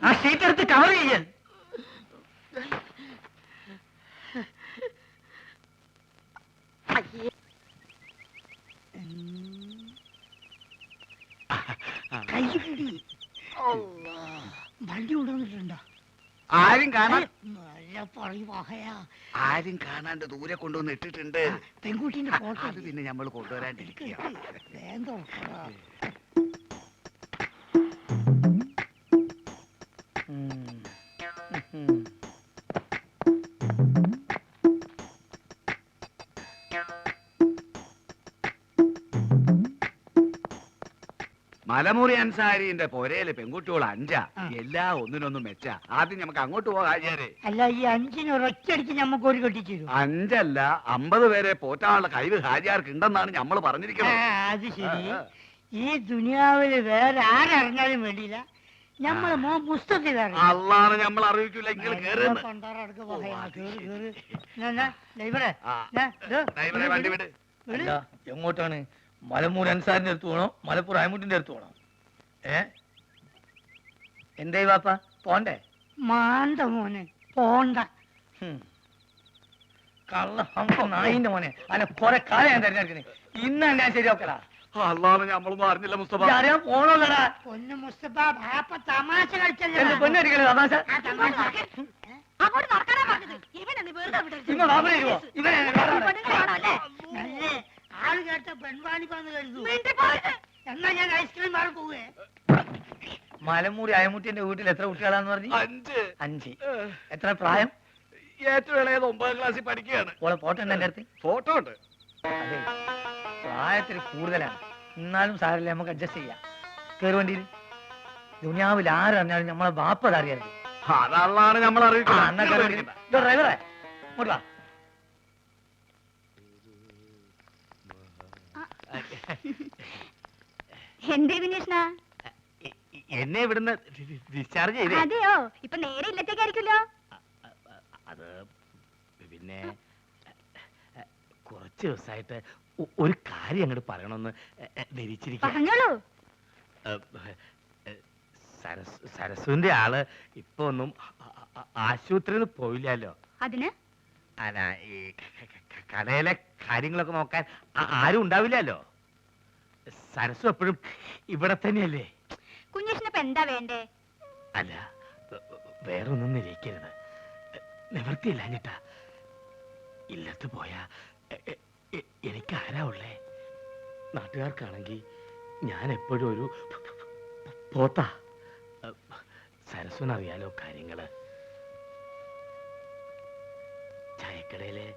[SPEAKER 5] ആ ഷീറ്റ് എടുത്ത് കവർ ചെയ്യാൻ.
[SPEAKER 6] വണ്ടി കൊണ്ടുവന്നിട്ടുണ്ടോ?
[SPEAKER 9] ആരും കാണാൻ
[SPEAKER 6] ആരും
[SPEAKER 9] കാണാണ്ട് ദൂരെ കൊണ്ടുവന്ന് ഇട്ടിട്ടുണ്ട്.
[SPEAKER 6] പെൺകുട്ടീന്റെ ഫോട്ടോ
[SPEAKER 9] അത് പിന്നെ നമ്മൾ കൊണ്ടുവരാണ്ടിരിക്കുക. മലമുറി അൻസാരിന്റെ പൊരയില് പെൺകുട്ടികൾ 5 എല്ലാ ഒന്നിനൊന്നും മെച്ച. ആദ്യം നമുക്ക് അങ്ങോട്ട് പോകാം ഹാജിയാരെ.
[SPEAKER 6] അല്ല, ഈ 5 ഒരൊറ്റയടിക്ക് ഞമ്മക്ക് ഒരു കെട്ടിച്ചു.
[SPEAKER 9] 5 അല്ല 50 പേരെ പോറ്റാനുള്ള കഴിവ് ഹാജിയാർക്ക് ഉണ്ടെന്നാണ് നമ്മൾ പറഞ്ഞിരിക്കുന്നത്.
[SPEAKER 6] അത് ശരി. ഈ ദുനിയാവില് വേറെ ആരറിഞ്ഞാലും വേണ്ടിയില്ല, ഞമ്മള് മോ പുസ്തകത്തിൽ
[SPEAKER 9] അള്ളാണ് നമ്മൾ അറിയിക്കില്ല. വണ്ടി വിട്.
[SPEAKER 3] എങ്ങോട്ടാണ്? മലമൂർ അൻസാരിന്റെ അടുത്ത് പോകണോ മലപ്പുറം അയമുട്ടിന്റെ അടുത്ത് പോകണോ?
[SPEAKER 9] എന്തേ വാപ്പ പോണ്ടേ?
[SPEAKER 6] മാണ്ട മോനെ പോണ്ട.
[SPEAKER 9] കള്ള നായിന്റെ മോനെ അല്ല കൊറേ കാലം ഞാൻ തിരഞ്ഞെടുക്കുന്നത്. ഇന്നാ ഞാൻ ശരിയാക്കലാ.
[SPEAKER 11] അല്ലാതെ നമ്മളൊന്നും അറിഞ്ഞില്ല മുസ്തഫ.
[SPEAKER 9] അറിയാൻ പോണോല്ലടാ.
[SPEAKER 6] പൊന്നു മുസ്തഫ ബാപ്പ തമാശ കളിച്ചല്ലേ.
[SPEAKER 9] എന്റെ പൊന്നടിക്കണേ തമാശ.
[SPEAKER 6] ആ തമാശ
[SPEAKER 2] അങ്ങോട്ട് നടക്കാനാ പറഞ്ഞത്. ഇവനെന്ന് വെറുതെ വിടരുത്.
[SPEAKER 9] ഇവ ബാബു വരുവോ? ഇവനെ
[SPEAKER 2] പെണ്ണുങ്ങളാണല്ലേ?
[SPEAKER 6] നല്ലേ ആള് കേട്ട പെൺവാണിപ്പാന്ന് കരുതു.
[SPEAKER 2] മിണ്ടി പോയത്.
[SPEAKER 6] എന്നാ ഞാൻ ഐസ്ക്രീം മാറി പോവേ.
[SPEAKER 9] മലമൂടി അയമുട്ടിന്റെ വീട്ടിൽ എത്ര കുട്ടികളാന്ന് പറഞ്ഞു?
[SPEAKER 11] 5.
[SPEAKER 9] 5. എത്ര പ്രായം?
[SPEAKER 11] ഏറ്റവും ഇളയത് 9ാം ക്ലാസ്സിൽ പഠിക്കുകയാണ്.
[SPEAKER 9] ഓളെ ഫോട്ടോ ഉണ്ട് എന്റെ അടുത്ത്.
[SPEAKER 11] ഫോട്ടോ ഉണ്ട്.
[SPEAKER 9] അതെ പ്രായത്തിൽ കൂടുതലാണ്. എന്നാലും സാരല്ലേ, നമുക്ക് അഡ്ജസ്റ്റ് ചെയ്യാം. കയറി വണ്ടിയിൽ. ദുനിയാവിൽ ആരറിഞ്ഞാലും നമ്മളെ ബാപ്പ അറിയരുത്.
[SPEAKER 11] അതല്ലാണ് നമ്മൾ
[SPEAKER 9] ഡ്രൈവറെ ഇങ്ങോട്ട് വാ.
[SPEAKER 2] എന്തേ വിനീഷ്ണ?
[SPEAKER 5] എന്നെ ഇവിടുന്ന് ഡിസ്ചാർജ് ചെയ്തേ.
[SPEAKER 2] അതെയോ? ഇപ്പൊ നേരെ ഇല്ലത്തേക്കായിരിക്കുമല്ലോ.
[SPEAKER 5] അത് പിന്നെ കുറച്ച് ദിവസമായിട്ട് ഒരു കാര്യം അങ്ങോട്ട് പറയണമെന്ന് ധരിച്ചിരിക്കുക.
[SPEAKER 2] പറഞ്ഞോളൂ.
[SPEAKER 5] സരസുവിന്റെ ആള് ഇപ്പൊ ഒന്നും ആശുപത്രിയിൽ പോയില്ലല്ലോ.
[SPEAKER 2] അതിന്
[SPEAKER 5] അല്ല ഈ കടയിലെ കാര്യങ്ങളൊക്കെ നോക്കാൻ ആരും ഉണ്ടാവില്ലല്ലോ. സരസു എപ്പോഴും ഇവിടെ തന്നെയല്ലേ.
[SPEAKER 2] കുഞ്ഞേഷിനിപ്പ എന്താ വേണ്ടേ?
[SPEAKER 5] അല്ല വേറൊന്നും നിരയിക്കരുത്. നിവൃത്തിയില്ലാഞ്ഞിട്ടാ. ഇല്ലത്ത് പോയാ എനിക്കാരാ ഉള്ളേ? നാട്ടുകാർക്കാണെങ്കിൽ ഞാൻ എപ്പോഴും ഒരു പോത്താ. സരസ്വനറിയാലോ കാര്യങ്ങള്. ചായക്കടയിലെ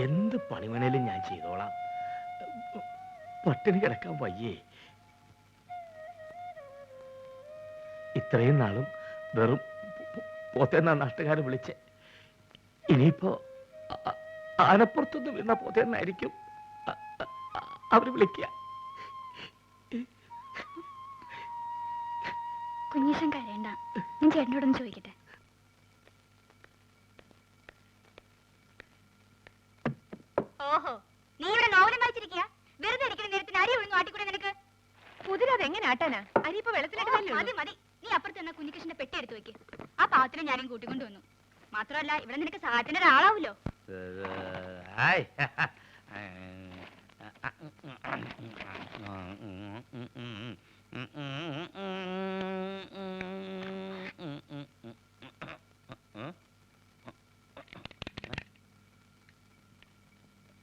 [SPEAKER 5] എന്ത് പണിമണേലും ഞാൻ ചെയ്തോളാം. പട്ടിണി കിടക്കാൻ വയ്യേ. ഇത്രയും നാളും വെറും പോത്തേന്നാ നാട്ടുകാരെ വിളിച്ച്. ഇനിയിപ്പോ ആനപ്പുറത്തുനിന്ന് വീണ പോത്തേന്നായിരിക്കും അവര് വിളിക്കുക.
[SPEAKER 2] കുഞ്ഞീഷൻ കരയണ്ട. ഞാൻ ചേട്ടനോടൊന്ന് ചോദിക്കട്ടെ. ഓഹോ, നീ ഇവിടെ നോവലും വായിച്ചിരിക്കുക? വെറുതെ ഇരിക്കുന്ന നേരത്തിന് അരി ഒഴിഞ്ഞു ആട്ടിക്കൂടെ നിനക്ക്? കുതിരത് എങ്ങനെ ആട്ടാനാ? അരി ഇപ്പൊ വെള്ളത്തിലിട്ട് മതി മതി. നീ അപ്പുറത്ത് തന്നെ കുഞ്ഞികൃഷ്ണന്റെ പെട്ടി എടുത്തു വെക്ക്. ആ പാത്രം ഞാനും കൂട്ടിക്കൊണ്ടു വന്നു. മാത്രമല്ല ഇവിടെ നിനക്ക് സഹായത്തിന് ഒരാളാവൂലോ.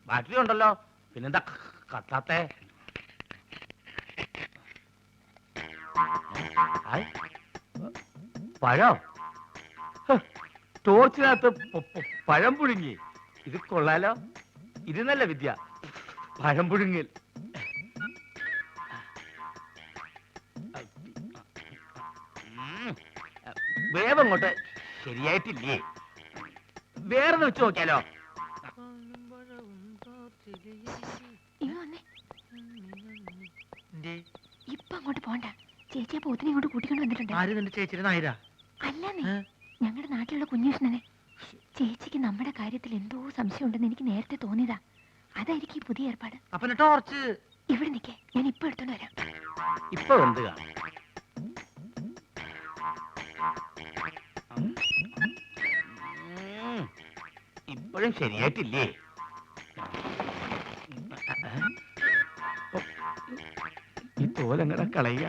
[SPEAKER 5] ബാറ്ററി ഉണ്ടല്ലോ, പിന്നെന്താ കത്താത്തെ? പഴം ടോർച്ചിനകത്ത് പഴം പുഴുങ്ങി. ഇത് കൊള്ളാലോ. ഇത് നല്ല വിദ്യ, പഴം പുഴുങ്ങൽ. വേവങ്ങോട്ട് ശരിയായിട്ടില്ലേ? വേറെ വെച്ച് നോക്കിയാലോ?
[SPEAKER 2] ഇപ്പൊ അങ്ങോട്ട് പോണ്ട. ചേച്ചിയെ പോത്തിനെ ഇങ്ങോട്ട് കൂട്ടിക്കൊണ്ട് വന്നിട്ടുണ്ട്.
[SPEAKER 7] ആര് നിന്റെ ചേച്ചിയുടെ നായരാ?
[SPEAKER 2] അല്ലെന്നേ, ഞങ്ങളുടെ നാട്ടിലുള്ള കുഞ്ഞേഷനെ. ചേച്ചിക്ക് നമ്മുടെ കാര്യത്തിൽ എന്തോ സംശയം ഉണ്ടെന്ന് എനിക്ക് നേരത്തെ തോന്നിയതാ. അതായിരിക്കും ഈ പുതിയ ഏർപ്പാട്.
[SPEAKER 7] അപ്പൊ ടോർച്ച്
[SPEAKER 2] ഇവിടെ നിൽക്കേ, ഞാൻ ഇപ്പൊ എടുത്തോണ്ട് വരാം.
[SPEAKER 5] ഇപ്പൊ എന്ത് കാണും? ഇപ്പോഴും ശരിയായിട്ടില്ലേ? ഈ തോലങ്ങടെ കളയുക.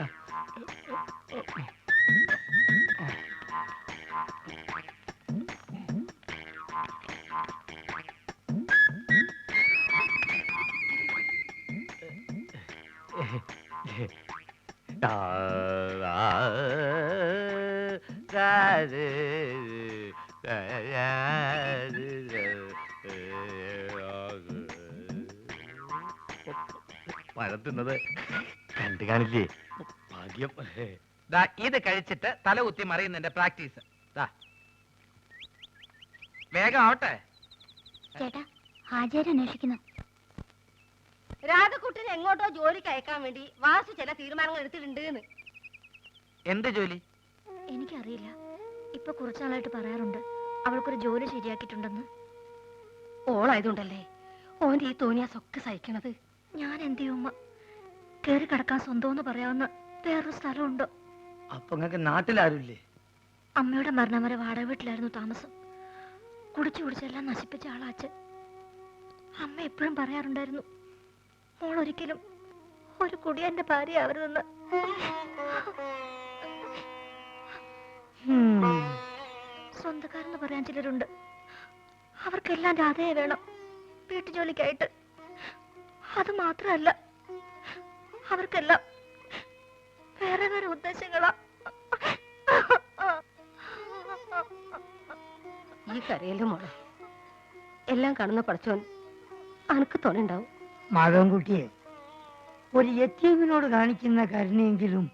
[SPEAKER 5] പഴം തിന്നത് കണ്ടു കാണില്ലേ? ഭാഗ്യം.
[SPEAKER 7] ഇത് കഴിച്ചിട്ട് തല കുത്തി മറിയുന്നതിന്റെ പ്രാക്ടീസ്. വേഗം ആവട്ടെ.
[SPEAKER 2] ചേട്ടാ, ഹാജര് അന്വേഷിക്കുന്നു.
[SPEAKER 1] രാധക്കുട്ടിനെ എങ്ങോട്ടോ ജോലിക്ക് അയക്കാൻ വേണ്ടി വാസു ചില തീരുമാനങ്ങൾ എടുത്തിട്ടുണ്ട്.
[SPEAKER 7] എന്ത് ജോലി?
[SPEAKER 2] എനിക്കറിയില്ല. ഇപ്പൊ കുറച്ചാളായിട്ട് പറയാറുണ്ട് അവൾക്കൊരു ജോലി ശരിയാക്കിയിട്ടുണ്ടെന്ന്.
[SPEAKER 1] ഓളായതുകൊണ്ടല്ലേ ഓന്റെ ഈ തോന്നിയാസൊക്കെ സഹിക്കണത്.
[SPEAKER 2] ഞാൻ എന്ത് ചെയ്യുമ്മ? കയറി കിടക്കാൻ സ്വന്തമെന്ന് പറയാവുന്ന വേറൊരു സ്ഥലമുണ്ടോ?
[SPEAKER 9] അപ്പൊ നിങ്ങക്ക് നാട്ടിലാരുമില്ലേ?
[SPEAKER 2] അമ്മയുടെ മരണം വരെ വാടക വീട്ടിലായിരുന്നു താമസം. കുടിച്ചു കുടിച്ചെല്ലാം നശിപ്പിച്ച ആളാ അച്ഛൻ. അമ്മ എപ്പോഴും പറയാറുണ്ടായിരുന്നു, മോൾ ഒരിക്കലും ഒരു കുടിയന്റെ ഭാര്യ ആവരുതെന്ന്. സ്വന്തക്കാരെന്ന് പറയാൻ ചിലരുണ്ട്. അവർക്കെല്ലാം രാധയെ വേണം വീട്ടുജോലിക്കായിട്ട്. അത് മാത്രമല്ല, അവർക്കെല്ലാം വേറെ വേറെ ഉദ്ദേശങ്ങളാ.
[SPEAKER 1] ഈ കരയിലും മോളെ എല്ലാം കാണുന്ന പഠിച്ചോൻ അനക്ക് തോന്നുണ്ടാവും.
[SPEAKER 6] മാധവൻകുട്ടിയെ, ഒരു യത്തീമിനോട് കാണിക്കുന്ന കരുണയെങ്കിലും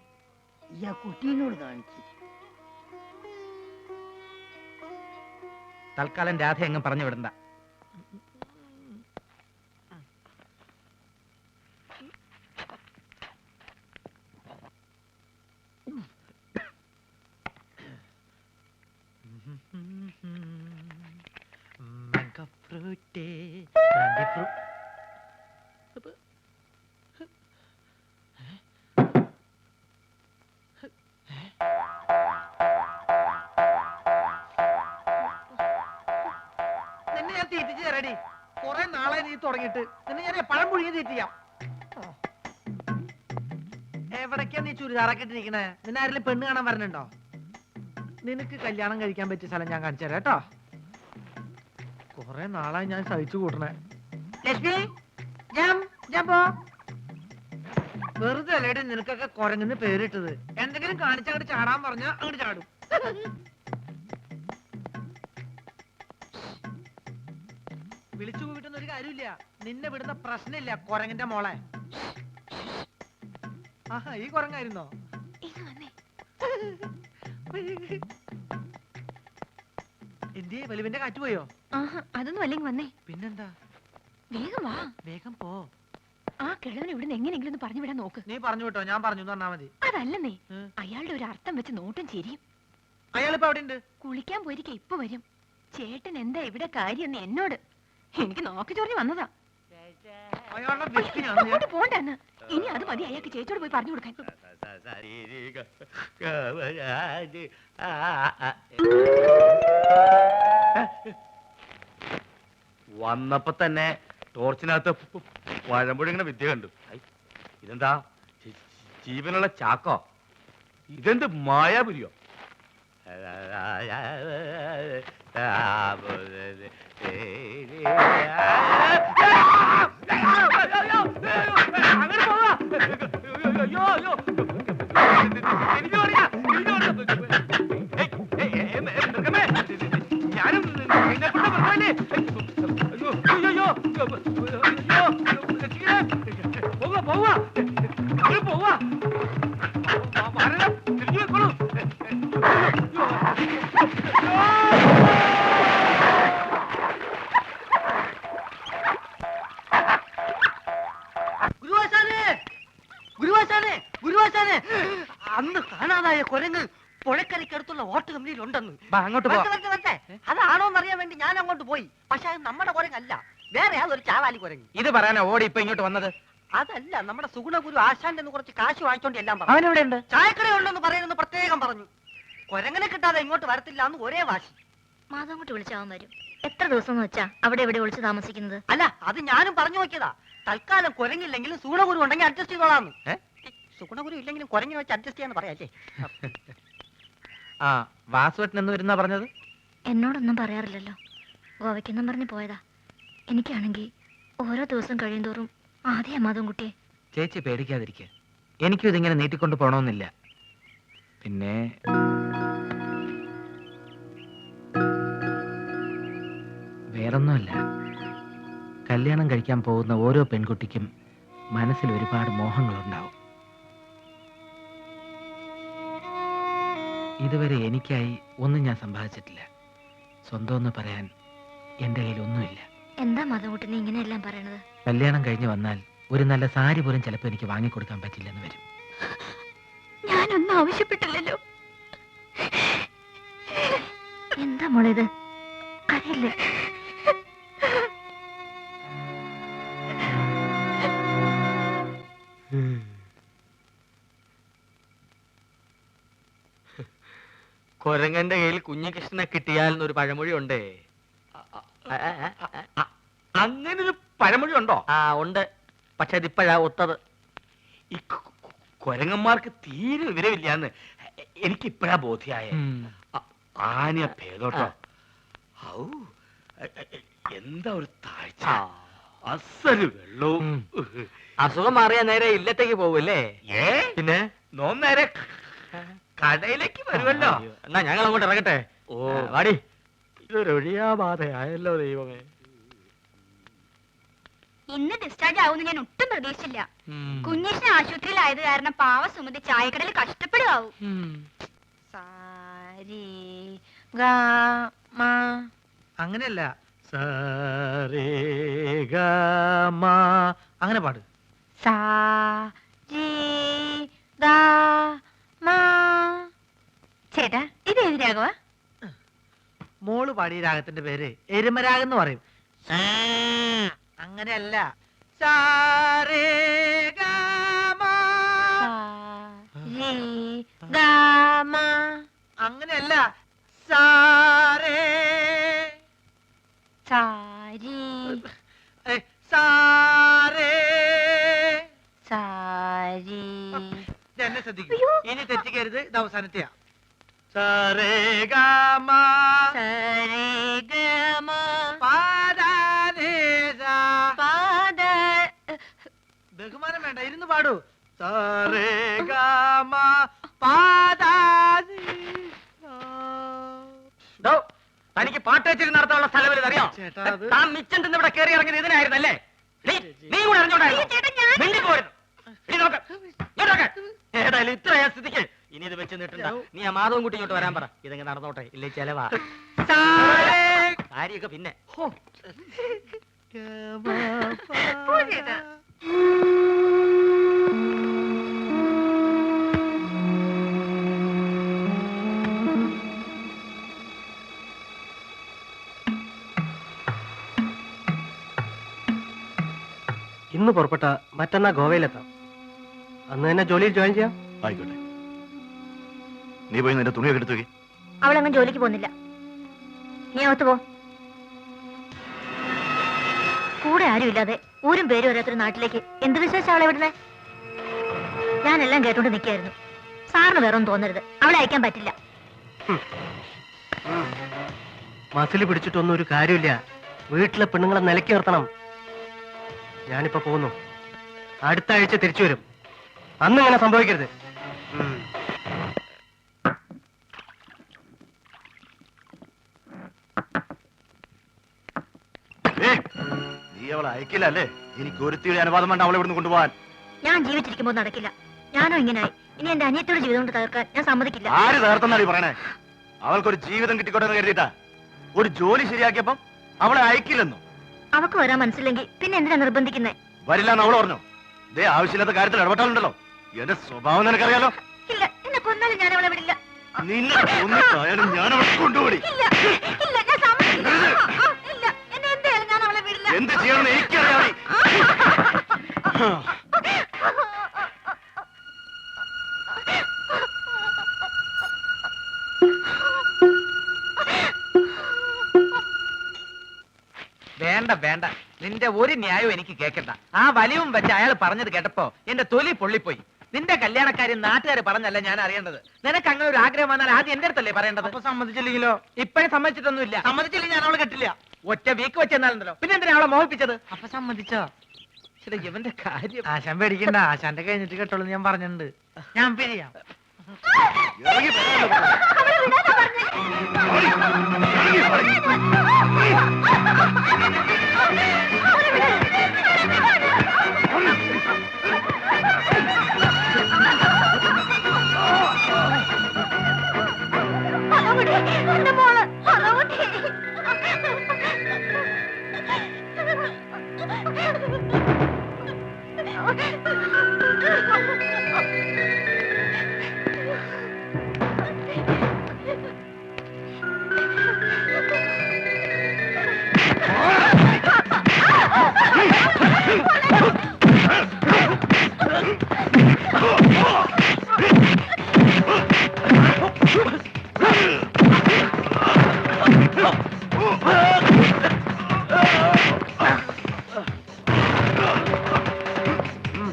[SPEAKER 6] ഈ ആ കുട്ടീനോട് കാണിച്ചു.
[SPEAKER 5] തൽക്കാലം രാധ എങ്ങും പറഞ്ഞു വിടണ്ട.
[SPEAKER 7] നിന്നെ ഞാൻ തീറ്റിച്ച് തരാടി. കുറെ നാളായി നീ തുടങ്ങിയിട്ട്. നിന്നെ ഞാൻ പഴം പുഴുങ്ങി തീറ്റിയാം. എവിടേക്കാ നീ ചുരിദാറൊക്കെ ഇട്ടിരിക്കണേ? നിന്നെ ആരെങ്കിലും പെണ്ണ് കാണാൻ വരണുണ്ടോ? നിനക്ക് കല്യാണം കഴിക്കാൻ പറ്റിയ സ്ഥലം ഞാൻ കാണിച്ചു തരാം കേട്ടോ. കുറെ നാളായി ഞാൻ സഹിച്ചു കൂട്ടണേ. ലക്ഷ്മി, ഞാൻ പോ. വെറുതെ അല്ലേടി നിനക്കൊക്കെ കുരങ്ങുന്ന് പേരിട്ടത്. എന്തെങ്കിലും കാണിച്ചങ്ങോട്ട് ചാടാൻ പറഞ്ഞാ അങ്ങോട്ട് ചാടും. വിളിച്ചു പോയിട്ടൊന്നും ഒരു കാര്യമില്ല. നിന്നെ വിടുന്ന പ്രശ്നമില്ല കുരങ്ങിന്റെ മോളെ. ആഹാ, ഈ കുരങ്ങായിരുന്നോ? എന്തേ വലിവിന്റെ കാറ്റ് പോയോ?
[SPEAKER 2] അതൊന്നും അല്ലെങ്കിൽ വന്നേ.
[SPEAKER 7] പിന്നെന്താ?
[SPEAKER 2] വേഗം വാ.
[SPEAKER 7] വേഗം പോ.
[SPEAKER 2] ആ കിഴവൻ ഇവിടുന്ന് എങ്ങനെയെങ്കിലും ഒന്ന് പറഞ്ഞു വിടാൻ നോക്ക്.
[SPEAKER 7] നീ പറഞ്ഞു വിട്ടോ, ഞാൻ പറഞ്ഞു പറഞ്ഞാ മതി.
[SPEAKER 2] അതല്ലെന്നേ, അയാളുടെ ഒരു അർത്ഥം വെച്ച് നോട്ടും ചിരിയും.
[SPEAKER 7] അയാളിപ്പോ അവിടെ ഉണ്ട്.
[SPEAKER 2] കുളിക്കാൻ പോയിരിക്കെ ഇപ്പൊ വരും. ചേട്ടൻ എന്താ ഇവിടെ കാര്യം എന്നോട് എനിക്ക് നോക്കി ചൊറിഞ്ഞു വന്നതാ.
[SPEAKER 7] അയാളുടെ വിസ്കി ഞാൻ
[SPEAKER 2] അങ്ങോട്ട് പോണ്ടെന്ന്. ഇനി അത് മതി അയാൾക്ക് ചേച്ചിയോട് പോയി പറഞ്ഞു കൊടുക്കാൻ.
[SPEAKER 11] വന്നപ്പോ തന്നെ ടോർച്ചിനകത്ത് പഴമ്പൊഴിങ്ങനെ വിദ്യ കണ്ടു. ഇതെന്താ ജീവനുള്ള ചാക്കോ? ഇതെന്ത് മായാപുരിയോ? ഞാനും
[SPEAKER 9] അന്ന് കാണാതായ കുരങ്ങ് പുഴക്കരയ്ക്കടുത്തുള്ള വോട്ട് കമ്പനിയിൽ ഉണ്ടെന്ന്.
[SPEAKER 5] അങ്ങോട്ട് പോ.
[SPEAKER 9] അതാണോന്ന് അറിയാൻ വേണ്ടി ഞാൻ അങ്ങോട്ട് പോയി. പക്ഷെ അത് നമ്മുടെ കുരങ്ങല്ല, വേറെ അതൊരു ചാവാലി കുരങ്ങ്.
[SPEAKER 5] ഇത് പറയാനാ ഓടി ഇപ്പൊ ഇങ്ങോട്ട് വന്നത്?
[SPEAKER 9] അതല്ല, നമ്മുടെ സുഗുണഗുരു ആശാന്റെ കുറച്ച് കാശ് വാങ്ങിച്ചോണ്ട് എല്ലാം പറഞ്ഞു.
[SPEAKER 5] അവനെവിടെ ഉണ്ട്?
[SPEAKER 9] ചായക്കടയുണ്ടെന്ന് പറയുന്നത് പ്രത്യേകം പറഞ്ഞു. കുരങ്ങനെ കിട്ടാതെ ഇങ്ങോട്ട് വരത്തില്ല എന്ന് ഒരേ വാശി.
[SPEAKER 2] മാധവൻകുട്ടി വിളിച്ചാവാൻ വരും. എത്ര ദിവസം എന്ന് വെച്ചാ അവിടെ എവിടെ ഒളിച്ചു താമസിക്കുന്നത്?
[SPEAKER 9] അല്ല, അത് ഞാനും പറഞ്ഞു നോക്കിയതാ. തൽക്കാലം കുരങ്ങില്ലെങ്കിലും സുഗുണഗുരു ഉണ്ടെങ്കിൽ അഡ്ജസ്റ്റ് ചെയ്തോളാന്ന്. സുഗുണഗുരു ഇല്ലെങ്കിലും കുരങ്ങിനെ വെച്ച് അഡ്ജസ്റ്റ് ചെയ്യാന്ന് പറയാല്ലേ.
[SPEAKER 5] ആ വാസുവേട്ടൻ എന്ന് വരുന്ന പറഞ്ഞത്?
[SPEAKER 2] എന്നോടൊന്നും പറയാറില്ലല്ലോ. ഗോവയ്ക്കെന്നും പറഞ്ഞ് പോയതാ. എനിക്കാണെങ്കിൽ ഓരോ ദിവസം കഴിയുന്തോറും ആദ്യം മാധവൻകുട്ടിയെ.
[SPEAKER 5] ചേച്ചി പേടിക്കാതിരിക്കുക. എനിക്കും ഇതിങ്ങനെ നീട്ടിക്കൊണ്ട് പോണമെന്നില്ല. പിന്നെ വേറൊന്നുമല്ല, കല്യാണം കഴിക്കാൻ പോകുന്ന ഓരോ പെൺകുട്ടിക്കും മനസ്സിൽ ഒരുപാട് മോഹങ്ങളുണ്ടാവും. ഇതുവരെ എനിക്കായി ഒന്നും ഞാൻ സമ്പാദിച്ചിട്ടില്ല. സ്വന്തം എന്ന് പറയാൻ എൻ്റെ കയ്യിൽ ഒന്നുമില്ല.
[SPEAKER 2] എന്താ മാധവൻകുട്ടി നീ ഇങ്ങനെയെല്ലാം പറയണത്?
[SPEAKER 5] കല്യാണം കഴിഞ്ഞ് വന്നാൽ ഒരു നല്ല സാരി പോലും ചിലപ്പോൾ എനിക്ക് വാങ്ങിക്കൊടുക്കാൻ പറ്റില്ലെന്ന് വരും.
[SPEAKER 2] ഞാനൊന്നും ആവശ്യപ്പെട്ടില്ലല്ലോ. എന്താ മോളേത്? കരയല്ലേ?
[SPEAKER 5] കൊരങ്ങന്റെ കയ്യിൽ കുഞ്ഞികൃഷ്ണനെ കിട്ടിയാൽ എന്നൊരു പഴമൊഴി ഉണ്ടേ.
[SPEAKER 7] അങ്ങനൊരു പഴമൊഴി ഉണ്ടോ?
[SPEAKER 5] ആ ഉണ്ട്, പക്ഷെ അതിപ്പോഴാ ഒത്തത്.
[SPEAKER 7] ഈ കൊരങ്ങന്മാർക്ക് തീരെ വിവരമില്ലാന്ന് എനിക്ക് ഇപ്പോഴാ ബോധ്യായ. ആനയ ഭേദോട്ടോ. ഔ, എന്താ ഒരു താഴ്ച, അസല് വെള്ളവും.
[SPEAKER 5] അസുഖം മാറിയാ നേരെ ഇല്ലത്തേക്ക് പോവല്ലേ?
[SPEAKER 7] പിന്നെ നേരെ കടയിലേക്ക് വരുമല്ലോ.
[SPEAKER 5] എന്നാ ഞങ്ങൾ അങ്ങോട്ട് ഇറങ്ങട്ടെ.
[SPEAKER 7] ഓ
[SPEAKER 5] വാടി, ഇതൊരു ഒഴിയാബാധയായല്ലോ ദൈവമേ.
[SPEAKER 2] ഇന്ന് ഡിസ്ചാർജ് ആവുമെന്ന് ഞാൻ ഒട്ടും പ്രതീക്ഷിച്ചില്ല. കുഞ്ഞേഷിന് ആശുപത്രിയിലായത് കാരണം പാവ സുമതി ചായക്കടയിൽ കഷ്ടപ്പെടുകയാവും.
[SPEAKER 7] അങ്ങനെയല്ല,
[SPEAKER 5] അങ്ങനെ പാട്.
[SPEAKER 2] ചേട്ടാ, ഇത് ഏത് രാഘവ?
[SPEAKER 5] മോള് പാടിയ രാഗത്തിന്റെ പേര് എരുമരാഗം എന്ന് പറയും. അങ്ങനെയല്ല, അങ്ങനെയല്ല, എന്നെ ശ്രദ്ധിക്കൂ, ഇനി തെറ്റിക്കരുത്. ഇത് അവസാനത്തെയാ. ബഹുമാനം വേണ്ട, ഇരുന്ന് പാടൂ. തനിക്ക് പാട്ട് വെച്ചിട്ട് നടത്താനുള്ള സ്ഥലം വലുത് അറിയാം. താൻ മിച്ചം തിന്ന് ഇവിടെ കയറി ഇറങ്ങിയത് ഇതിനായിരുന്നല്ലേ? നീ കൂടെ അറിഞ്ഞോണ്ടായിരുന്നു. ഏതായാലും ഇത്രയാ സ്ഥിതിക്ക് ഇനി ഇത് വെച്ച് നീട്ടണ്ട. നീ ആ മാധവൻ കുട്ടി ഇങ്ങോട്ട് വരാൻ പറ. ഇതെങ്ങനെ നടന്നോട്ടെ, ഇല്ലേ ചെലവാ. കാര്യൊക്കെ പിന്നെ.
[SPEAKER 3] ഇന്ന് പുറപ്പെട്ട മറ്റന്നാ ഗോവയിലെത്താം. അന്ന് തന്നെ ജോലിയിൽ ജോയിൻ ചെയ്യാം.
[SPEAKER 11] ആയിക്കോട്ടെ, നീ പോയി നിന്റെ തുണിയൊക്കെ എടുത്തു.
[SPEAKER 2] അവളങ്ങനെ ജോലിക്ക് പോകുന്നില്ല. നീ അകത്ത് പോ. കൂടെ ആരുമില്ലാതെ ഊരും പേരും ഓരോരുത്തർ നാട്ടിലേക്ക് എന്ത് വിശേഷം അവളെ വിടുന്നേ? ഞാനെല്ലാം കേട്ടോണ്ട് നിൽക്കായിരുന്നു. സാറിന് വേറൊന്നും തോന്നരുത്, അവളെ അയക്കാൻ പറ്റില്ല.
[SPEAKER 3] മസിൽ പിടിച്ചിട്ടൊന്നും ഒരു കാര്യമില്ല. വീട്ടിലെ പെണ്ണുങ്ങളെ നിലയ്ക്ക് നിർത്തണം. ഞാനിപ്പോ പോകുന്നു. അടുത്ത ആഴ്ച തിരിച്ചു വരും. അന്ന് ഇങ്ങനെ സംഭവിക്കരുത്.
[SPEAKER 11] നീ അവളെ അയക്കില്ല അല്ലേ? എനിക്ക് ഒരുത്തിയുടെ അനുവാദം വേണ്ട അവളെ ഇവിടുന്ന് കൊണ്ടുപോകാൻ.
[SPEAKER 2] ഞാൻ ജീവിച്ചിരിക്കുമ്പോൾ നടക്കില്ല. ഞാനോ ഇങ്ങനായി. ഇനി എന്റെ അനിയത്തിയുടെ ജീവിതം കൊണ്ട് തകർക്കാൻ ഞാൻ സമ്മതിക്കില്ല.
[SPEAKER 11] ആര് തകർത്തെന്നാണ് പറയണേ? അവൾക്കൊരു ജീവിതം കിട്ടിക്കോട്ടെ എന്ന് കരുതിയിട്ടാ. ഒരു ജോലി ശരിയാക്കിയപ്പം അവളെ അയക്കില്ലെന്നോ?
[SPEAKER 2] അവക്ക് വരാൻ മനസ്സില്ലെങ്കിൽ പിന്നെ എന്തിനാ നിർബന്ധിക്കുന്നേ?
[SPEAKER 11] വരില്ല എന്ന് അവൾ പറഞ്ഞു. ദേ, ആവശ്യമില്ലാത്ത കാര്യത്തിൽ ഇടപെട്ടാലുണ്ടല്ലോ, എന്റെ സ്വഭാവം നിനക്കറിയാലോ.
[SPEAKER 2] ഇല്ല, എന്നെ കൊന്നാലും ഞാൻ അവളെ വിടില്ല.
[SPEAKER 11] നിന്നെ കൊന്നിട്ടായാലും ഞാൻ അവളെ കൊണ്ടുപോയി.
[SPEAKER 2] ഇല്ല, ഇല്ല, ഞാൻ സമ്മതിക്കില്ല. ഇല്ല, എന്നെ എന്തായാലും ഞാൻ അവളെ വിടില്ല.
[SPEAKER 11] എന്ത് ചെയ്യണമെന്ന് എനിക്കറിയാം.
[SPEAKER 5] വേണ്ട വേണ്ട, നിന്റെ ഒരു ന്യായവും എനിക്ക് കേൾക്കണ്ട. ആ വലിവും വെച്ച് അയാൾ പറഞ്ഞത് കേട്ടപ്പോ എന്റെ തൊലി പൊള്ളിപ്പോയി. നിന്റെ കല്യാണക്കാരി നാട്ടുകാർ പറഞ്ഞല്ല ഞാൻ അറിയേണ്ടത്. നിനക്ക് അങ്ങനെ ഒരു ആഗ്രഹം വന്നാൽ ആദ്യം എന്റെ അടുത്തല്ലേ പറയേണ്ടത്? അപ്പൊ സമ്മതിച്ചില്ലെങ്കിലോ? ഇപ്പഴേ സമ്മതിച്ചിട്ടൊന്നുമില്ല. സമ്മതിച്ചില്ലെങ്കിൽ ഞാൻ അവളെ കെട്ടില്ല. ഒറ്റ വീക്ക് വെച്ചെന്നാലുണ്ടല്ലോ. പിന്നെ എന്തിനാ അവളെ മോഹിപ്പിച്ചത്? അപ്പൊ സമ്മതിച്ചോ? ശരി, ഇവന്റെ കാര്യം. ആശാൻ പേടിക്കണ്ട, ആശാന്റെ കഴിഞ്ഞിട്ട് കേട്ടോളൂ ഞാൻ പറഞ്ഞിട്ടുണ്ട്. ഞാൻ പിരിയാം.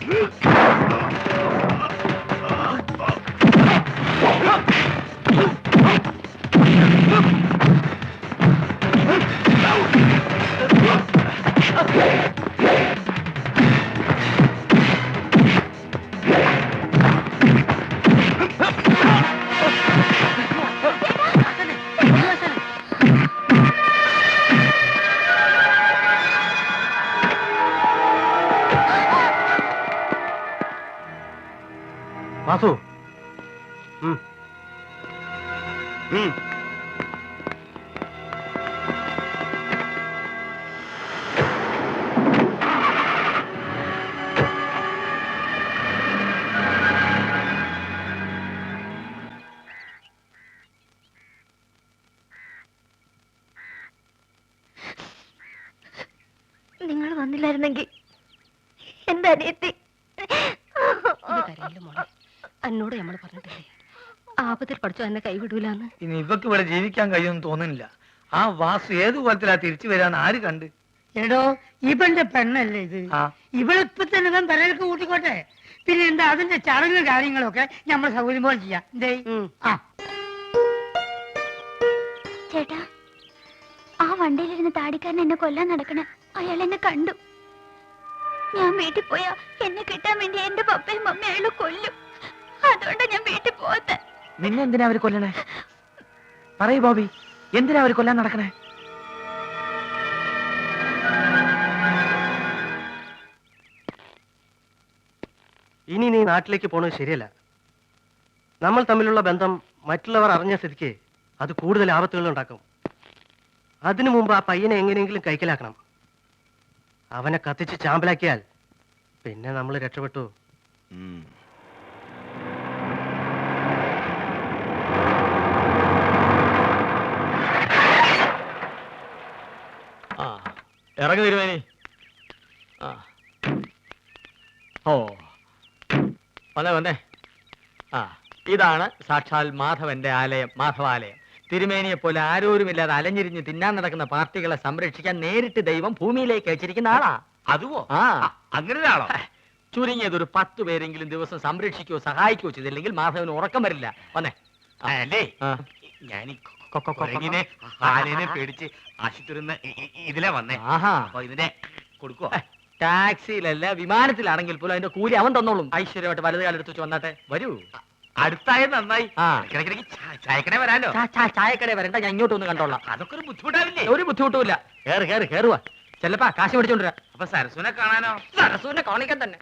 [SPEAKER 3] വാസു
[SPEAKER 2] നിങ്ങൾ വന്നില്ലായിരുന്നെങ്കിൽ എന്റെ അനിയത്തി എന്നോട് നമ്മൾ പറഞ്ഞിട്ടില്ലേ ആപത്തിൽ പഠിച്ചു എന്നെ കൈവിടൂലെന്ന്.
[SPEAKER 9] ഇനി ഇവക്ക് ഇവിടെ ജീവിക്കാൻ കഴിയുമെന്ന് തോന്നുന്നില്ല. ആ വാസു ഏത് കോലത്തിലാ തിരിച്ചു വരാന്ന് ആര് കണ്ട്?
[SPEAKER 6] എടോ ഇവന്റെ പെണ്ണല്ലേ ഇത്? ഇവളിപ്പൊ തന്നെ ഇവൻ പെരക്ക് കൂട്ടിക്കോട്ടെ. പിന്നെ എന്താ അതിന്റെ ചടങ്ങ് കാര്യങ്ങളൊക്കെ നമ്മൾ സൗകര്യം പോലെ ചെയ്യാം. എന്തേ? ആ
[SPEAKER 2] ചേട്ടാ, ആ വണ്ടിയിലിരുന്ന് താടിക്കാരൻ എന്നെ കൊല്ലാൻ നടക്കണ അയാൾ എന്നെ കണ്ടു. ഞാൻ വീട്ടിൽ പോയാ എന്നെ കിട്ടാൻ വേണ്ടി എന്റെ പപ്പയും മമ്മയും അയാൾ കൊല്ലും. അതുകൊണ്ടാ ഞാൻ വീട്ടിൽ പോകാത്ത.
[SPEAKER 5] നിന്നെ എന്തിനാ അവര് കൊല്ലണേ? പറയൂ ബോബി, എന്തിനാ അവര് കൊല്ലാൻ നടക്കണേ?
[SPEAKER 3] ഇനി നീ നാട്ടിലേക്ക് പോണത് ശരിയല്ല. നമ്മൾ തമ്മിലുള്ള ബന്ധം മറ്റുള്ളവർ അറിഞ്ഞ സ്ഥിതിക്ക് അത് കൂടുതൽ ആപത്തുകൾ ഉണ്ടാക്കും. അതിനു മുമ്പ് ആ പയ്യനെ എങ്ങനെയെങ്കിലും കൈക്കലാക്കണം. അവനെ കത്തിച്ച് ചാമ്പലാക്കിയാൽ പിന്നെ നമ്മൾ രക്ഷപ്പെട്ടു.
[SPEAKER 7] ഇറങ്ങി തിരുമേനി. ഓ വന്നേ വന്നേ. ഇതാണ് സാക്ഷാൽ മാധവന്റെ ആലയം, മാധവാലയം. തിരുമേനിയെ പോലെ ആരോരുമില്ലാതെ അലഞ്ഞിരിഞ്ഞ് തിന്നാൻ നടക്കുന്ന പാർട്ടികളെ സംരക്ഷിക്കാൻ നേരിട്ട് ദൈവം ഭൂമിയിലേക്ക് അയച്ചിരിക്കുന്ന ആളാ.
[SPEAKER 11] അതുവോ? അങ്ങനെ ആളോ?
[SPEAKER 7] ചുരുങ്ങിയത് ഒരു 10 പേരെങ്കിലും ദിവസം സംരക്ഷിക്കുകയോ സഹായിക്കുകയോ ചെയ്തില്ലെങ്കിൽ മാധവന് ഉറക്കം വരില്ല. വന്നേ.
[SPEAKER 11] അല്ലേ ഞാൻ ഇങ്ങനെ ആനേനെ പേടിച്ച് ആശുപത്രി ഇതിലെ വന്നേ. അപ്പൊ ഇതിനെ കൊടുക്കുവോ?
[SPEAKER 7] ടാക്സിയിലല്ല വിമാനത്തിലാണെങ്കിൽ പോലും അതിന്റെ കൂലി അവൻ തന്നോളും. ഐശ്വര്യമായിട്ട് വലത് കാലെടുത്ത് വെച്ച് വന്നാട്ടെ. വരൂ.
[SPEAKER 11] അടുത്തായ നന്നായി. ചായക്കട വരാലോ?
[SPEAKER 7] ചായക്കട വരണ്ട, ഞാൻ ഇങ്ങോട്ട് ഒന്ന് കണ്ടോളാം.
[SPEAKER 11] അതൊക്കെ ഒരു ബുദ്ധിമുട്ടാവില്ലേ?
[SPEAKER 7] ഒരു ബുദ്ധിമുട്ടുമില്ല. കേറുവാ. ചെല്ലപ്പാ കാശ് മേടിച്ചോണ്ടിരാ.
[SPEAKER 11] അപ്പൊ സരസുനെ കാണാനോ?
[SPEAKER 7] സരസുവിനെ കാണിക്കാൻ തന്നെ.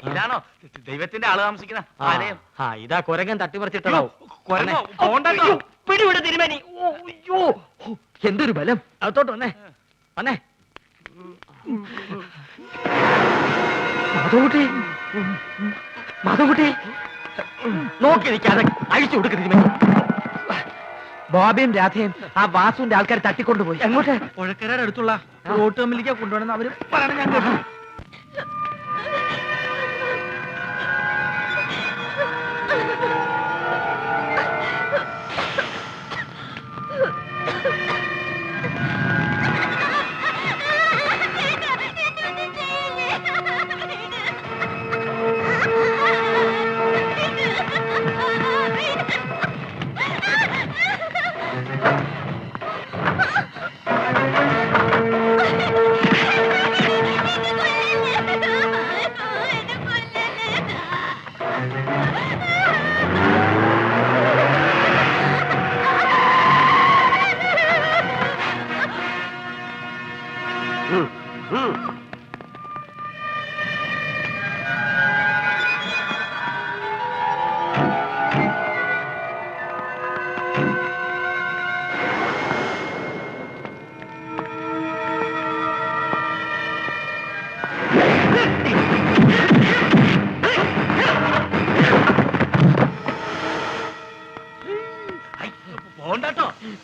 [SPEAKER 11] ഇതാണോ ദൈവത്തിന്റെ ആള് താമസിക്കുന്ന ആലയം?
[SPEAKER 7] ഇതാ കുരങ്ങൻ തട്ടിപ്പറിച്ചിട്ടോ.
[SPEAKER 11] പിടിവിട തിരുമേനി.
[SPEAKER 7] എന്തൊരു ബലം. അകത്തോട്ട് വന്നേ. വന്നേ. മാധവൻകുട്ടി നോക്കി നിൽക്കാതെ അഴിച്ചു കൊടുക്ക തിരുമേനി.
[SPEAKER 5] ബോബിയും രാധയും ആ വാസുവിന്റെ ആൾക്കാർ തട്ടിക്കൊണ്ടുപോയി.
[SPEAKER 7] എങ്ങോട്ട്?
[SPEAKER 5] പുഴക്കരയുടെ അടുത്തുള്ള റോട്ട് കമ്മിലേക്ക് കൊണ്ടുപോകണമെന്ന് അവര് പറയണ ഞാൻ കേട്ടു.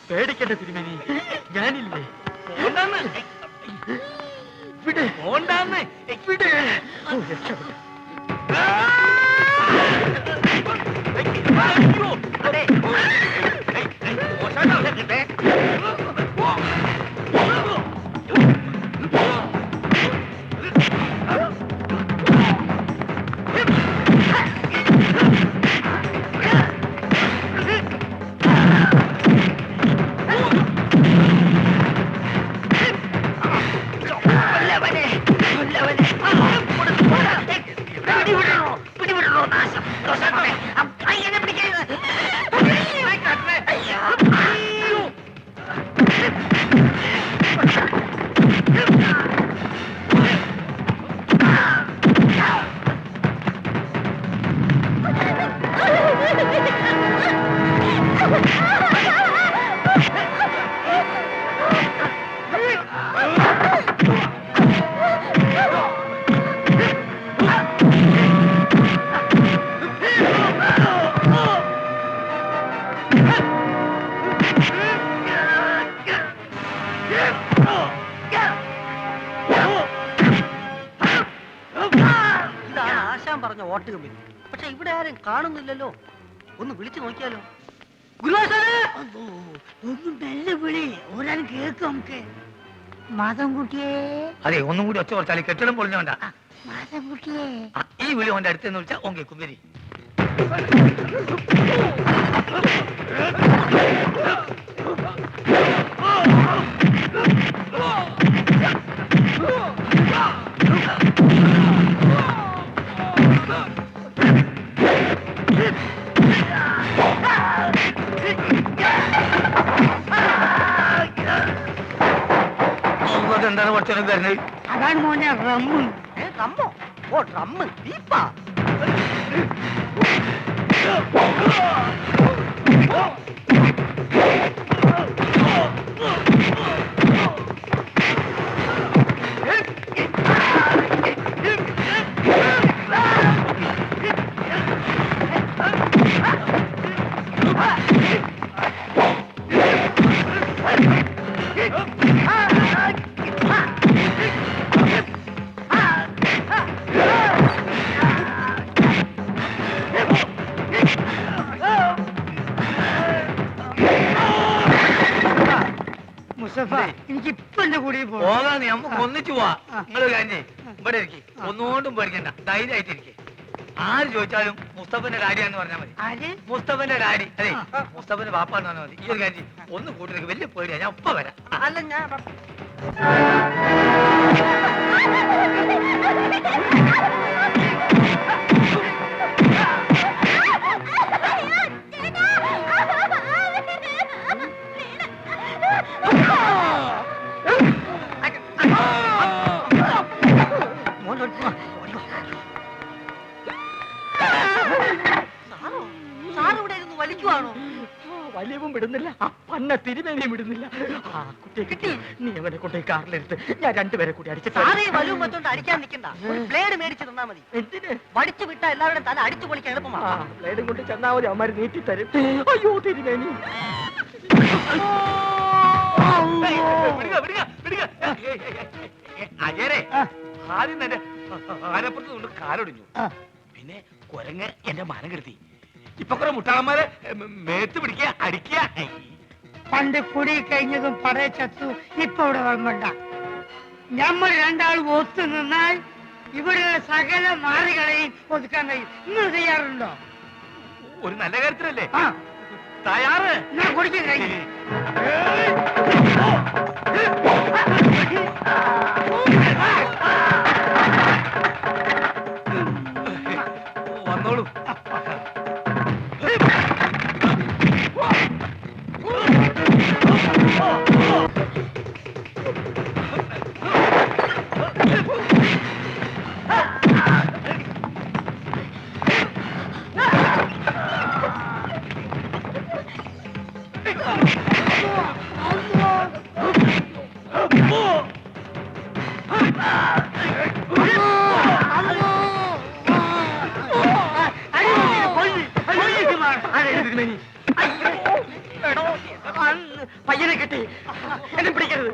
[SPEAKER 7] പേടിക്കട്ടെ തിരുമേനി, ഞാനില്ലേ.
[SPEAKER 3] ഇതാണ് ആശാൻ പറഞ്ഞ വോട്ട് കമ്പനി. പക്ഷെ ഇവിടെ ആരും കാണുന്നില്ലല്ലോ. ഒന്ന് വിളിച്ചു നോക്കിയാലോ?
[SPEAKER 6] ഒന്നും മെല്ലെ വിളി, ഒരാൾ കേൾക്കും നമുക്ക്. മാധവൻകുട്ടിയെ,
[SPEAKER 9] അതെ, ഒന്നും കൂടി ഒച്ച കുറച്ചാൽ കെട്ടിടം പൊളിഞ്ഞോണ്ടാ.
[SPEAKER 6] മാധവൻകുട്ടിയെ.
[SPEAKER 9] ഈ വിളി ഓന്റെ അടുത്തെന്ന് വിളിച്ചാ ഓൻ കേൾക്കും. വരി. എന്താണ് കുറച്ചു തരുന്നത്?
[SPEAKER 6] അതാണ് മോനെ റമ്മ്.
[SPEAKER 3] റമ്മോ? ഓ റമ്മ് ദീപ്പാ.
[SPEAKER 6] മുസ്തഫ, എനിക്ക് ഇപ്പൊ എന്റെ കൂടെ
[SPEAKER 9] പോകാൻ നമുക്ക് ഒന്നിച്ചു പോവാ. നിങ്ങൾ കഴിഞ്ഞേ ഇവിടെ ഇരിക്കും. ഒന്നുകൊണ്ടും പേടിക്കണ്ട, ധൈര്യമായിട്ടിരിക്കെ. ആര് ചോദിച്ചാലും മുസ്തഫന്റെ ഡാഡിയാന്ന് പറഞ്ഞാൽ മതി. മുസ്തഫന്റെ ഡാഡി, അതെ, മുസ്തഫന്റെ ബാപ്പാന്ന് പറഞ്ഞാൽ മതി. ഈ ഒരു കാര്യം ഒന്ന് കൂട്ടിലേക്ക് വലിയ പേടിയാ. ഞാൻ ഒപ്പം വരാം.
[SPEAKER 3] അല്ല ഞാൻ സാറിവിടെ ഇരുന്ന് വലിക്കുവാണോ?
[SPEAKER 5] വലിയവും വിടുന്നില്ല, പന്ന തിരുമേനിയും വിടുന്നില്ല. ആ കുട്ടിയെ കിട്ടി. നീ അവനെ കൊണ്ടേ കാറിലെടുത്ത് ഞാൻ രണ്ടുപേരെ കൂടി അടിച്ചിട്ട്.
[SPEAKER 3] സാറേ വലുവും വെച്ചോണ്ട് അടിക്കാൻ നിൽക്കണ്ട. ഒരു ബ്ലേഡ് മേടിച്ച് തന്നാ മതി.
[SPEAKER 5] എന്തിന്?
[SPEAKER 3] വടിച്ചു വിട്ടാ എല്ലാവരും തല അടിച്ചു പൊളിക്കാൻ എളുപ്പമാ.
[SPEAKER 5] ബ്ലേഡും കൊണ്ട് ചെന്നാ മതി, അവന്മാര് നീട്ടി തരും. അയ്യോ തിരുമേനി.
[SPEAKER 9] അജയരെ, ആദ്യം തന്നെ ആനപ്പുറത്ത് കൊണ്ട് കാലൊടിഞ്ഞു. പിന്നെ കുരങ്ങ് എന്റെ മാനം കെടുത്തി. ഇപ്പൊ കുറെ മുട്ടാളന്മാരെ മേത്ത് പിടിക്കുക, അടിക്കുക.
[SPEAKER 6] പണ്ട് കുടി കഴിഞ്ഞതും പടയ ചത്തു. ഇപ്പൊ ഇവിടെ വളമ്പണ്ട. നമ്മൾ രണ്ടാളും ഒത്തു നിന്നാൽ ഇവിടെയുള്ള സകല മാറികളെയും ഒതുക്കാൻ കഴിയും. നിങ്ങൾ തയ്യാറുണ്ടോ?
[SPEAKER 9] ഒരു നല്ല കാര്യത്തിലല്ലേ? തയ്യാറ്.
[SPEAKER 6] ഞാൻ കുടിക്കാൻ കഴിയും.
[SPEAKER 9] വന്നോളൂ.
[SPEAKER 5] പയ്യനെ കിട്ടി. എന്നെ പിടിക്കരുത്.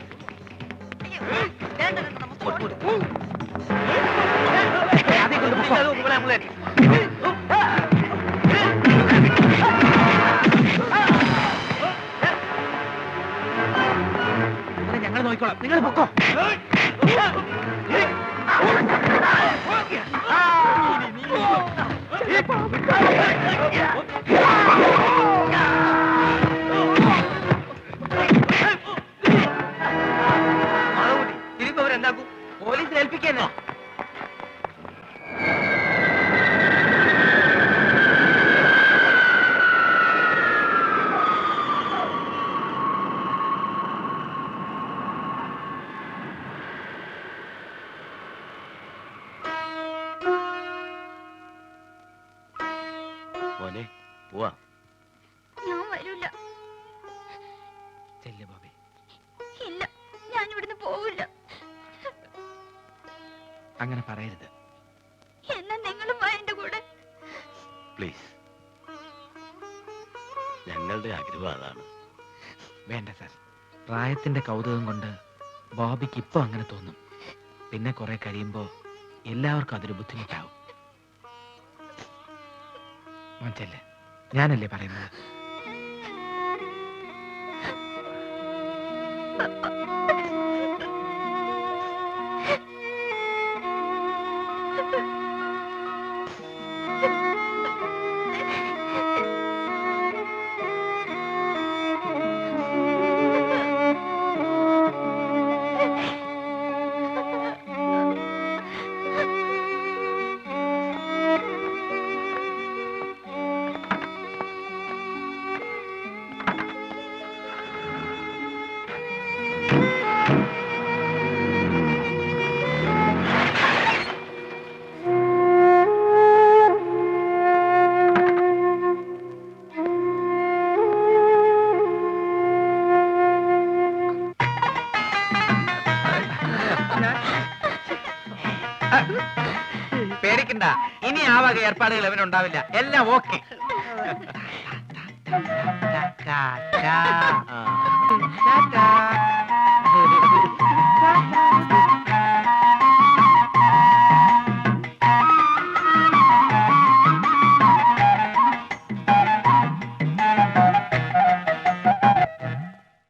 [SPEAKER 3] ഞങ്ങൾ നോക്കിക്കോളാം, നിങ്ങൾ പൊക്കോ.
[SPEAKER 9] ഇനിയിപ്പോ അവരെന്താക്കും? പോലീസിൽ ഏൽപ്പിക്കാനോ?
[SPEAKER 4] മോനെ പോവാ.
[SPEAKER 2] ഞാൻ വരൂല. ഇല്ല, ഞാൻ ഇവിടുന്ന് പോവില്ല.
[SPEAKER 5] അങ്ങനെ പറയരുത്.
[SPEAKER 2] എന്നാ നിങ്ങളും വാ എന്റെ കൂടെ.
[SPEAKER 4] പ്ലീസ്, ഞങ്ങളുടെ ആഗ്രഹം അതാണ്.
[SPEAKER 5] വേണ്ട സാർ, പ്രായത്തിന്റെ കൗതുകം കൊണ്ട് ബോബിക്ക് ഇപ്പൊ അങ്ങനെ തോന്നും. പിന്നെ കുറെ കഴിയുമ്പോ എല്ലാവർക്കും അതൊരു ബുദ്ധിമുട്ടാവും. മനസ്സിലെ ഞാനല്ലേ പറയുന്നത്.
[SPEAKER 7] പേടിക്കണ്ട, ഇനി ആ വക ഏർപ്പാടുകൾ അവനുണ്ടാവില്ല. എല്ലാം ഓക്കെ. ടാറ്റാ.